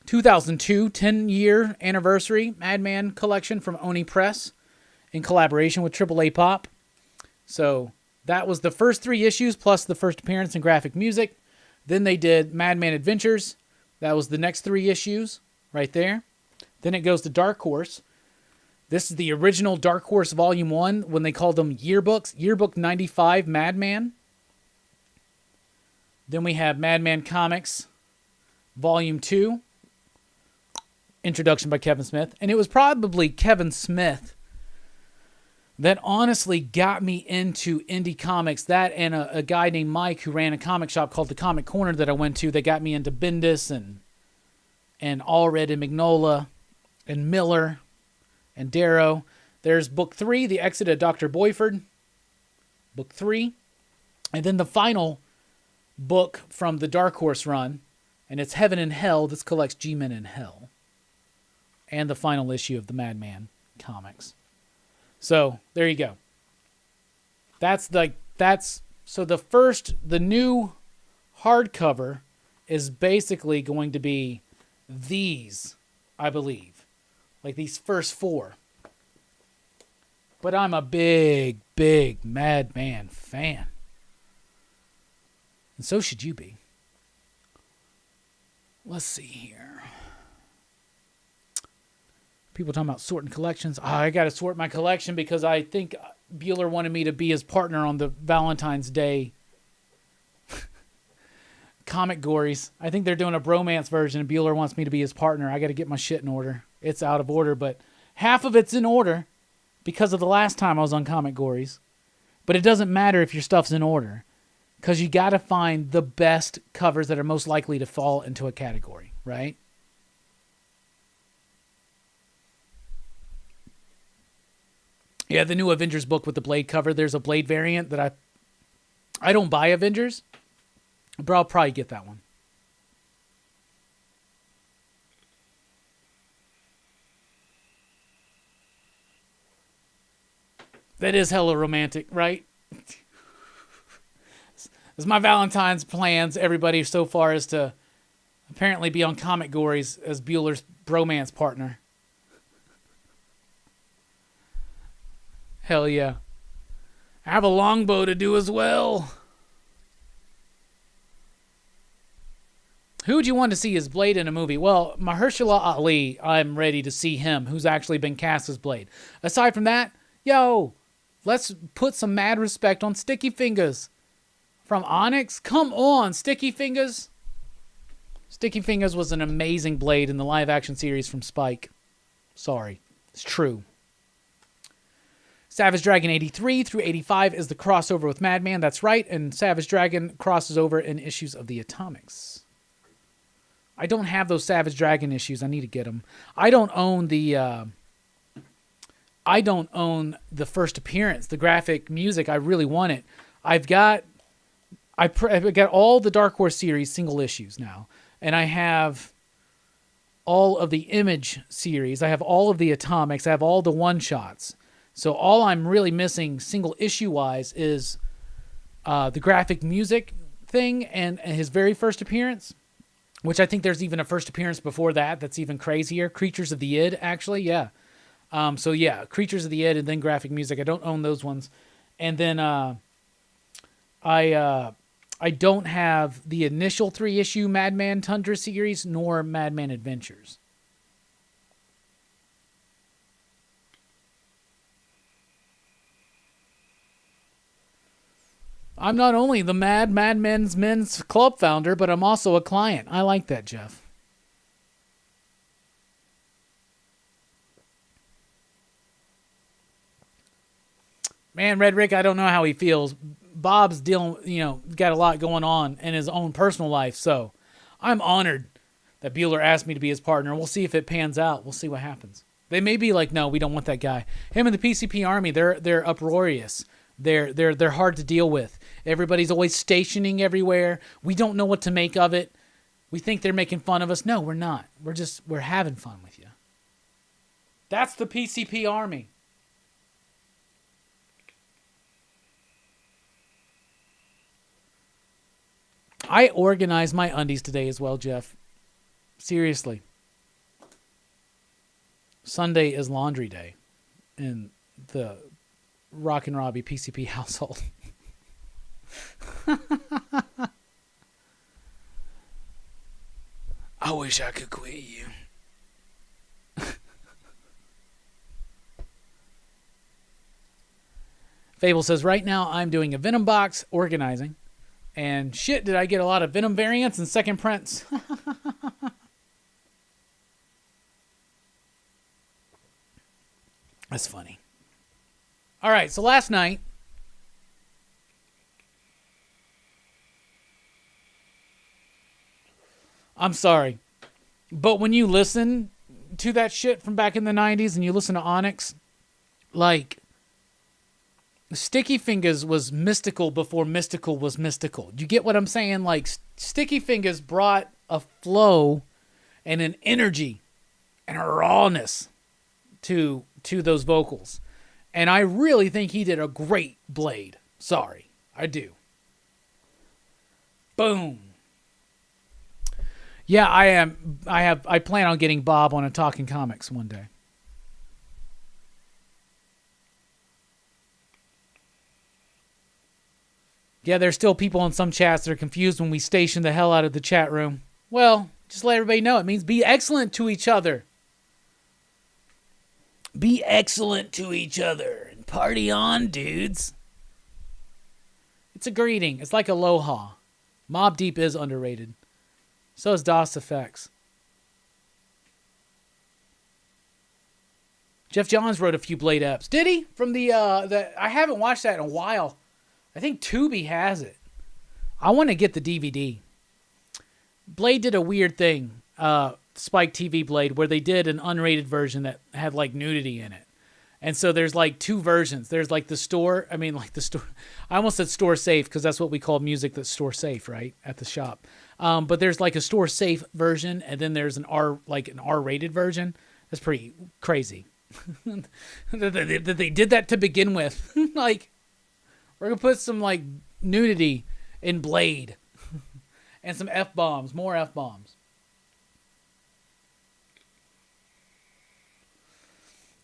Speaker 1: 2002 10-year anniversary Madman collection from Oni Press in collaboration with AAA Pop. So that was the first 3 issues plus the first appearance in graphic music. Then they did Madman Adventures. That was the next 3 issues right there. Then it goes to Dark Horse. This is the original Dark Horse Volume 1 when they called them yearbooks. Yearbook 95 Madman. Then we have Madman Comics Volume 2. Introduction by Kevin Smith. And it was probably Kevin Smith that honestly got me into indie comics. That and a guy named Mike who ran a comic shop called the Comic Corner that I went to. That got me into Bendis and Allred and Mignola and Miller and Darrow. There's book 3, The Exit of Dr. Boyford. Book 3. And then the final book from the Dark Horse run. And it's Heaven and Hell. This collects G-Men in Hell. And the final issue of the Madman comics. So there you go. So the new hardcover is basically going to be these, I believe. Like these first 4. But I'm a big, big Madman fan. And so should you be. Let's see here. People talking about sorting collections. I got to sort my collection because I think Bueller wanted me to be his partner on the Valentine's Day comic gories. I think they're doing a bromance version and Bueller wants me to be his partner. I got to get my shit in order. It's out of order, but half of it's in order because of the last time I was on Comic Gories. But it doesn't matter if your stuff's in order because you got to find the best covers that are most likely to fall into a category, right? Yeah, the new Avengers book with the Blade cover. There's a Blade variant that I don't buy Avengers, but I'll probably get that one. That is hella romantic, right? As my Valentine's plans, everybody so far is to apparently be on Comic Gories as Bueller's bromance partner. Hell yeah. I have a longbow to do as well. Who would you want to see as Blade in a movie? Well, Mahershala Ali, I'm ready to see him, who's actually been cast as Blade. Aside from that, let's put some mad respect on Sticky Fingers. From Onyx? Come on, Sticky Fingers. Sticky Fingers was an amazing Blade in the live-action series from Spike. Sorry. It's true. Savage Dragon 83 through 85 is the crossover with Madman. That's right. And Savage Dragon crosses over in issues of the Atomics. I don't have those Savage Dragon issues. I need to get them. I don't own the I don't own the first appearance, the graphic music. I really want it. I've got all the Dark Horse series single issues now, and I have all of the Image series. I have all of the Atomics. I have all the one-shots. So all I'm really missing single issue-wise is the graphic music thing and his very first appearance, which I think there's even a first appearance before that that's even crazier. Creatures of the Id, actually, yeah. So yeah, Creatures of the Id and then graphic music. I don't own those ones. And then I don't have the initial 3-issue Madman Tundra series nor Madman Adventures. I'm not only the Madmen's Men's Club founder, but I'm also a client. I like that, Jeff. Man, Red Rick, I don't know how he feels. Bob's dealing, got a lot going on in his own personal life, so I'm honored that Bueller asked me to be his partner. We'll see if it pans out. We'll see what happens. They may be like, no, we don't want that guy. Him and the PCP Army, they're uproarious. They're hard to deal with. Everybody's always stationing everywhere. We don't know what to make of it. We think they're making fun of us. No, we're not. We're having fun with you. That's the PCP Army. I organized my undies today as well, Jeff. Seriously. Sunday is laundry day in the Rockin Robbie PCP household. I wish I could quit you. Fable says, right now I'm doing a Venom box organizing. And shit, did I get a lot of Venom variants and second prints. That's funny. All right, so last night, I'm sorry, but when you listen to that shit from back in the 90s and you listen to Onyx, like, Sticky Fingers was mystical before mystical was mystical. You get what I'm saying? Like, Sticky Fingers brought a flow and an energy and a rawness to those vocals. And I really think he did a great Blade. Sorry, I do. Boom. Yeah, I plan on getting Bob on a Talking Comics one day. Yeah, there's still people in some chats that are confused when we station the hell out of the chat room. Well, just let everybody know. It means be excellent to each other. Be excellent to each other. And party on, dudes. It's a greeting. It's like aloha. Mobb Deep is underrated. So is DOS Effects. Jeff Johns wrote a few Blade eps. Did he? From the I haven't watched that in a while. I think Tubi has it. I want to get the DVD. Blade did a weird thing, Spike TV Blade, where they did an unrated version that had like nudity in it. And so there's like two versions. There's like the store. I almost said store safe because that's what we call music that's store safe, right? At the shop. But there's like a store safe version, and then there's an R-rated version. That's pretty crazy. that they did that to begin with. Like, we're going to put some, like, nudity in Blade. And some F-bombs. More F-bombs.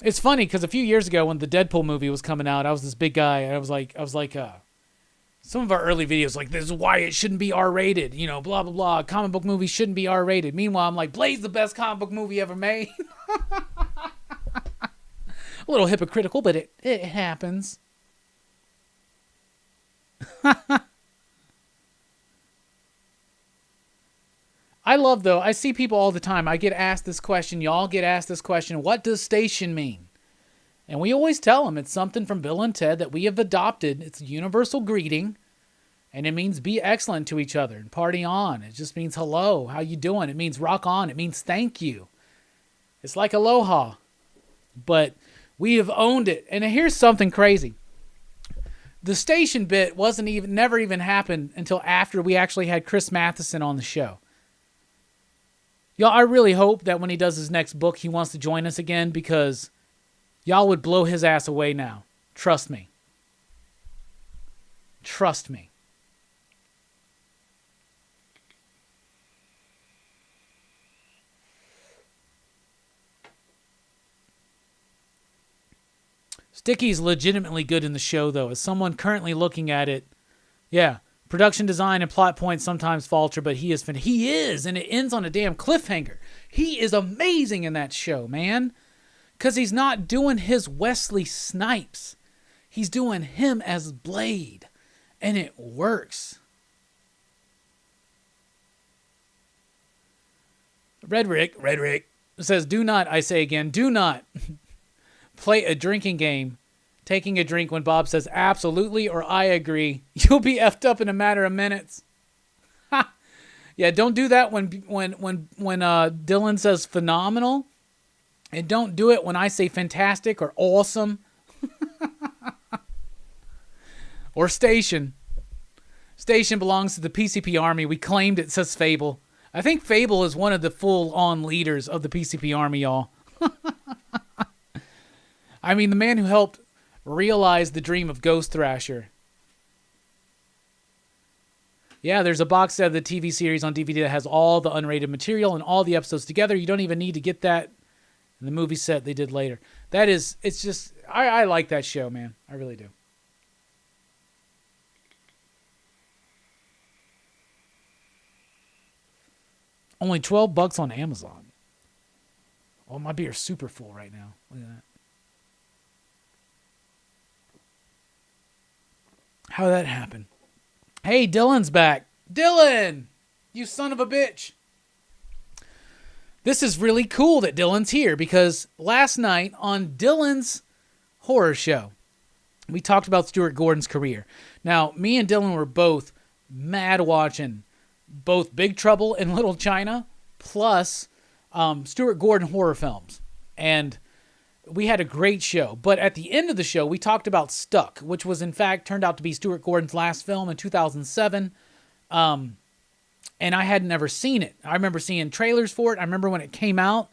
Speaker 1: It's funny, because a few years ago, when the Deadpool movie was coming out, I was this big guy, and I was like, some of our early videos, like, this is why it shouldn't be R-rated, blah, blah, blah. Comic book movies shouldn't be R-rated. Meanwhile, I'm like, Blade's the best comic book movie ever made. A little hypocritical, but it happens. I love, though, I see people all the time. I get asked this question. Y'all get asked this question. What does station mean? And we always tell them it's something from Bill and Ted that we have adopted. It's a universal greeting. And it means be excellent to each other and party on. It just means hello. How you doing? It means rock on. It means thank you. It's like aloha. But We have owned it. And here's something crazy. The station bit never even happened until after we actually had Chris Matheson on the show. Y'all, I really hope that when he does his next book, he wants to join us again, because y'all would blow his ass away now. Trust me. Trust me. Sticky's legitimately good in the show, though. As someone currently looking at it, yeah, production design and plot points sometimes falter, but he is, and it ends on a damn cliffhanger. He is amazing in that show, man, because he's not doing his Wesley Snipes. He's doing him as Blade, and it works. Red Rick says, do not, I say again, do not play a drinking game, taking a drink when Bob says absolutely or I agree. You'll be effed up in a matter of minutes. Yeah, don't do that when Dylan says phenomenal, and don't do it when I say fantastic or awesome or station. Station belongs to the PCP Army. We claimed it, says Fable. I think Fable is one of the full-on leaders of the PCP Army, y'all. I mean, the man who helped realize the dream of Ghost Thrasher. Yeah, there's a box set of the TV series on DVD that has all the unrated material and all the episodes together. You don't even need to get that in the movie set they did later. It's just, I like that show, man. I really do. Only $12 on Amazon. Oh, my beer's super full right now. Look at that. How did that happen? Hey, Dylan's back. Dylan! You son of a bitch. This is really cool that Dylan's here, because last night on Dylan's horror show, we talked about Stuart Gordon's career. Now, me and Dylan were both mad watching both Big Trouble in Little China plus Stuart Gordon horror films. And we had a great show. But at the end of the show, we talked about Stuck, which was in fact turned out to be Stuart Gordon's last film in 2007. And I had never seen it. I remember seeing trailers for it. I remember when it came out.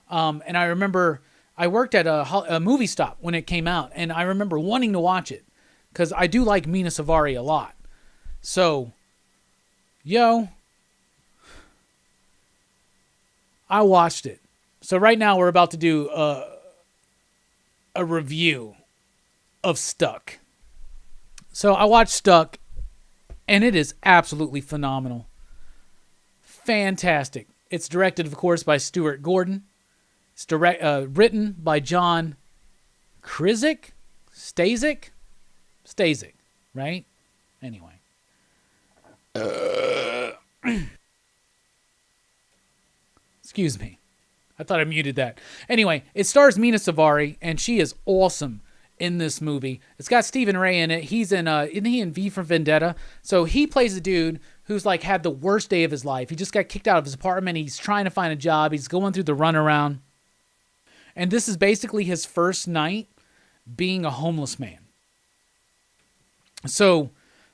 Speaker 1: And I remember I worked at a movie stop when it came out. And I remember wanting to watch it because I do like Mina Savari a lot. So, I watched it. So right now we're about to do a review of Stuck. So I watched Stuck, and it is absolutely phenomenal. Fantastic. It's directed, of course, by Stuart Gordon. It's written by John Stasic, right? Anyway. Excuse me. I thought I muted that. Anyway, it stars Mina Savari, and she is awesome in this movie. It's got Stephen Ray in it. He's in, isn't he in V for Vendetta? So he plays a dude who's like had the worst day of his life. He just got kicked out of his apartment. He's trying to find a job. He's going through the runaround. And this is basically his first night being a homeless man. So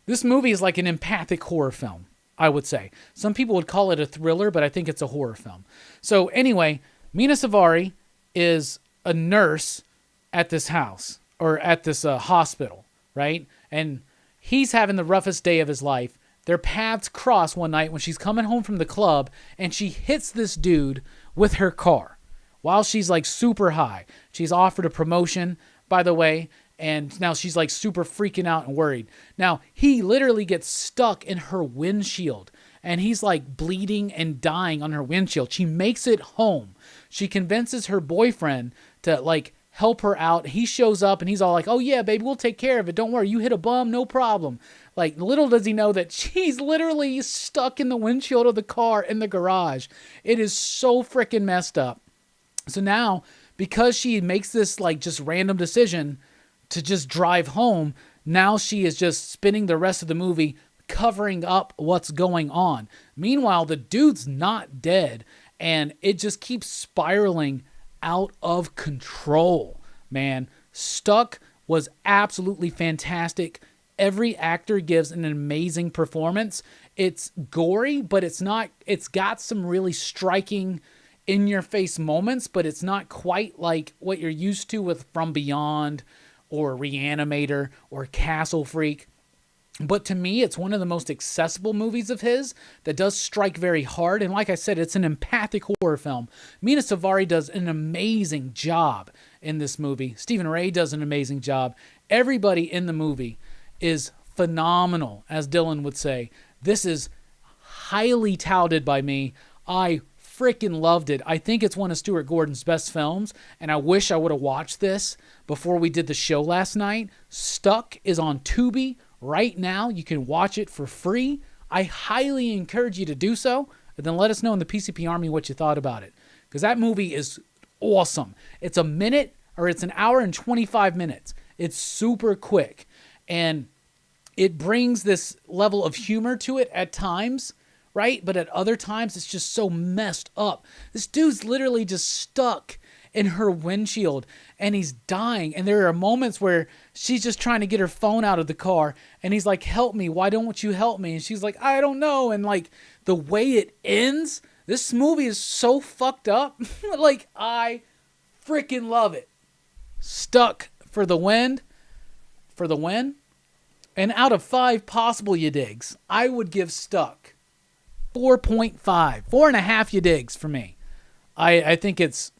Speaker 1: this movie is like an empathic horror film, I would say. Some people would call it a thriller, but I think it's a horror film. So anyway, Mina Savari is a nurse at this house, or at this hospital, right? And he's having the roughest day of his life. Their paths cross one night when she's coming home from the club, and she hits this dude with her car while she's like super high. She's offered a promotion, by the way, and now she's like super freaking out and worried. Now, he literally gets stuck in her windshield, and he's like bleeding and dying on her windshield. She makes it home. She convinces her boyfriend to like help her out. He shows up and he's all like, "Oh yeah, baby, we'll take care of it. Don't worry. You hit a bum, no problem." Like, little does he know that she's literally stuck in the windshield of the car in the garage. It is so freaking messed up. So now, because she makes this like just random decision to just drive home, now she is just spending the rest of the movie covering up what's going on. Meanwhile, the dude's not dead, and it just keeps spiraling out of control. man. Stuck was absolutely fantastic. Every actor gives an amazing performance. It's gory, but it's got some really striking in your face moments, but it's not quite like what you're used to with From Beyond or Reanimator or Castle Freak. But to me, it's one of the most accessible movies of his that does strike very hard. And like I said, it's an empathic horror film. Mina Savari does an amazing job in this movie. Stephen Ray does an amazing job. Everybody in the movie is phenomenal, as Dylan would say. This is highly touted by me. I freaking loved it. I think it's one of Stuart Gordon's best films, and I wish I would have watched this before we did the show last night. Stuck is on Tubi right now. You can watch it for free. I highly encourage you to do so, and then let us know in the PCP Army what you thought about it, because that movie is awesome. It's an hour and 25 minutes. It's super quick, and it brings this level of humor to it at times, right? But at other times, it's just so messed up. This dude's literally just stuck in her windshield, and he's dying. And there are moments where she's just trying to get her phone out of the car, and he's like, help me. Why don't you help me? And she's like, I don't know. And like the way it ends, this movie is so fucked up. Like, I freaking love it. Stuck for the win. And out of 5 possible you digs, I would give Stuck 4.5, 4.5 you digs for me. I think it's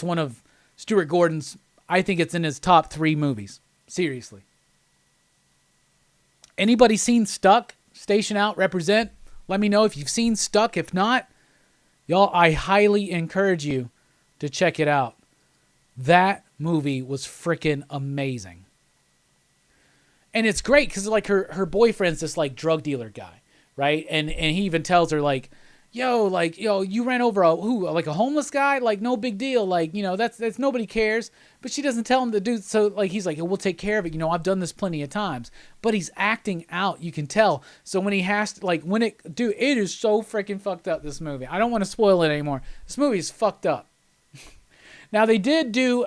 Speaker 1: one of Stuart Gordon's. I think it's in his top 3 movies. Seriously. Anybody seen Stuck? Station out, represent. Let me know if you've seen Stuck. If not, y'all, I highly encourage you to check it out. That movie was freaking amazing. And it's great because like her boyfriend's this like drug dealer guy, right? And he even tells her like, yo, you ran over a homeless guy? Like, no big deal. Like, that's nobody cares. But she doesn't tell him to do. So like, he's like, we'll take care of it. I've done this plenty of times. But he's acting out. You can tell. So when he has to, like, it is so freaking fucked up, this movie. I don't want to spoil it anymore. This movie is fucked up. Now they did do,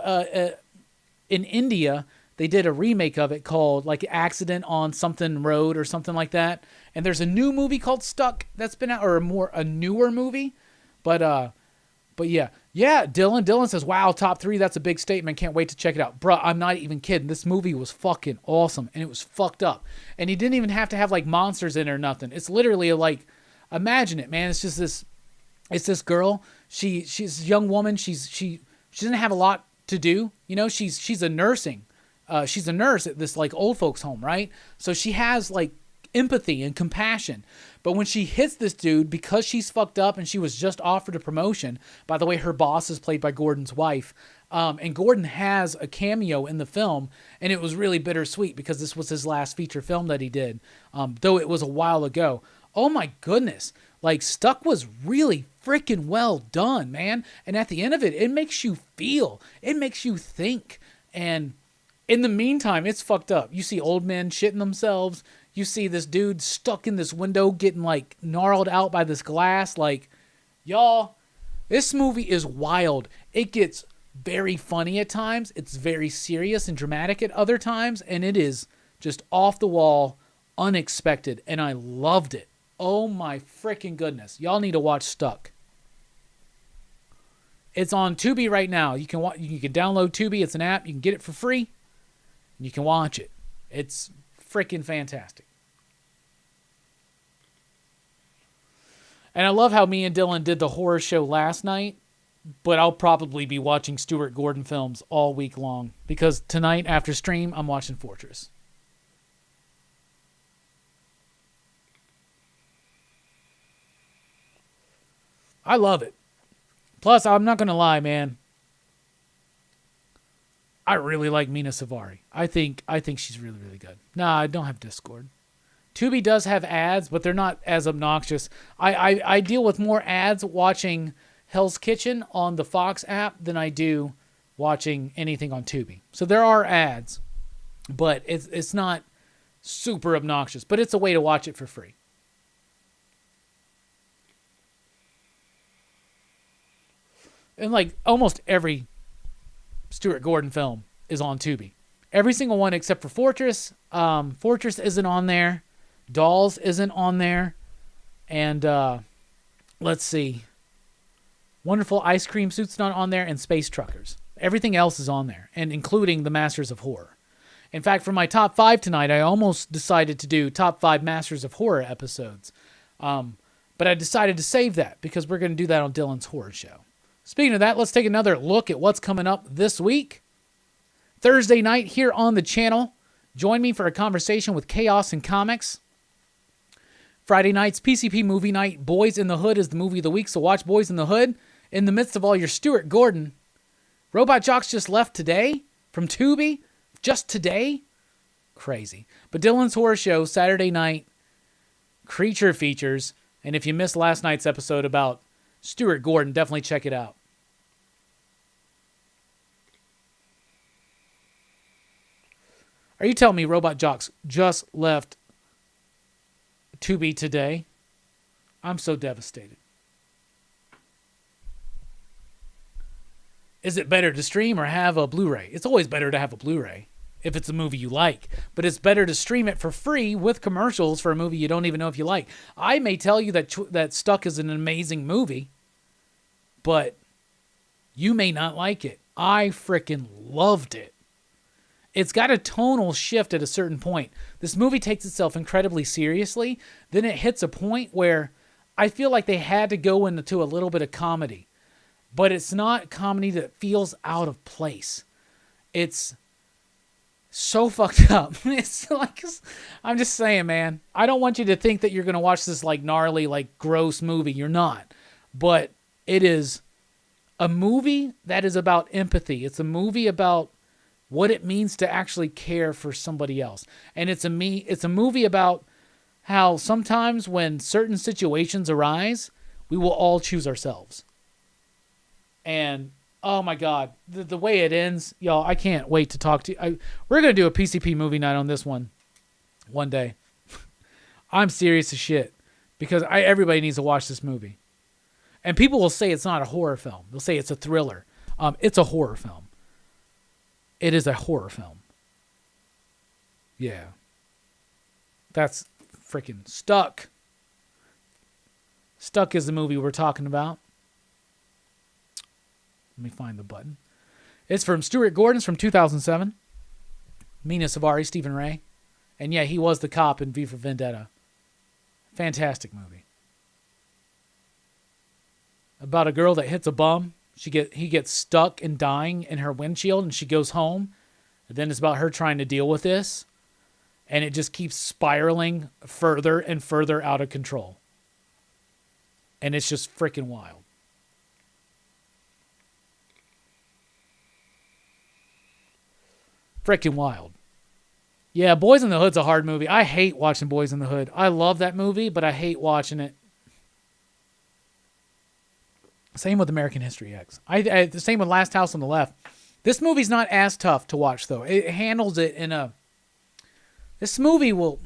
Speaker 1: in India, they did a remake of it called like Accident on Something Road or something like that. And there's a new movie called Stuck that's been out, or a newer movie. But yeah. Dylan says, wow, top 3. That's a big statement. Can't wait to check it out. Bruh, I'm not even kidding. This movie was fucking awesome. And it was fucked up. And he didn't even have to have like monsters in it or nothing. It's literally like, imagine it, man. It's just this girl. She's a young woman. She doesn't have a lot to do. She's a nursing. She's a nurse at this like old folks home, right? So she has like empathy and compassion. But when she hits this dude, because she's fucked up and she was just offered a promotion, by the way, her boss is played by Gordon's wife. And Gordon has a cameo in the film, and it was really bittersweet because this was his last feature film that he did, though it was a while ago. Oh my goodness. Like, Stuck was really freaking well done, man. And at the end of it, it makes you feel. It makes you think. And in the meantime, it's fucked up. You see old men shitting themselves. You see this dude stuck in this window getting, like, gnarled out by this glass. Like, y'all, this movie is wild. It gets very funny at times. It's very serious and dramatic at other times. And it is just off the wall, unexpected. And I loved it. Oh my freaking goodness. Y'all need to watch Stuck. It's on Tubi right now. You can download Tubi. It's an app. You can get it for free. And you can watch it. It's freaking fantastic. And I love how me and Dylan did the horror show last night, but I'll probably be watching Stuart Gordon films all week long because tonight after stream, I'm watching Fortress. I love it. Plus, I'm not going to lie, man. I really like Mina Savari. I think she's really, really good. Nah, I don't have Discord. Tubi does have ads, but they're not as obnoxious. I deal with more ads watching Hell's Kitchen on the Fox app than I do watching anything on Tubi. So there are ads, but it's not super obnoxious. But it's a way to watch it for free. And like almost every Stuart Gordon film is on Tubi. Every single one except for Fortress. Fortress isn't on there. Dolls isn't on there. And let's see. Wonderful Ice Cream Suit's not on there, and Space Truckers. Everything else is on there, and including the Masters of Horror. In fact, for my top 5 tonight, I almost decided to do top 5 Masters of Horror episodes. But I decided to save that because we're going to do that on Dylan's Horror Show. Speaking of that, let's take another look at what's coming up this week. Thursday night here on the channel, join me for a conversation with Chaos and Comics. Friday night's PCP movie night. Boys in the Hood is the movie of the week, so watch Boys in the Hood. In the midst of all your Stuart Gordon, Robot Jox just left today from Tubi. Just today? Crazy. But Dylan's Horror Show, Saturday night, creature features. And if you missed last night's episode about Stuart Gordon, definitely check it out. Are you telling me Robot Jox just left Tubi today? I'm so devastated. Is it better to stream or have a Blu-ray? It's always better to have a Blu-ray if it's a movie you like. But it's better to stream it for free with commercials for a movie you don't even know if you like. I may tell you that Stuck is an amazing movie, but you may not like it. I freaking loved it. It's got a tonal shift at a certain point. This movie takes itself incredibly seriously. Then it hits a point where I feel like they had to go into a little bit of comedy. But it's not comedy that feels out of place. It's so fucked up. It's like, I'm just saying, man. I don't want you to think that you're going to watch this like gnarly, like gross movie. You're not. But it is a movie that is about empathy. It's a movie about what it means to actually care for somebody else. And it's a movie about how sometimes when certain situations arise, we will all choose ourselves. And, oh my God, the way it ends, y'all, I can't wait to talk to you. We're going to do a PCP movie night on this one day. I'm serious as shit because everybody needs to watch this movie. And people will say it's not a horror film. They'll say it's a thriller. It's a horror film. It is a horror film. Yeah. That's freaking Stuck. Stuck is the movie we're talking about. Let me find the button. It's from Stuart Gordon. It's from 2007. Mina Savari, Stephen Ray. And yeah, he was the cop in V for Vendetta. Fantastic movie. About a girl that hits a bum. He gets stuck and dying in her windshield and she goes home. And then it's about her trying to deal with this. And it just keeps spiraling further and further out of control. And it's just freaking wild. Freaking wild. Yeah, Boys in the Hood's a hard movie. I hate watching Boys in the Hood. I love that movie, but I hate watching it. Same with American History X. The same with Last House on the Left. This movie's not as tough to watch, though. It handles it in a... This movie will...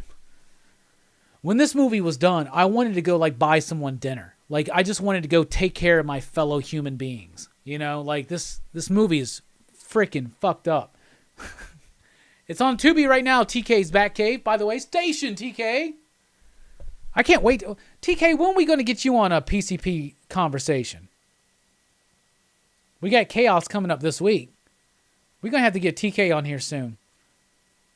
Speaker 1: When this movie was done, I wanted to go, like, buy someone dinner. Like, I just wanted to go take care of my fellow human beings. You know, like, this movie is freaking fucked up. It's on Tubi right now, TK's Batcave. By the way, station, TK. I can't wait. TK, when are we going to get you on a PCP conversation? We got Chaos coming up this week. We're going to have to get TK on here soon.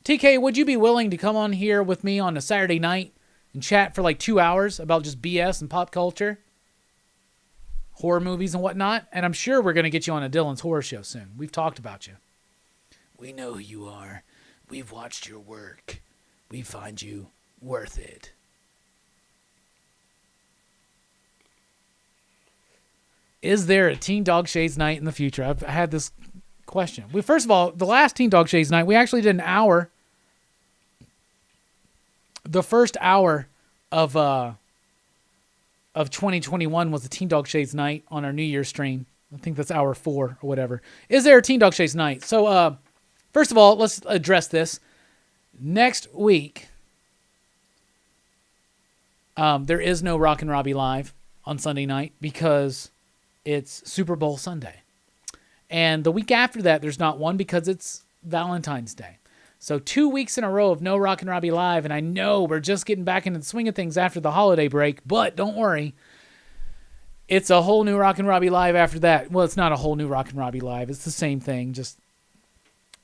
Speaker 1: TK, would you be willing to come on here with me on a Saturday night and chat for like 2 hours about just BS and pop culture? Horror movies and whatnot? And I'm sure we're going to get you on a Dylan's Horror Show soon. We've talked about you. We know who you are. We've watched your work. We find you worth it. Is there a Teen Dog Shades night in the future? I've had this question. First of all, the last Teen Dog Shades night, we actually did an hour. The first hour of 2021 was the Teen Dog Shades night on our New Year's stream. I think that's hour 4 or whatever. Is there a Teen Dog Shades night? So, first of all, let's address this. Next week, there is no Rockin Robbie Live on Sunday night because it's Super Bowl Sunday. And the week after that, there's not one because it's Valentine's Day. So 2 weeks in a row of no Rockin' Robbie Live, and I know we're just getting back into the swing of things after the holiday break, but don't worry. It's a whole new Rockin' Robbie Live after that. Well, it's not a whole new Rockin' Robbie Live. It's the same thing, just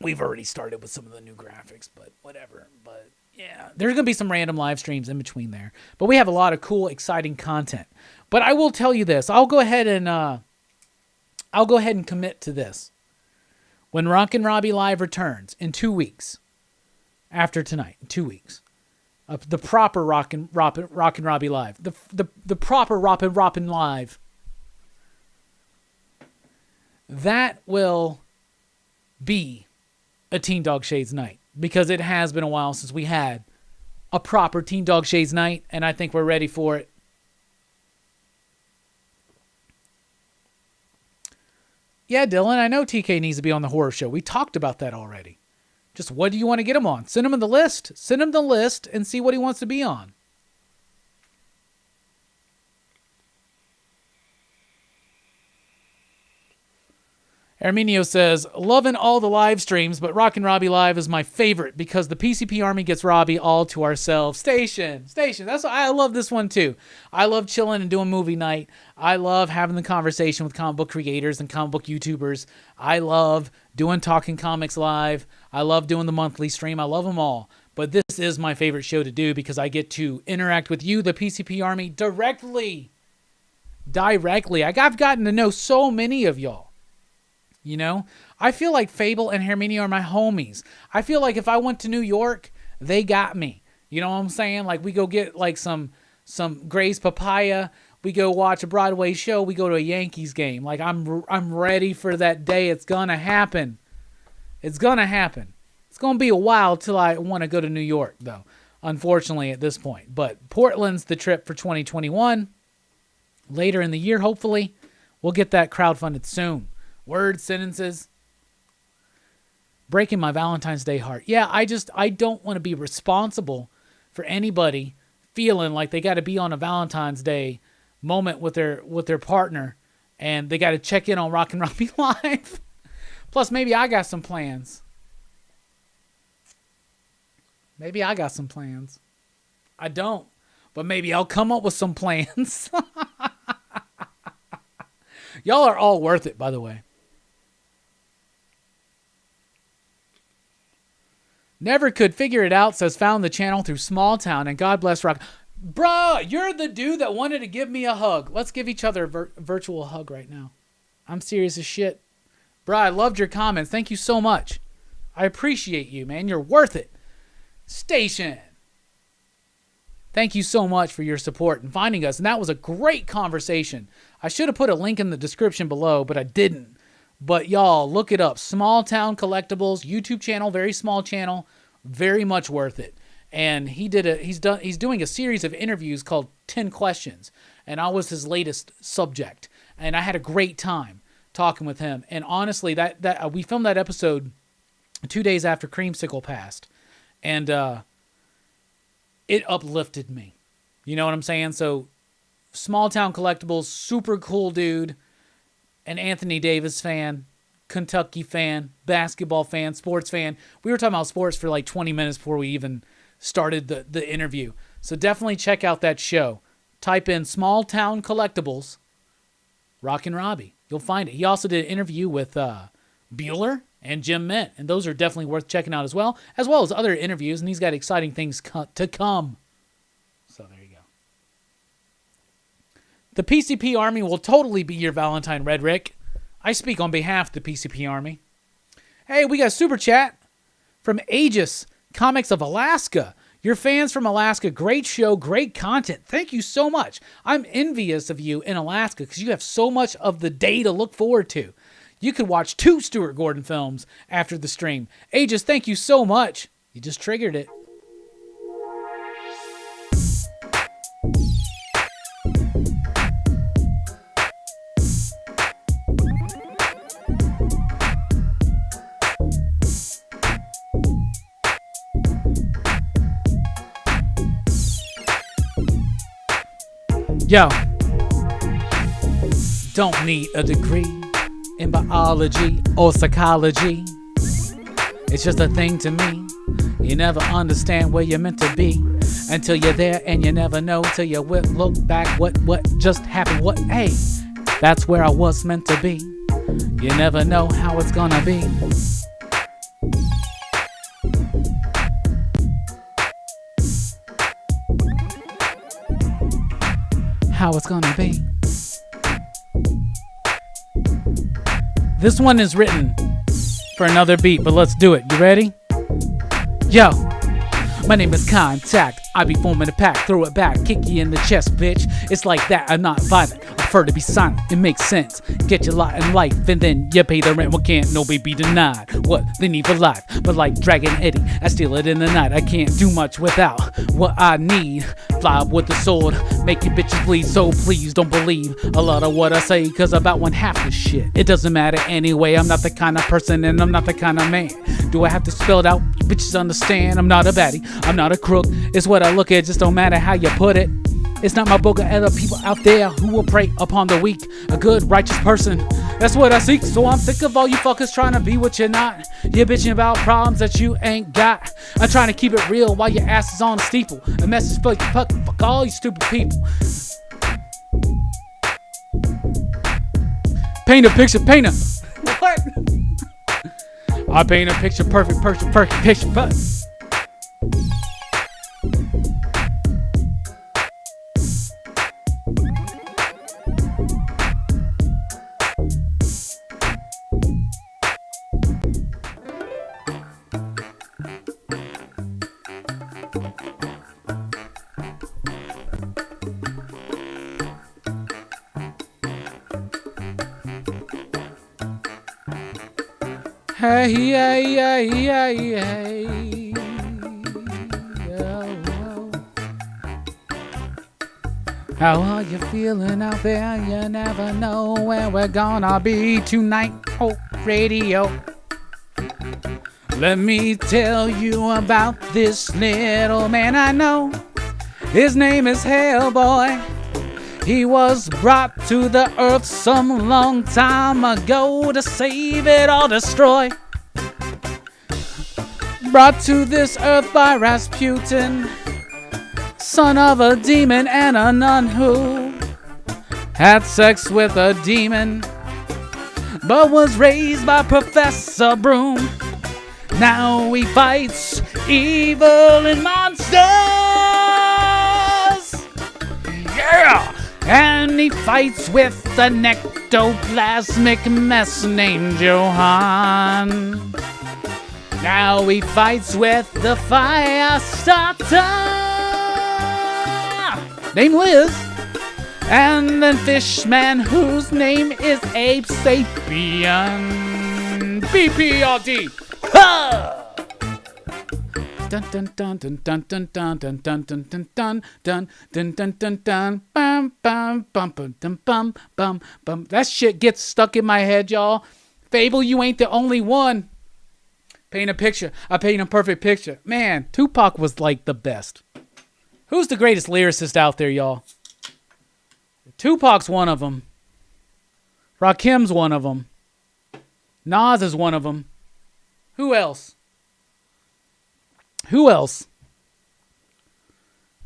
Speaker 1: we've already started with some of the new graphics, but whatever. But yeah, there's going to be some random live streams in between there. But we have a lot of cool, exciting content. But I will tell you this. I'll go ahead and commit to this. When Rockin' Robbie Live returns in 2 weeks, after tonight, 2 weeks, the proper Rockin' Robbie Live, the proper Roppin' Live, that will be a Teen Dog Shades night, because it has been a while since we had a proper Teen Dog Shades night, and I think we're ready for it. Yeah, Dylan, I know TK needs to be on the horror show. We talked about that already. Just what do you want to get him on? Send him the list. Send him the list and see what he wants to be on. Arminio says, loving all the live streams, but Rockin' Robbie Live is my favorite because the PCP Army gets Robbie all to ourselves. Station. That's why I love this one too. I love chilling and doing movie night. I love having the conversation with comic book creators and comic book YouTubers. I love doing Talking Comics Live. I love doing the monthly stream. I love them all. But this is my favorite show to do because I get to interact with you, the PCP Army, directly. I've gotten to know so many of y'all. You know, I feel like Fable and Hermione are my homies. I feel like if I went to New York, they got me. You know what I'm saying? Like we go get like some Gray's Papaya. We go watch a Broadway show. We go to a Yankees game. Like I'm ready for that day. It's gonna happen. It's gonna happen. It's gonna be a while till I want to go to New York, though. Unfortunately, at this point. But Portland's the trip for 2021. Later in the year, hopefully, we'll get that crowdfunded soon. Words, sentences. Breaking my Valentine's Day heart. Yeah, I don't want to be responsible for anybody feeling like they got to be on a Valentine's Day moment with their partner and they got to check in on Rockin' Robbie Live. Plus, maybe I got some plans. I don't, but maybe I'll come up with some plans. Y'all are all worth it, by the way. Never could figure it out, says found the channel through Small Town, and God bless Rock. Bruh, you're the dude that wanted to give me a hug. Let's give each other a virtual hug right now. I'm serious as shit. Bruh, I loved your comments. Thank you so much. I appreciate you, man. You're worth it. Station. Thank you so much for your support and finding us. And that was a great conversation. I should have put a link in the description below, but I didn't. But y'all, look it up. Small Town Collectibles, YouTube channel, very small channel, very much worth it. And he's doing a series of interviews called 10 Questions, and I was his latest subject. And I had a great time talking with him. And honestly, that we filmed that episode 2 days after Creamsicle passed, and it uplifted me. You know what I'm saying? So, Small Town Collectibles, super cool dude. An Anthony Davis fan, Kentucky fan, basketball fan, sports fan. We were talking about sports for like 20 minutes before we even started the interview. So definitely check out that show. Type in Small Town Collectibles, Rockin' Robbie. You'll find it. He also did an interview with Bueller and Jim Mint, and those are definitely worth checking out as well as other interviews, and he's got exciting things to come. So there you go. The PCP Army will totally be your Valentine, Red Rick. I speak on behalf of the PCP Army. Hey, we got a super chat from Aegis Comics of Alaska. Your fans from Alaska, great show, great content. Thank you so much. I'm envious of you in Alaska because you have so much of the day to look forward to. You could watch 2 Stuart Gordon films after the stream. Aegis, thank you so much. You just triggered it. Yo, don't need a degree in biology or psychology. It's just a thing to me. You never understand where you're meant to be until you're there, and you never know till you look back what just happened. What, hey, that's where I was meant to be. You never know how it's gonna be. How it's gonna be. This one is written for another beat, but let's do it. You ready? Yo, my name is Contact. I be forming a pack, throw it back, kick you in the chest, bitch. It's like that, I'm not violent. I prefer to be silent, it makes sense. Get your lot in life, and then you pay the rent. What can't nobody be denied? What they need for life? But like Dragon Eddie, I steal it in the night. I can't do much without what I need. Fly up with the sword, make you bitches bleed. So please don't believe a lot of what I say, cause about one half the shit, it doesn't matter anyway. I'm not the kind of person, and I'm not the kind of man. Do I have to spell it out? You bitches understand, I'm not a baddie, I'm not a crook. It's what I look at, just don't matter how you put it. It's not my book of other people out there who will prey upon the weak. A good, righteous person, that's what I seek. So I'm sick of all you fuckers trying to be what you're not. You're bitching about problems that you ain't got. I'm trying to keep it real while your ass is on a steeple. A message for you, fuck all you stupid people. Paint a picture, paint a... What? I paint a picture, perfect picture, but... Hey, hey, hey, hey, hey. Oh, oh. How are you feeling out there? You never know where we're gonna be tonight. Oh, radio. Let me tell you about this little man I know. His name is Hellboy. He was brought to the earth some long time ago to save it all, destroy. Brought to this earth by Rasputin, son of a demon and a nun who had sex with a demon, but was raised by Professor Broom. Now he fights evil and monsters. Yeah! And he fights with the nectoplasmic mess named Johan. Now he fights with the fire starter named Liz. And then Fishman, whose name is Abe Sapien. BPRD. Ha! Dun dun dun dun dun dun dun dun dun dun dun dun dun dun dun dun dun bum bum bum bum bum bum bum. That shit gets stuck in my head, y'all. Fable, you ain't the only one. Paint a picture. I paint a perfect picture. Man, Tupac was like the best. Who's the greatest lyricist out there, y'all? Tupac's one of them. Rakim's one of them. Nas is one of them. Who else? Who else?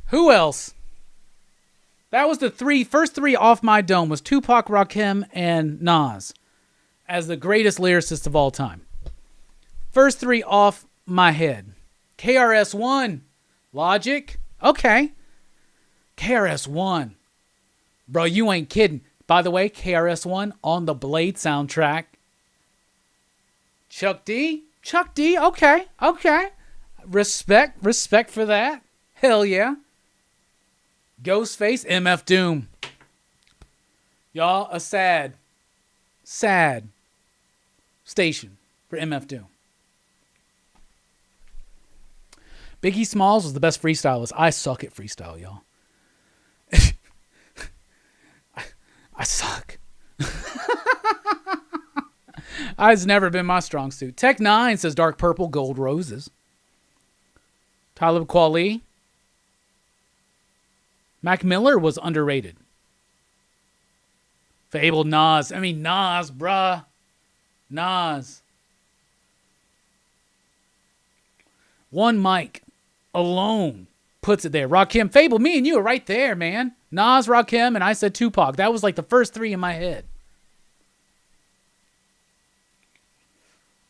Speaker 1: Who else? That was the first three off my dome was Tupac, Rakim, and Nas as the greatest lyricists of all time. First three off my head. KRS-One. Logic. Okay. KRS-One. Bro, you ain't kidding. By the way, KRS-One on the Blade soundtrack. Chuck D. Chuck D. Okay. Respect for that. Hell yeah. Ghostface, MF Doom. Y'all, a sad station for MF Doom. Biggie Smalls was the best freestylist. I suck at freestyle, y'all. I suck. It's never been my strong suit. Tech 9 says Dark Purple, Gold Roses. Talib Kweli. Mac Miller was underrated. Fable Nas. Nas, bruh. Nas. One mic alone puts it there. Rakim, Fable, me and you are right there, man. Nas, Rakim, and I said Tupac. That was like the first three in my head.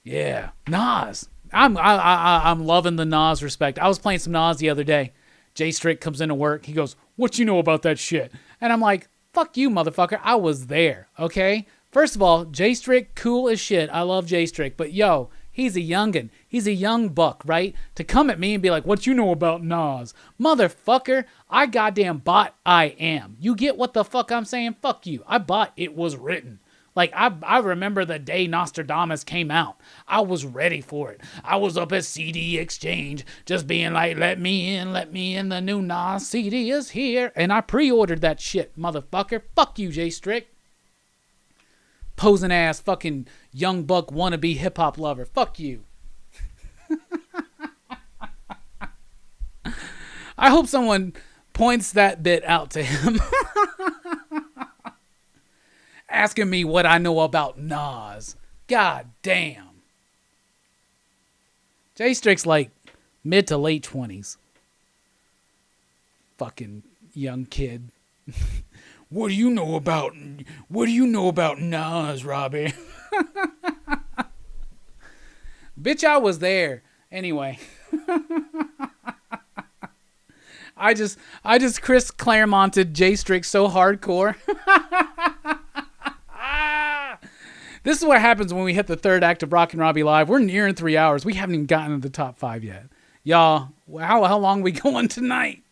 Speaker 1: Yeah, Nas. I'm loving the Nas respect. I was playing some Nas the other day. Jay Strick comes into work. He goes, "What you know about that shit?" And I'm like, "Fuck you, motherfucker. I was there, okay?" First of all, Jay Strick, cool as shit. I love Jay Strick. But yo, he's a youngin'. He's a young buck, right? To come at me and be like, "What you know about Nas?" Motherfucker, I goddamn bought I Am. You get what the fuck I'm saying? Fuck you. I bought It Was Written. Like, I remember the day Nostradamus came out. I was ready for it. I was up at CD Exchange just being like, let me in, the new Nas CD is here. And I pre-ordered that shit, motherfucker. Fuck you, Jay Strick. Posing ass fucking young buck wannabe hip-hop lover. Fuck you. I hope someone points that bit out to him. Asking me what I know about Nas. God damn. Jay Strick's like mid to late 20s. Fucking young kid. What do you know about Nas, Robbie? Bitch, I was there. Anyway. I just Chris Claremonted Jay Strick so hardcore. This is what happens when we hit the third act of Rockin Robbie Live. We're nearing 3 hours. We haven't even gotten to the top 5 yet. Y'all, how long are we going tonight?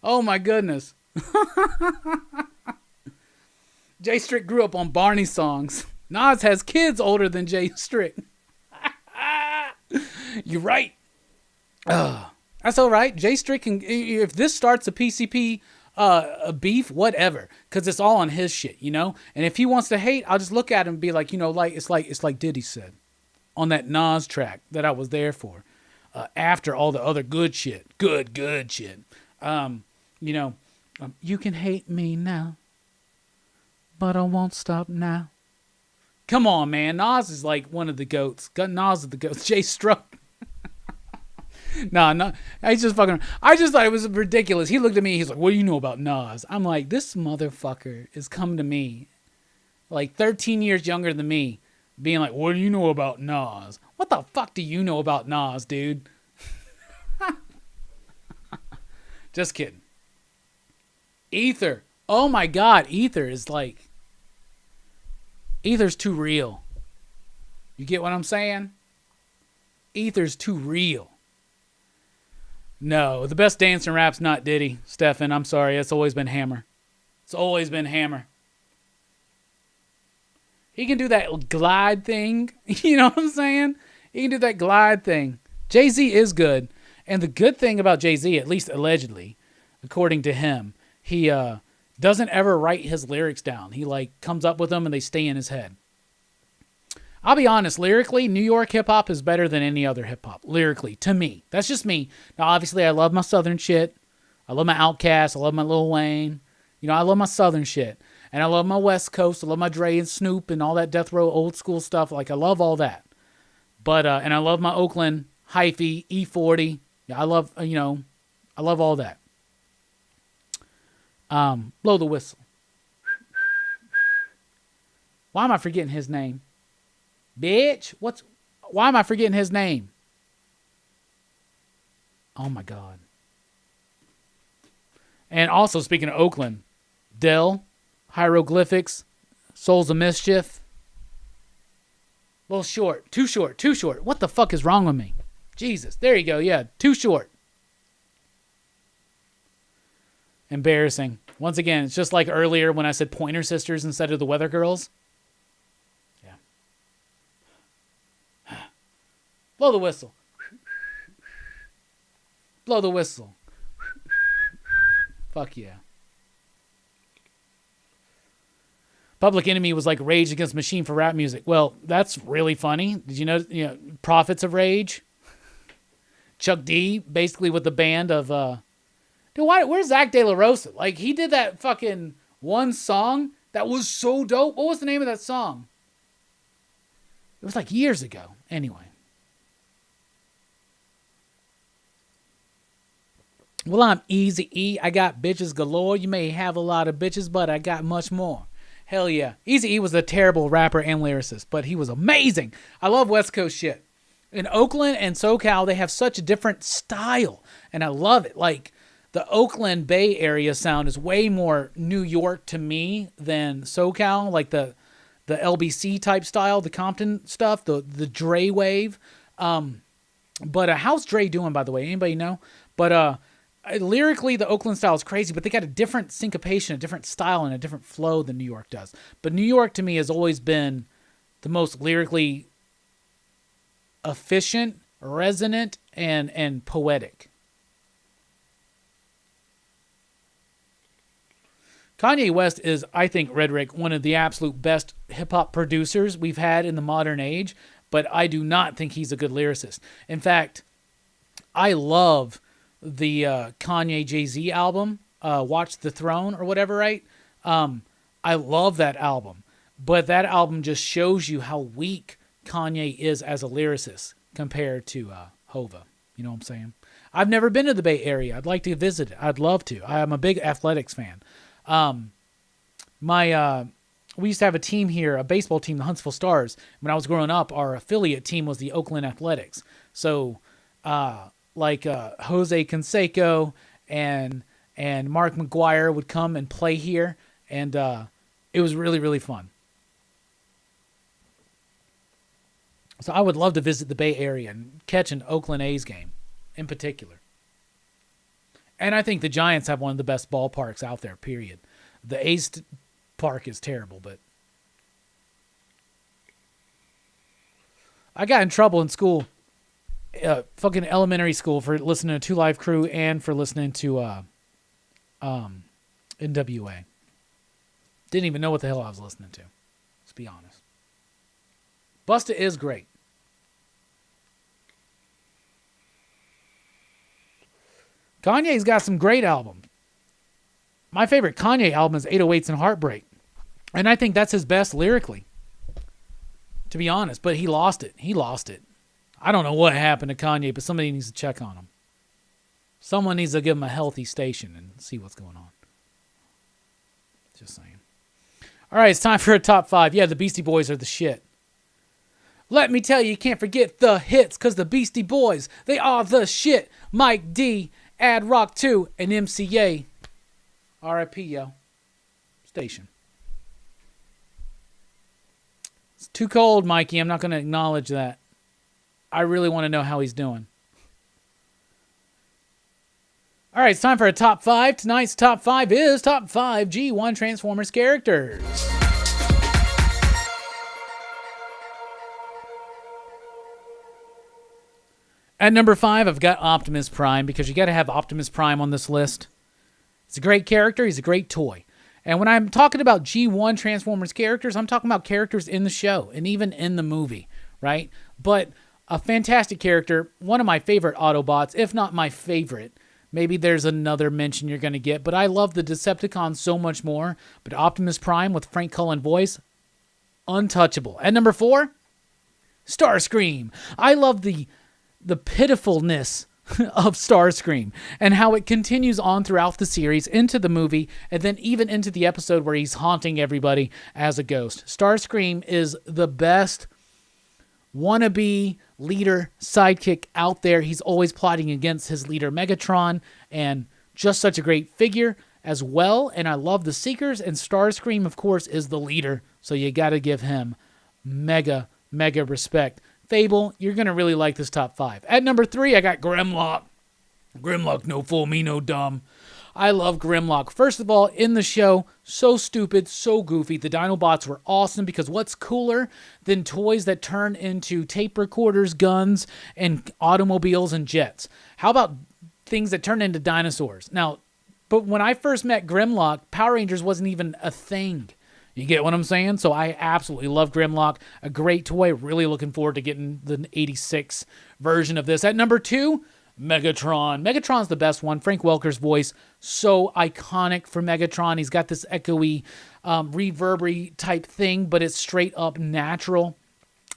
Speaker 1: Oh my goodness. Jay Strick grew up on Barney songs. Nas has kids older than Jay Strick. You're right. That's all right. Jay Strick can, if this starts a PCP a beef, whatever, because it's all on his shit, you know. And if he wants to hate, I'll just look at him and be like, you know, like it's like Diddy said on that Nas track that I was there for, after all the other good shit, good shit. You can hate me now, but I won't stop now. Come on, man. Nas is like one of the goats. Nas is the goats. Jay Struck. No, I just thought it was ridiculous. He looked at me, he's like, what do you know about Nas? I'm like, this motherfucker is coming to me, like 13 years younger than me, being like, what do you know about Nas? What the fuck do you know about Nas, dude? Just kidding. Ether. Oh my God, Ether is like, Ether's too real. You get what I'm saying? Ether's too real. No, the best dance and rap's not Diddy, Stefan. I'm sorry. It's always been Hammer. It's always been Hammer. He can do that glide thing. You know what I'm saying? He can do that glide thing. Jay-Z is good. And the good thing about Jay-Z, at least allegedly, according to him, he doesn't ever write his lyrics down. He like comes up with them and they stay in his head. I'll be honest, lyrically, New York hip-hop is better than any other hip-hop, lyrically, to me. That's just me. Now, obviously, I love my Southern shit. I love my Outkast. I love my Lil Wayne. You know, I love my Southern shit. And I love my West Coast. I love my Dre and Snoop and all that Death Row old school stuff. Like, I love all that. But, and I love my Oakland, Hyphy, E40. Yeah, I love all that. Blow the whistle. Why am I forgetting his name? Bitch, why am I forgetting his name? Oh my God. And also, speaking of Oakland, Dell, Hieroglyphics, Souls of Mischief. A little short, too short. What the fuck is wrong with me? Jesus, there you go, yeah, too short. Embarrassing. Once again, it's just like earlier when I said Pointer Sisters instead of the Weather Girls. Blow the whistle. Blow the whistle. Fuck yeah. Public Enemy was like Rage Against the Machine for rap music. Well, that's really funny. Did you know, Prophets of Rage? Chuck D, basically with the band of, dude, where's Zach De La Rosa? Like, he did that fucking one song that was so dope. What was the name of that song? It was like years ago. Anyway. Well, I'm Eazy-E. I got bitches galore. You may have a lot of bitches, but I got much more. Hell yeah. Eazy-E was a terrible rapper and lyricist, but he was amazing. I love West Coast shit. In Oakland and SoCal, they have such a different style, and I love it. Like, the Oakland Bay Area sound is way more New York to me than SoCal, like the LBC type style, the Compton stuff, the Dre wave. But how's Dre doing, by the way? Anybody know? But lyrically, the Oakland style is crazy, but they got a different syncopation, a different style, and a different flow than New York does. But New York, to me, has always been the most lyrically efficient, resonant, and poetic. Kanye West is, I think, Redrick, one of the absolute best hip-hop producers we've had in the modern age, but I do not think he's a good lyricist. In fact, I love the Kanye Jay-Z album, Watch the Throne or whatever, right? I love that album, but that album just shows you how weak Kanye is as a lyricist compared to Hova. You know what I'm saying? I've never been to the Bay Area. I'd like to visit it. I'd love to. I'm a big athletics fan. We used to have a team here, a baseball team, the Huntsville Stars. When I was growing up, our affiliate team was the Oakland Athletics. So, Jose Canseco and Mark McGuire would come and play here, and it was really, really fun. So I would love to visit the Bay Area and catch an Oakland A's game in particular. And I think the Giants have one of the best ballparks out there, period. The A's park is terrible, but I got in trouble in school, fucking elementary school, for listening to Two Live Crew and for listening to NWA. Didn't even know what the hell I was listening to. Let's be honest. Busta is great. Kanye's got some great albums. My favorite Kanye album is 808s and Heartbreak. And I think that's his best lyrically, to be honest. But he lost it. I don't know what happened to Kanye, but somebody needs to check on him. Someone needs to give him a healthy station and see what's going on. Just saying. All right, it's time for a top 5. Yeah, the Beastie Boys are the shit. Let me tell you, you can't forget the hits, because the Beastie Boys, they are the shit. Mike D, Ad Rock 2, and MCA. R.I.P., yo. Station. It's too cold, Mikey. I'm not going to acknowledge that. I really want to know how he's doing. All right, it's time for a top 5. Tonight's top 5 is top 5 G1 Transformers characters. At number 5, I've got Optimus Prime, because you got to have Optimus Prime on this list. He's a great character. He's a great toy. And when I'm talking about G1 Transformers characters, I'm talking about characters in the show and even in the movie, right? But a fantastic character, one of my favorite Autobots, if not my favorite. Maybe there's another mention you're going to get, but I love the Decepticons so much more. But Optimus Prime with Frank Cullen voice, untouchable. At number 4, Starscream. I love the pitifulness of Starscream and how it continues on throughout the series into the movie and then even into the episode where he's haunting everybody as a ghost. Starscream is the best wannabe leader sidekick out there. He's always plotting against his leader Megatron, and just such a great figure as well. And I love the Seekers, and Starscream, of course, is the leader, so you got to give him mega respect. Fable, you're going to really like this top 5. At number 3, I got Grimlock. Grimlock, no fool, me no dumb. I love Grimlock. First of all, in the show, so stupid, so goofy. The Dinobots were awesome, because what's cooler than toys that turn into tape recorders, guns, and automobiles and jets? How about things that turn into dinosaurs? Now, but when I first met Grimlock, Power Rangers wasn't even a thing. You get what I'm saying? So I absolutely love Grimlock. A great toy. Really looking forward to getting the 86 version of this. At number 2, Megatron. Megatron's the best one. Frank Welker's voice, so iconic for Megatron. He's got this echoey, reverbery type thing, but it's straight up natural.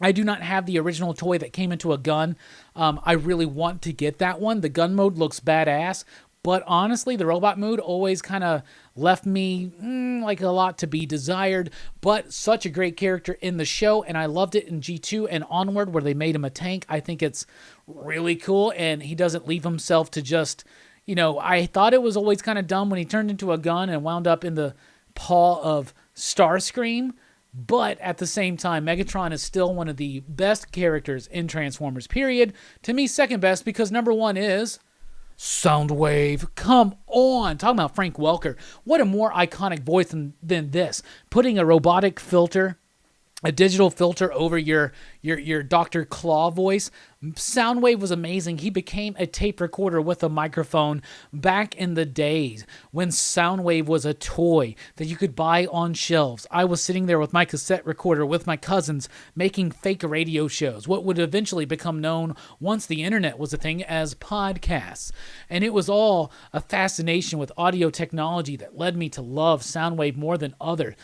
Speaker 1: I do not have the original toy that came into a gun. I really want to get that one. The gun mode looks badass, but honestly, the robot mode always kind of left me like a lot to be desired, but such a great character in the show, and I loved it in G2 and onward where they made him a tank. I think it's really cool, and he doesn't leave himself to just, I thought it was always kind of dumb when he turned into a gun and wound up in the paw of Starscream. But at the same time, Megatron is still one of the best characters in Transformers, period. To me, second best, because number one is Soundwave. Come on. Talking about Frank Welker. What a more iconic voice than this. Putting a robotic filter, a digital filter over your Dr. Claw voice. Soundwave was amazing. He became a tape recorder with a microphone back in the days when Soundwave was a toy that you could buy on shelves. I was sitting there with my cassette recorder with my cousins making fake radio shows, what would eventually become known once the internet was a thing as podcasts. And it was all a fascination with audio technology that led me to love Soundwave more than other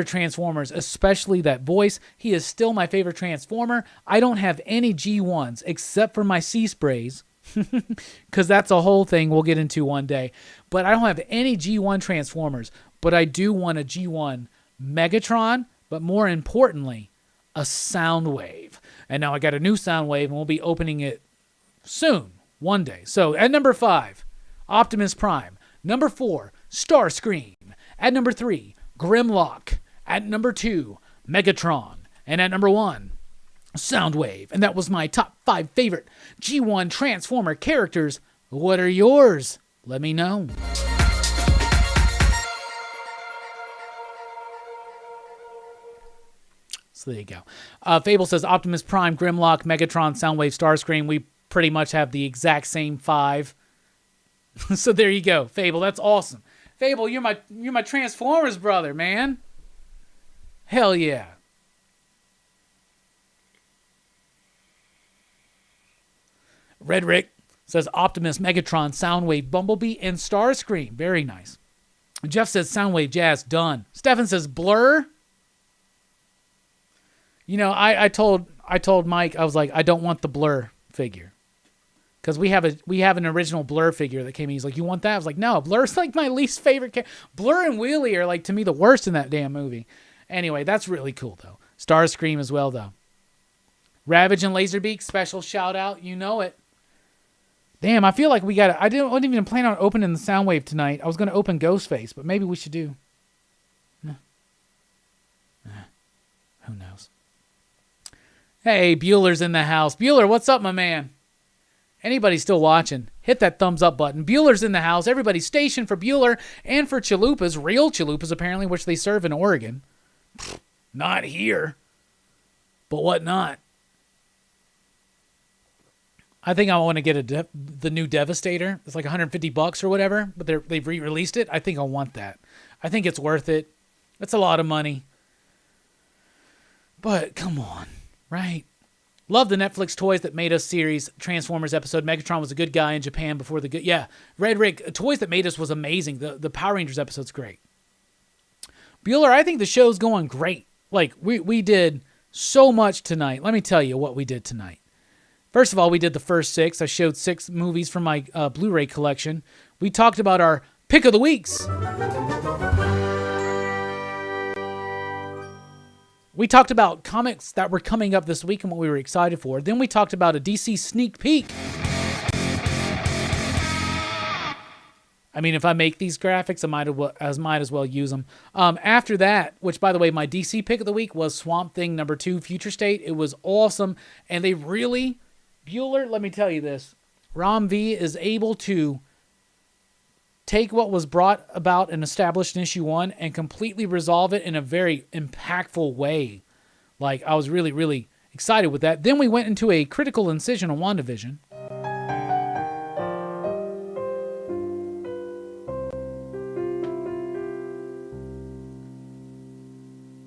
Speaker 1: Transformers, especially that voice. He is still my favorite Transformer. I don't have any G1s except for my Sea Sprays, because that's a whole thing we'll get into one day. But I don't have any G1 Transformers, but I do want a G1 Megatron, but more importantly, a Soundwave. And now I got a new Soundwave, and we'll be opening it soon, one day. So at number 5, Optimus Prime. Number 4, Starscream. At number 3, Grimlock. At number 2, Megatron. And at number 1, Soundwave. And that was my top 5 favorite G1 Transformer characters. What are yours? Let me know. So there you go. Fable says Optimus Prime, Grimlock, Megatron, Soundwave, Starscream. We pretty much have the exact same 5. So there you go, Fable. That's awesome. Fable, you're my Transformers brother, man. Hell yeah. Red Rick says Optimus, Megatron, Soundwave, Bumblebee, and Starscream. Very nice. Jeff says Soundwave, Jazz, done. Stefan says Blur. I told Mike, I was like, I don't want the Blur figure. Because we have an original Blur figure that came in. He's like, you want that? I was like, no, Blur's like my least favorite character. Blur and Wheelie are like, to me, the worst in that damn movie. Anyway, that's really cool, though. Starscream as well, though. Ravage and Laserbeak, special shout out. You know it. Damn, I feel like we got to... I wasn't even plan on opening the Soundwave tonight. I was going to open Ghostface, but maybe we should do... Who knows? Hey, Bueller's in the house. Bueller, what's up, my man? Anybody still watching, hit that thumbs up button. Bueller's in the house. Everybody stationed for Bueller and for chalupas, real chalupas apparently, which they serve in Oregon. Not here. But what not? I think I want to get the new Devastator. It's like $150 or whatever, but they've re-released it. I think I want that. I think it's worth it. It's a lot of money. But come on, right? Love the Netflix Toys That Made Us series Transformers episode. Megatron was a good guy in Japan before the good... Yeah, Red Rick, Toys That Made Us was amazing. The Power Rangers episode's great. Bueller, I think the show's going great. Like, we did so much tonight. Let me tell you what we did tonight. First of all, we did the first 6. I showed 6 movies from my Blu-ray collection. We talked about our Pick of the Weeks. We talked about comics that were coming up this week and what we were excited for. Then we talked about a DC sneak peek. I mean, if I make these graphics, I might as well use them. After that, which, by the way, my DC pick of the week was Swamp Thing #2, Future State. It was awesome. And they really... Bueller, let me tell you this. Rom V is able to take what was brought about and established in issue 1 and completely resolve it in a very impactful way. Like, I was really, really excited with that. Then we went into a critical incision on WandaVision.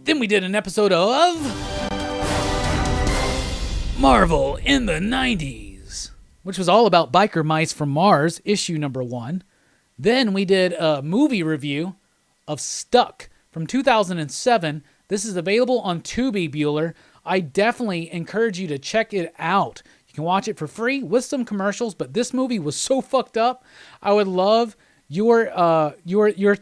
Speaker 1: Then we did an episode of Marvel in the 90s, which was all about biker mice from Mars, issue #1. Then we did a movie review of Stuck from 2007. This is available on Tubi, Bueller. I definitely encourage you to check it out. You can watch it for free with some commercials, but this movie was so fucked up. I would love your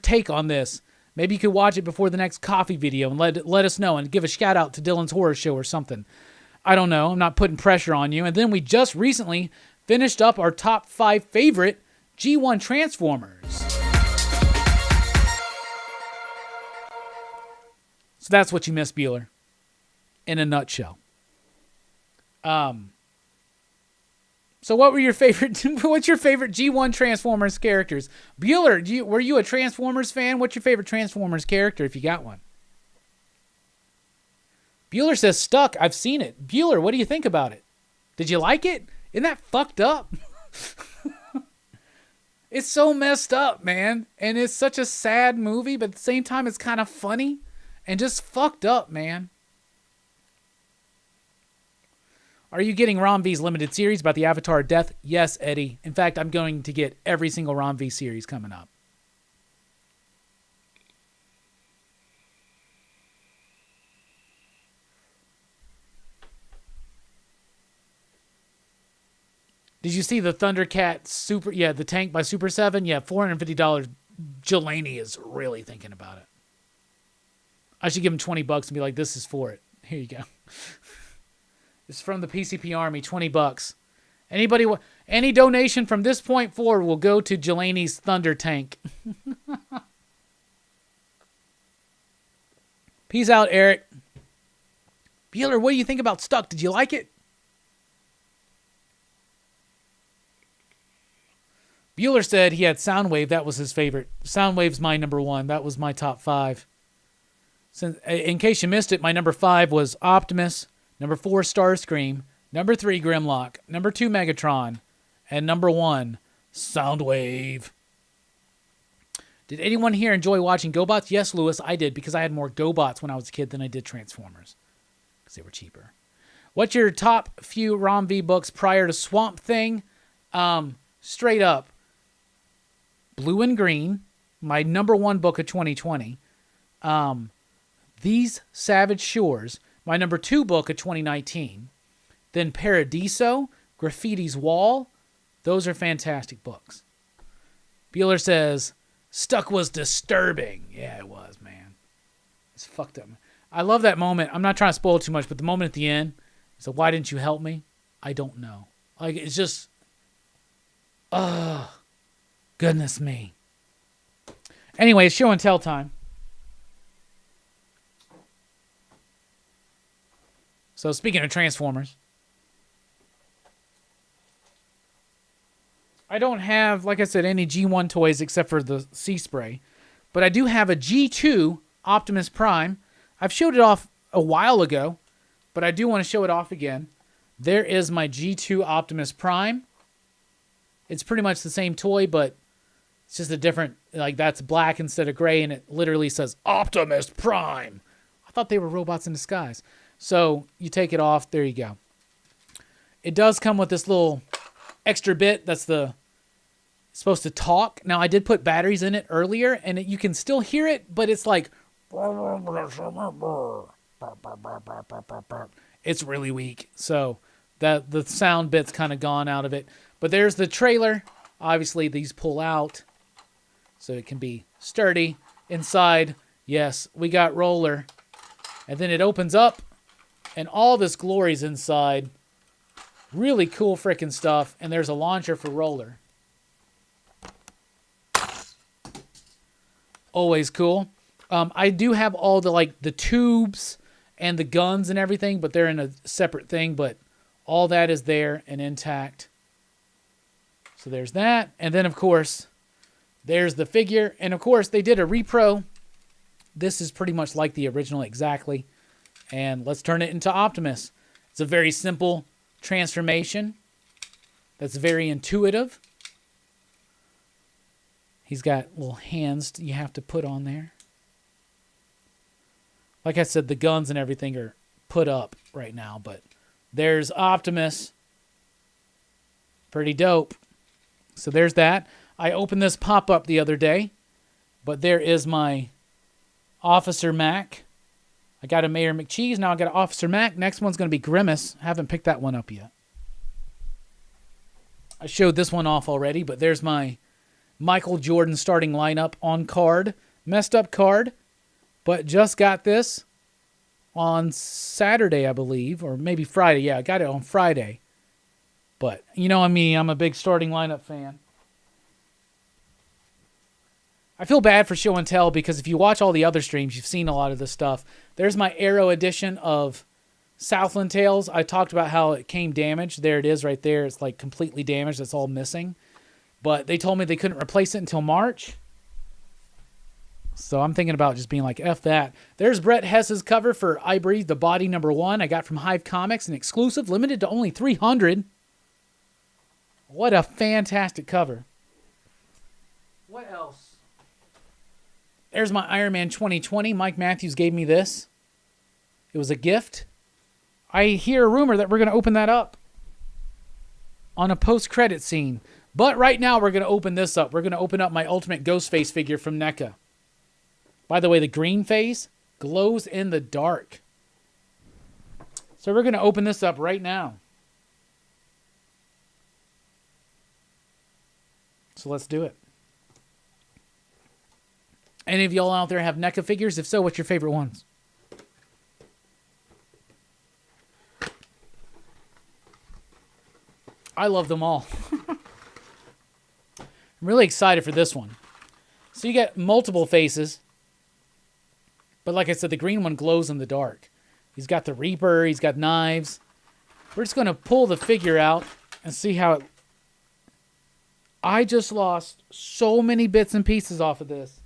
Speaker 1: take on this. Maybe you could watch it before the next coffee video and let us know and give a shout out to Dylan's Horror Show or something. I don't know. I'm not putting pressure on you. And then we just recently finished up our top 5 favorite G1 Transformers. So that's what you missed, Bueller, in a nutshell. So what were your favorite? What's your favorite G1 Transformers characters? Bueller, were you a Transformers fan? What's your favorite Transformers character if you got one? Bueller says Stuck. I've seen it. Bueller, what do you think about it? Did you like it? Isn't that fucked up? It's so messed up, man. And it's such a sad movie, but at the same time, it's kind of funny and just fucked up, man. Are you getting Ron V's limited series about the Avatar death? Yes, Eddie. In fact, I'm going to get every single Ron V series coming up. Did you see the Thundercat the tank by Super 7? Yeah, $450. Jelani is really thinking about it. I should give him $20 and be like, this is for it. Here you go. It's from the PCP Army, $20. Any donation from this point forward will go to Jelani's Thunder Tank. Peace out, Eric. Bueller, what do you think about Stuck? Did you like it? Bueller said he had Soundwave. That was his favorite. Soundwave's my number 1. That was my top 5. In case you missed it, my number 5 was Optimus. Number 4, Starscream. Number 3, Grimlock. Number 2, Megatron. And number 1, Soundwave. Did anyone here enjoy watching GoBots? Yes, Lewis, I did, because I had more GoBots when I was a kid than I did Transformers. Because they were cheaper. What's your top few Rom V books prior to Swamp Thing? Straight up. Blue and Green. My number 1 book of 2020. These Savage Shores. My number 2 book of 2019. Then Paradiso, Graffiti's Wall. Those are fantastic books. Bueller says, Stuck was disturbing. Yeah, it was, man. It's fucked up. I love that moment. I'm not trying to spoil too much, but the moment at the end, so why didn't you help me? I don't know. Like, it's just, goodness me. Anyway, it's show and tell time. So speaking of Transformers, I don't have, like I said, any G1 toys except for the Sea Spray. But I do have a G2 Optimus Prime. I've showed it off a while ago, but I do want to show it off again. There is my G2 Optimus Prime. It's pretty much the same toy, but it's just a different, like that's black instead of gray, and it literally says Optimus Prime. I thought they were robots in disguise. So you take it off. There you go. It does come with this little extra bit that's supposed to talk. Now, I did put batteries in it earlier, and you can still hear it, but it's like, it's really weak. So that the sound bit's kind of gone out of it. But there's the trailer. Obviously, these pull out so it can be sturdy. Inside, yes, we got Roller. And then it opens up. And all this glory's inside. Really cool freaking stuff. And there's a launcher for Roller. Always cool. I do have all the tubes and the guns and everything, but they're in a separate thing. But all that is there and intact. So there's that. And then, of course, there's the figure. And, of course, they did a repro. This is pretty much like the original exactly. And let's turn it into Optimus. It's a very simple transformation that's very intuitive. He's got little hands you have to put on there. Like I said, the guns and everything are put up right now, but there's Optimus. Pretty dope. So there's that. I opened this pop-up the other day, but there is my Officer Mac. I got a Mayor McCheese. Now I got an Officer Mac. Next one's going to be Grimace. Haven't picked that one up yet. I showed this one off already, but there's my Michael Jordan starting lineup on card. Messed up card, but just got this on Saturday, I believe, or maybe Friday. Yeah, I got it on Friday. But you know me, I'm a big starting lineup fan. I feel bad for show and tell because if you watch all the other streams, you've seen a lot of this stuff. There's my Arrow edition of Southland Tales. I talked about how it came damaged. There it is right there. It's like completely damaged. It's all missing. But they told me they couldn't replace it until March. So I'm thinking about just being like, F that. There's Brett Hess's cover for I Breathe the Body #1. I got from Hive Comics, an exclusive, limited to only 300. What a fantastic cover. What else? There's my Iron Man 2020. Mike Matthews gave me this. It was a gift. I hear a rumor that we're going to open that up on a post-credit scene. But right now we're going to open this up. We're going to open up my Ultimate Ghostface figure from NECA. By the way, the green face glows in the dark. So we're going to open this up right now. So let's do it. Any of y'all out there have NECA figures? If so, what's your favorite ones? I love them all. I'm really excited for this one. So you get multiple faces. But like I said, the green one glows in the dark. He's got the Reaper. He's got knives. We're just going to pull the figure out and see how it... I just lost so many bits and pieces off of this.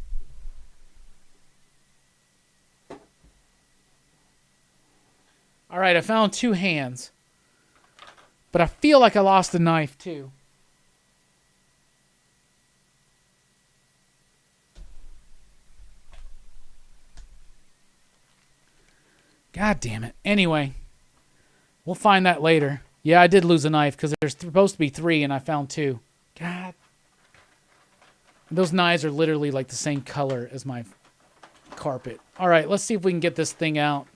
Speaker 1: All right, I found 2 hands. But I feel like I lost a knife too. God damn it. Anyway, we'll find that later. Yeah, I did lose a knife because there's supposed to be 3 and I found 2. God. Those knives are literally like the same color as my carpet. All right, let's see if we can get this thing out.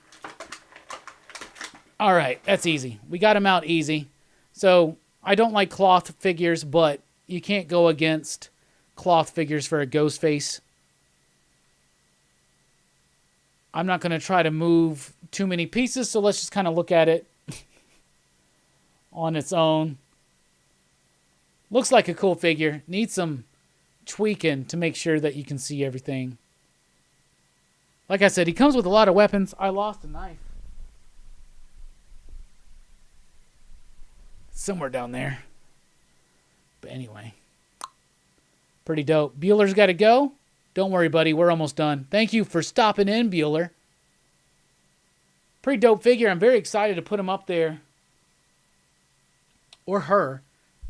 Speaker 1: All right, that's easy. We got him out easy. So I don't like cloth figures, but you can't go against cloth figures for a ghost face. I'm not going to try to move too many pieces, so let's just kind of look at it on its own. Looks like a cool figure. Needs some tweaking to make sure that you can see everything. Like I said, he comes with a lot of weapons. I lost a knife. Somewhere down there. But anyway. Pretty dope. Bueller's got to go. Don't worry, buddy. We're almost done. Thank you for stopping in, Bueller. Pretty dope figure. I'm very excited to put him up there. Or her.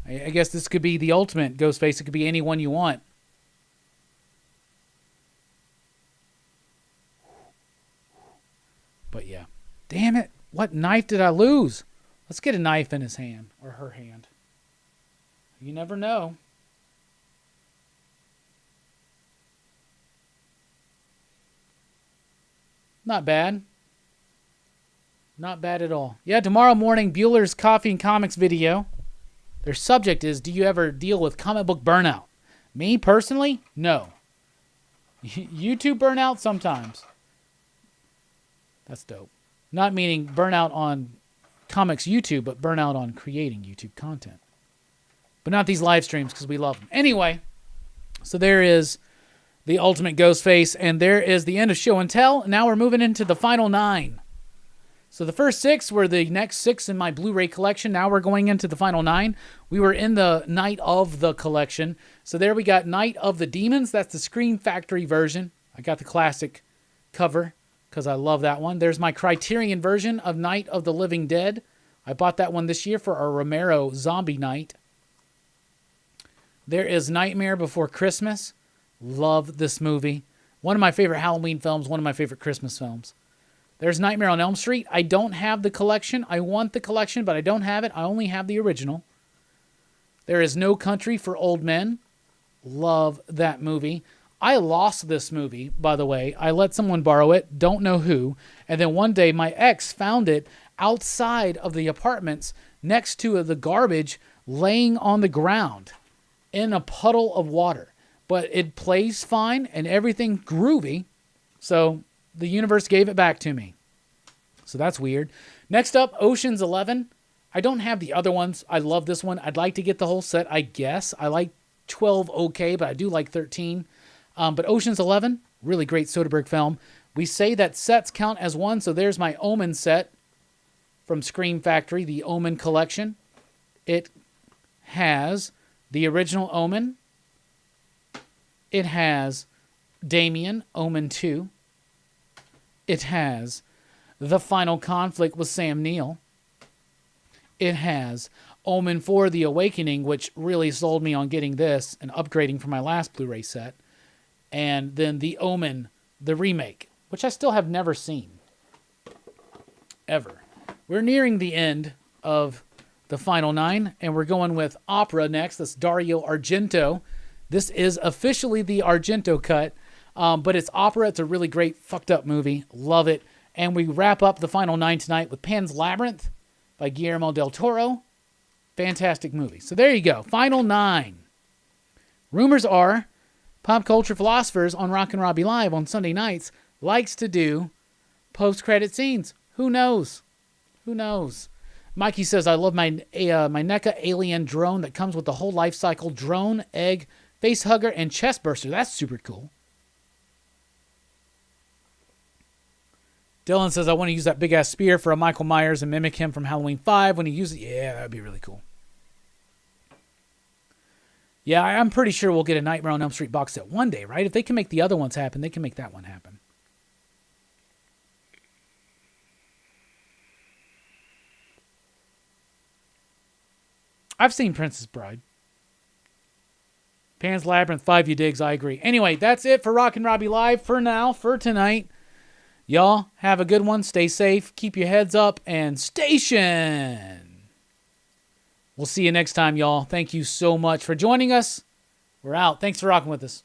Speaker 1: I guess this could be the ultimate Ghostface. It could be anyone you want. But yeah. Damn it. What knife did I lose? Let's get a knife in his hand. Or her hand. You never know. Not bad. Not bad at all. Yeah, tomorrow morning, Bueller's Coffee and Comics video. Their subject is, do you ever deal with comic book burnout? Me, personally? No. YouTube burnout? Sometimes. That's dope. Not meaning burnout on comics YouTube, but burnout on creating YouTube content. But not these live streams, because we love them. Anyway, so there is the ultimate Ghostface, and there is the end of show and tell. Now we're moving into the final 9. So the first 6 were the next 6 in my Blu-ray collection. Now we're going into the final 9. We were in the Night of the collection. So there we got Night of the Demons. That's the Scream Factory version. I got the classic cover because I love that one. There's my Criterion version of Night of the Living Dead. I bought that one this year for our Romero Zombie Night. There is Nightmare Before Christmas. Love this movie. One of my favorite Halloween films, one of my favorite Christmas films. There's Nightmare on Elm Street. I don't have the collection. I want the collection, but I don't have it. I only have the original. There is No Country for Old Men. Love that movie. I lost this movie, by the way. I let someone borrow it, don't know who, and then one day my ex found it outside of the apartments next to the garbage laying on the ground in a puddle of water. But it plays fine and everything groovy, so the universe gave it back to me. So that's weird. Next up, Ocean's 11. I don't have the other ones. I love this one. I'd like to get the whole set, I guess. I like 12 okay, but I do like 13. But Ocean's 11, really great Soderbergh film. We say that sets count as one, so there's my Omen set from Scream Factory, the Omen collection. It has the original Omen. It has Damien, Omen 2. It has The Final Conflict with Sam Neill. It has Omen 4, The Awakening, which really sold me on getting this and upgrading from my last Blu-ray set. And then The Omen, the remake, which I still have never seen. Ever. We're nearing the end of the final 9, and we're going with opera next. That's Dario Argento. This is officially the Argento cut, but it's opera. It's a really great, fucked up movie. Love it. And we wrap up the final 9 tonight with Pan's Labyrinth by Guillermo del Toro. Fantastic movie. So there you go. Final 9. Rumors are Pop Culture Philosophers on Rockin Robbie Live on Sunday nights likes to do post-credit scenes. Who knows? Who knows? Mikey says, I love my NECA alien drone that comes with the whole life cycle. Drone, egg, face hugger, and chest burster. That's super cool. Dylan says, I want to use that big-ass spear for a Michael Myers and mimic him from Halloween 5 when he uses it. Yeah, that would be really cool. Yeah, I'm pretty sure we'll get a Nightmare on Elm Street box set one day, right? If they can make the other ones happen, they can make that one happen. I've seen Princess Bride. Pan's Labyrinth, 5 you digs, I agree. Anyway, that's it for Rockin' Robbie Live for now, for tonight. Y'all have a good one. Stay safe. Keep your heads up and station. We'll see you next time, y'all. Thank you so much for joining us. We're out. Thanks for rocking with us.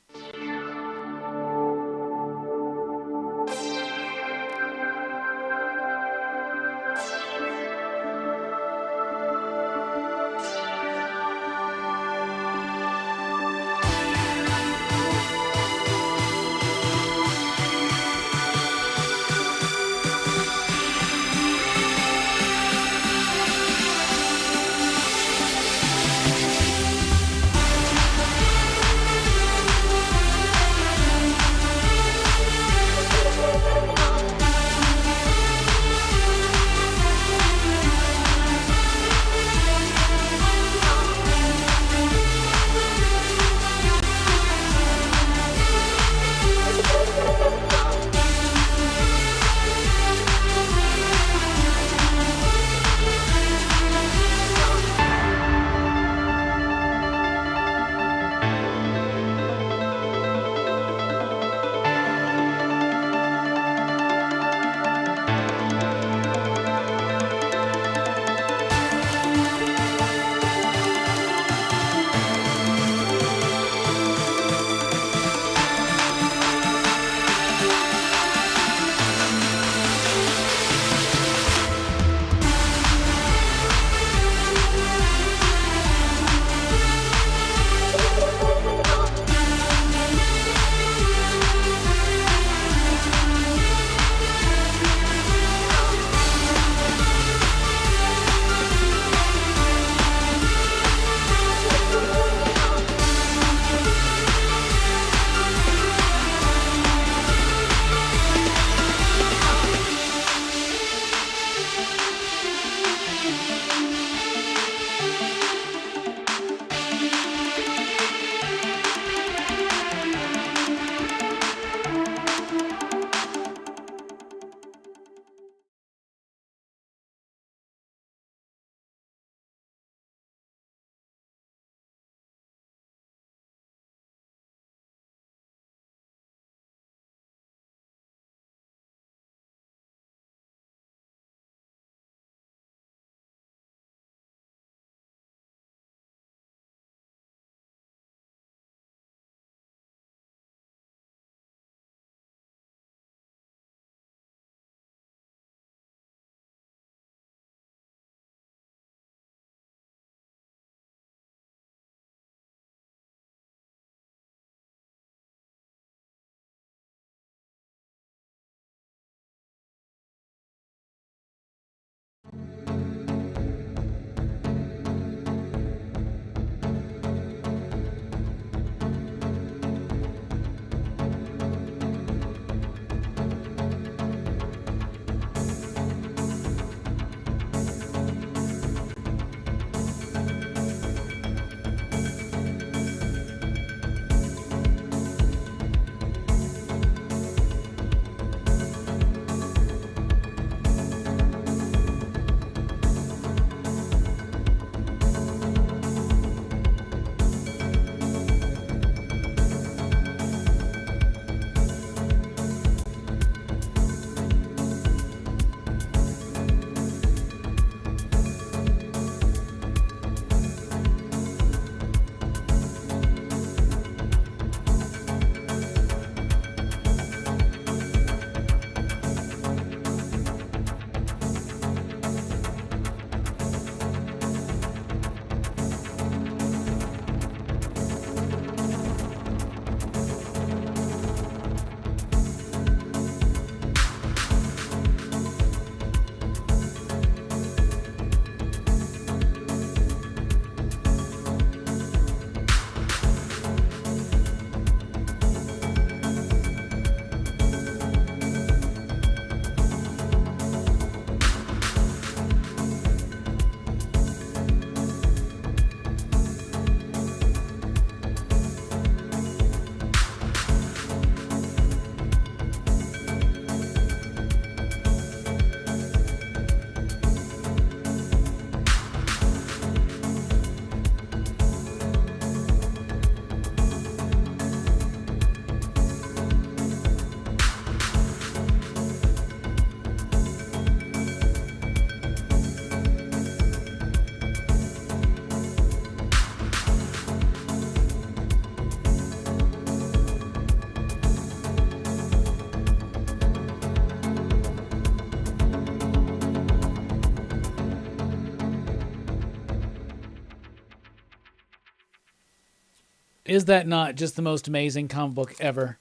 Speaker 1: Is that not just the most amazing comic book ever?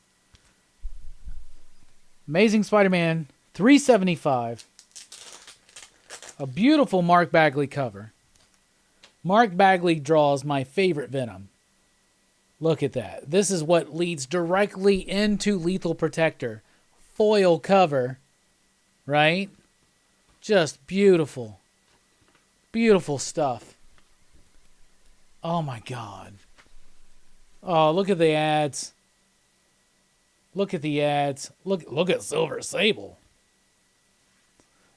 Speaker 1: Amazing Spider-Man 375. A beautiful Mark Bagley cover. Mark Bagley draws my favorite Venom. Look at that. This is what leads directly into Lethal Protector. Foil cover. Right? Just beautiful. Beautiful stuff. Oh my God. Oh, look at the ads. Look at the ads. Look at Silver Sable.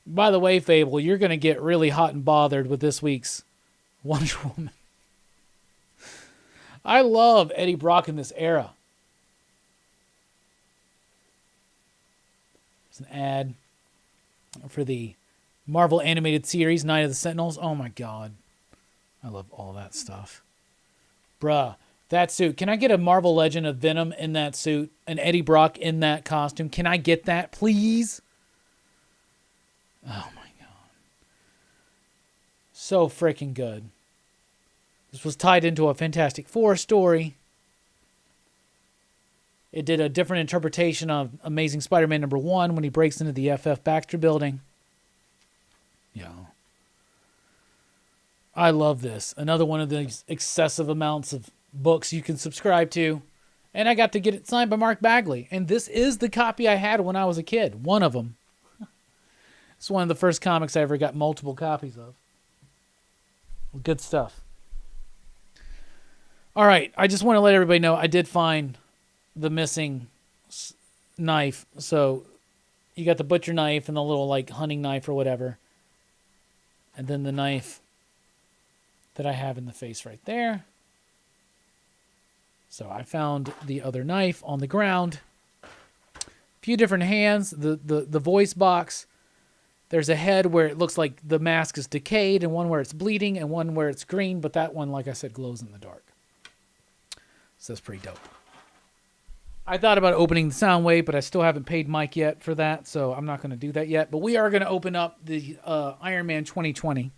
Speaker 1: By the way, Fable, you're going to get really hot and bothered with this week's Wonder Woman. I love Eddie Brock in this era. There's an ad for the Marvel animated series, Night of the Sentinels. Oh my God. I love all that stuff. Bruh, that suit. Can I get a Marvel Legend of Venom in that suit? And Eddie Brock in that costume? Can I get that, please? Oh my God. So freaking good. This was tied into a Fantastic Four story. It did a different interpretation of Amazing Spider-Man #1 when he breaks into the FF Baxter building. Yeah. I love this. Another one of these excessive amounts of books you can subscribe to. And I got to get it signed by Mark Bagley. And this is the copy I had when I was a kid. One of them. It's one of the first comics I ever got multiple copies of. Good stuff. All right. I just want to let everybody know I did find the missing knife. So you got the butcher knife and the little like hunting knife or whatever. And then the knife that I have in the face right there. So I found the other knife on the ground. A few different hands. The voice box. There's a head where it looks like the mask is decayed, and one where it's bleeding, and one where it's green. But that one, like I said, glows in the dark. So that's pretty dope. I thought about opening the Soundwave, but I still haven't paid Mike yet for that, so I'm not going to do that yet. But we are going to open up the Iron Man 2020.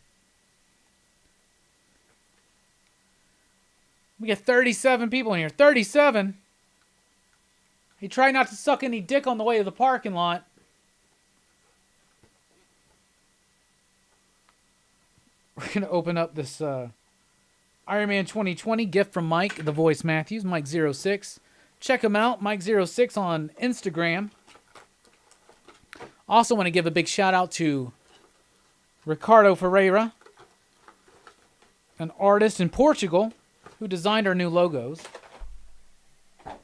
Speaker 1: We got 37 people in here. 37. He tried not to suck any dick on the way to the parking lot. We're going to open up this Iron Man 2020 gift from Mike, the voice Matthews, Mike06. Check him out, Mike06 on Instagram. Also want to give a big shout out to Ricardo Ferreira, an artist in Portugal who designed our new logos.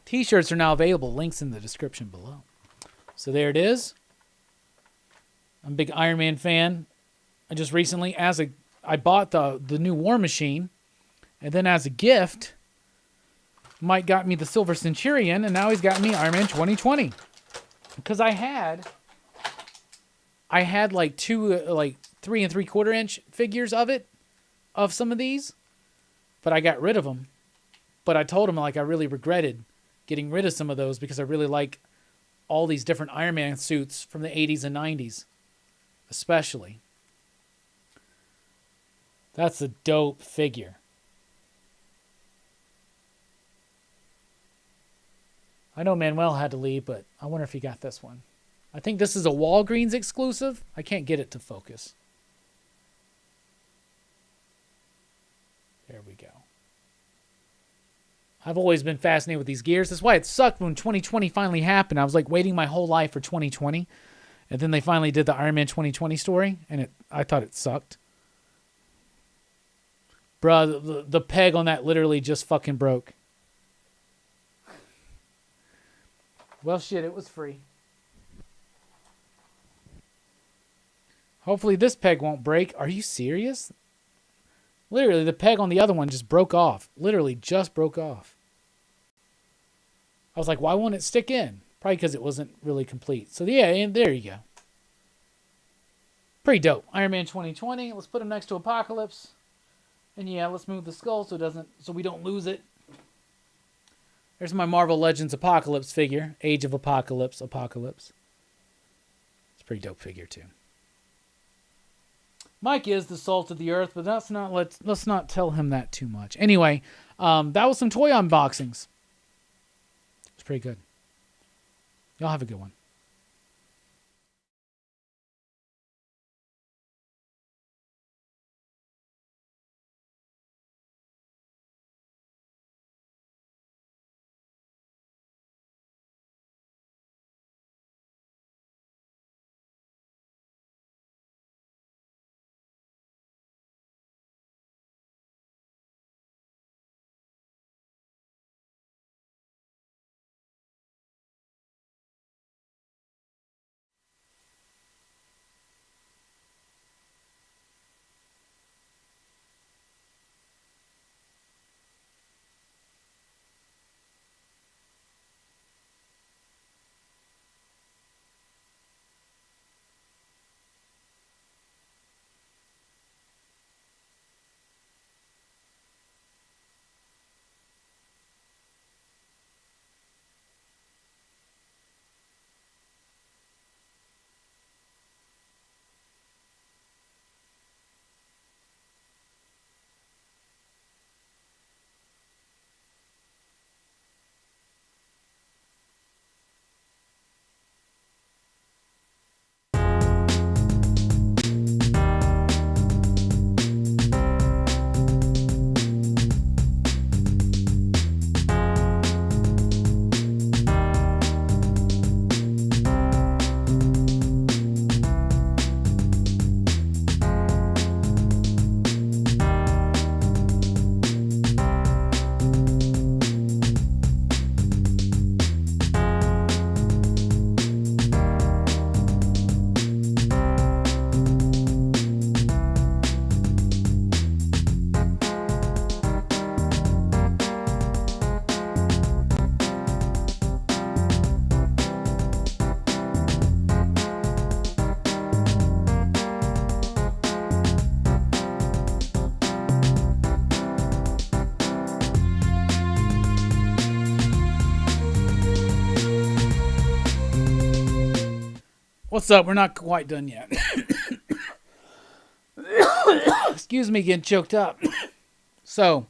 Speaker 1: T-shirts are now available. Links in the description below. So there it is. I'm a big Iron Man fan. I just recently, I bought the new War Machine, and then as a gift, Mike got me the Silver Centurion, and now he's got me Iron Man 2020. Because I had like two, like 3 3/4 inch figures of some of these, but I got rid of them. But I told him like I really regretted getting rid of some of those because I really like all these different Iron Man suits from the 80s and 90s, especially. That's a dope figure. I know Manuel had to leave, but I wonder if he got this one. I think this is a Walgreens exclusive. I can't get it to focus. There we go. I've always been fascinated with these gears. That's why it sucked when 2020 finally happened. I was like waiting my whole life for 2020. And then they finally did the Iron Man 2020 story, and I thought it sucked. Bruh, the peg on that literally just fucking broke. Well, shit, it was free. Hopefully this peg won't break. Are you serious? Literally, the peg on the other one just broke off. Literally just broke off. I was like, why won't it stick in? Probably because it wasn't really complete. So yeah, and there you go. Pretty dope. Iron Man 2020. Let's put him next to Apocalypse. And yeah, let's move the skull so we don't lose it. There's my Marvel Legends Apocalypse figure. Age of Apocalypse. It's a pretty dope figure too. Mike is the salt of the earth, but let's not tell him that too much. Anyway, That was some toy unboxings. It's pretty good. Y'all have a good one. What's up? We're not quite done yet. Excuse me, getting choked up. So,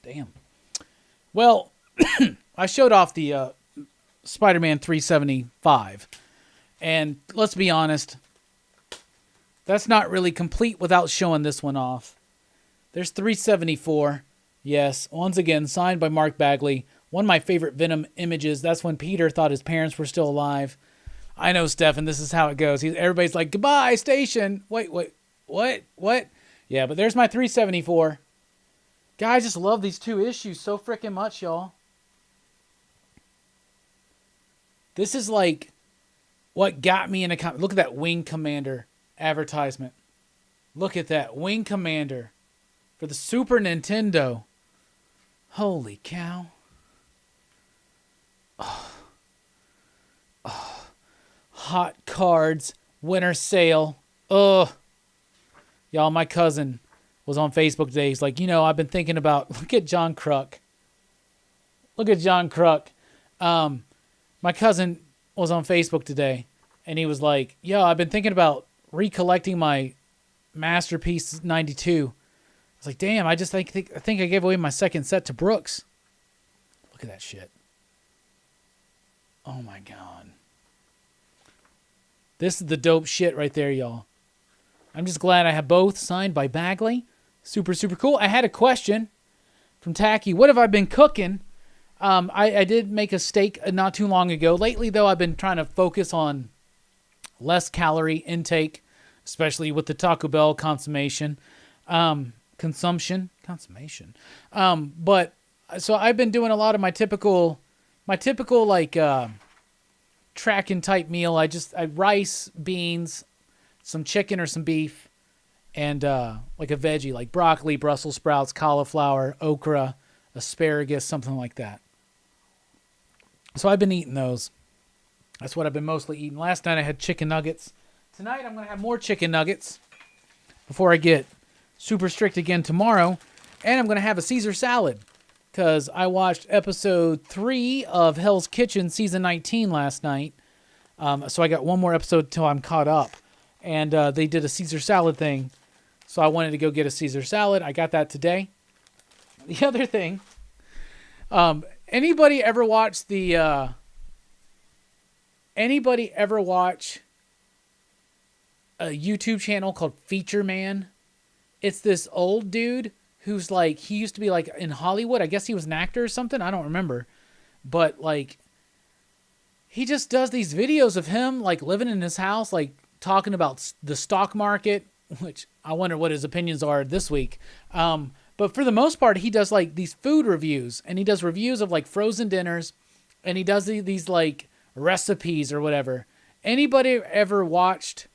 Speaker 1: damn. Well, I showed off the Spider-Man 375. And let's be honest, that's not really complete without showing this one off. There's 374. Yes, once again, signed by Mark Bagley. One of my favorite Venom images. That's when Peter thought his parents were still alive. I know, Stefan, this is how it goes. Everybody's like, goodbye, station. Wait, what? Yeah, but there's my 374. Guys, just love these two issues so freaking much, y'all. This is like what got me in a comic. Look at that Wing Commander advertisement. Look at that Wing Commander for the Super Nintendo. Holy cow. Oh. Hot Cards winter sale. Ugh. Y'all, my cousin was on Facebook today. He's like, I've been thinking about, look at John Kruk. Look at John Kruk. My cousin was on Facebook today, and he was like, I've been thinking about recollecting my Masterpiece 92. I was like, damn, I think I gave away my second set to Brooks. Look at that shit. Oh my God. This is the dope shit right there, y'all. I'm just glad I have both signed by Bagley. Super, super cool. I had a question from Tacky. What have I been cooking? I did make a steak not too long ago. Lately, though, I've been trying to focus on less calorie intake, especially with the Taco Bell consummation. Consummation. But so I've been doing a lot of my typical like tracking type meal. I rice, beans, some chicken or some beef, and like a veggie like broccoli, Brussels sprouts, cauliflower, okra, asparagus, something like that. So I've been eating those. That's what I've been mostly eating. Last night I had chicken nuggets. Tonight I'm going to have more chicken nuggets before I get super strict again tomorrow. And I'm going to have a Caesar salad because I watched episode 3 of Hell's Kitchen season 19 last night. So I got one more episode till I'm caught up. And they did a Caesar salad thing. So I wanted to go get a Caesar salad. I got that today. The other thing, anybody ever watch a YouTube channel called Feature Man? It's this old dude who's like, he used to be like in Hollywood. I guess he was an actor or something. I don't remember. But like, he just does these videos of him like living in his house, like talking about the stock market, which I wonder what his opinions are this week. But for the most part, he does like these food reviews, and he does reviews of like frozen dinners, and he does these like recipes or whatever. Anybody ever watched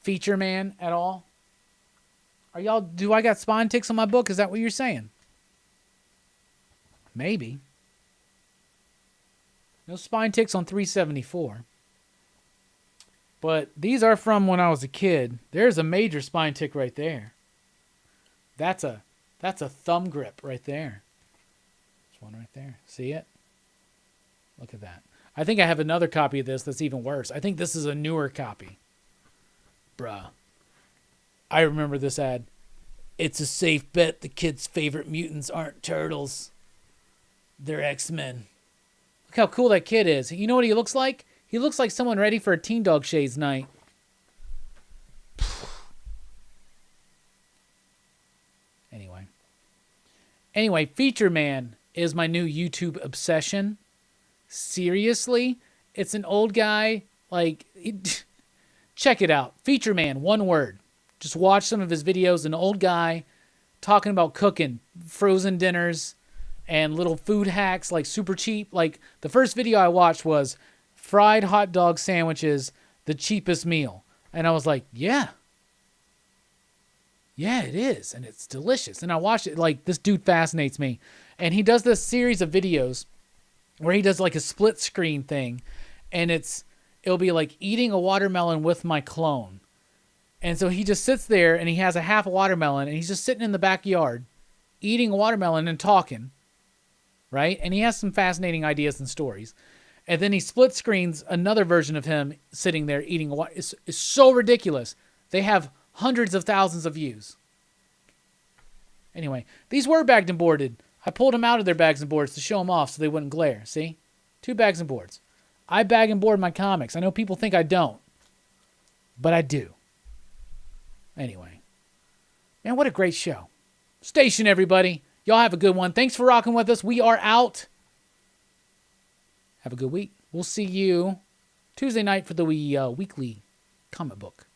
Speaker 1: Feature Man at all? Do I got spine ticks on my book? Is that what you're saying? Maybe. No spine ticks on 374. But these are from when I was a kid. There's a major spine tick right there. That's a thumb grip right there. There's one right there. See it? Look at that. I think I have another copy of this that's even worse. I think this is a newer copy. Bruh. I remember this ad. It's a safe bet the kid's favorite mutants aren't turtles. They're X-Men. Look how cool that kid is. You know what he looks like? He looks like someone ready for a Teen Dog Shades night. Anyway, Feature Man is my new YouTube obsession. Seriously? It's an old guy. Like, check it out. Feature Man, one word. Just watch some of his videos. An old guy talking about cooking frozen dinners and little food hacks, like super cheap. Like, the first video I watched was fried hot dog sandwiches, the cheapest meal. And I was like, yeah. Yeah, it is. And it's delicious. And I watched it. Like, this dude fascinates me. And he does this series of videos where he does like a split screen thing. And it'll be like eating a watermelon with my clone. And so he just sits there and he has a half a watermelon and he's just sitting in the backyard eating a watermelon and talking. Right? And he has some fascinating ideas and stories. And then he split screens another version of him sitting there eating a watermelon. It's so ridiculous. They have hundreds of thousands of views. Anyway, these were bagged and boarded. I pulled them out of their bags and boards to show them off so they wouldn't glare. See? 2 bags and boards. I bag and board my comics. I know people think I don't. But I do. Anyway. Man, what a great show. Station, everybody. Y'all have a good one. Thanks for rocking with us. We are out. Have a good week. We'll see you Tuesday night for the weekly comic book.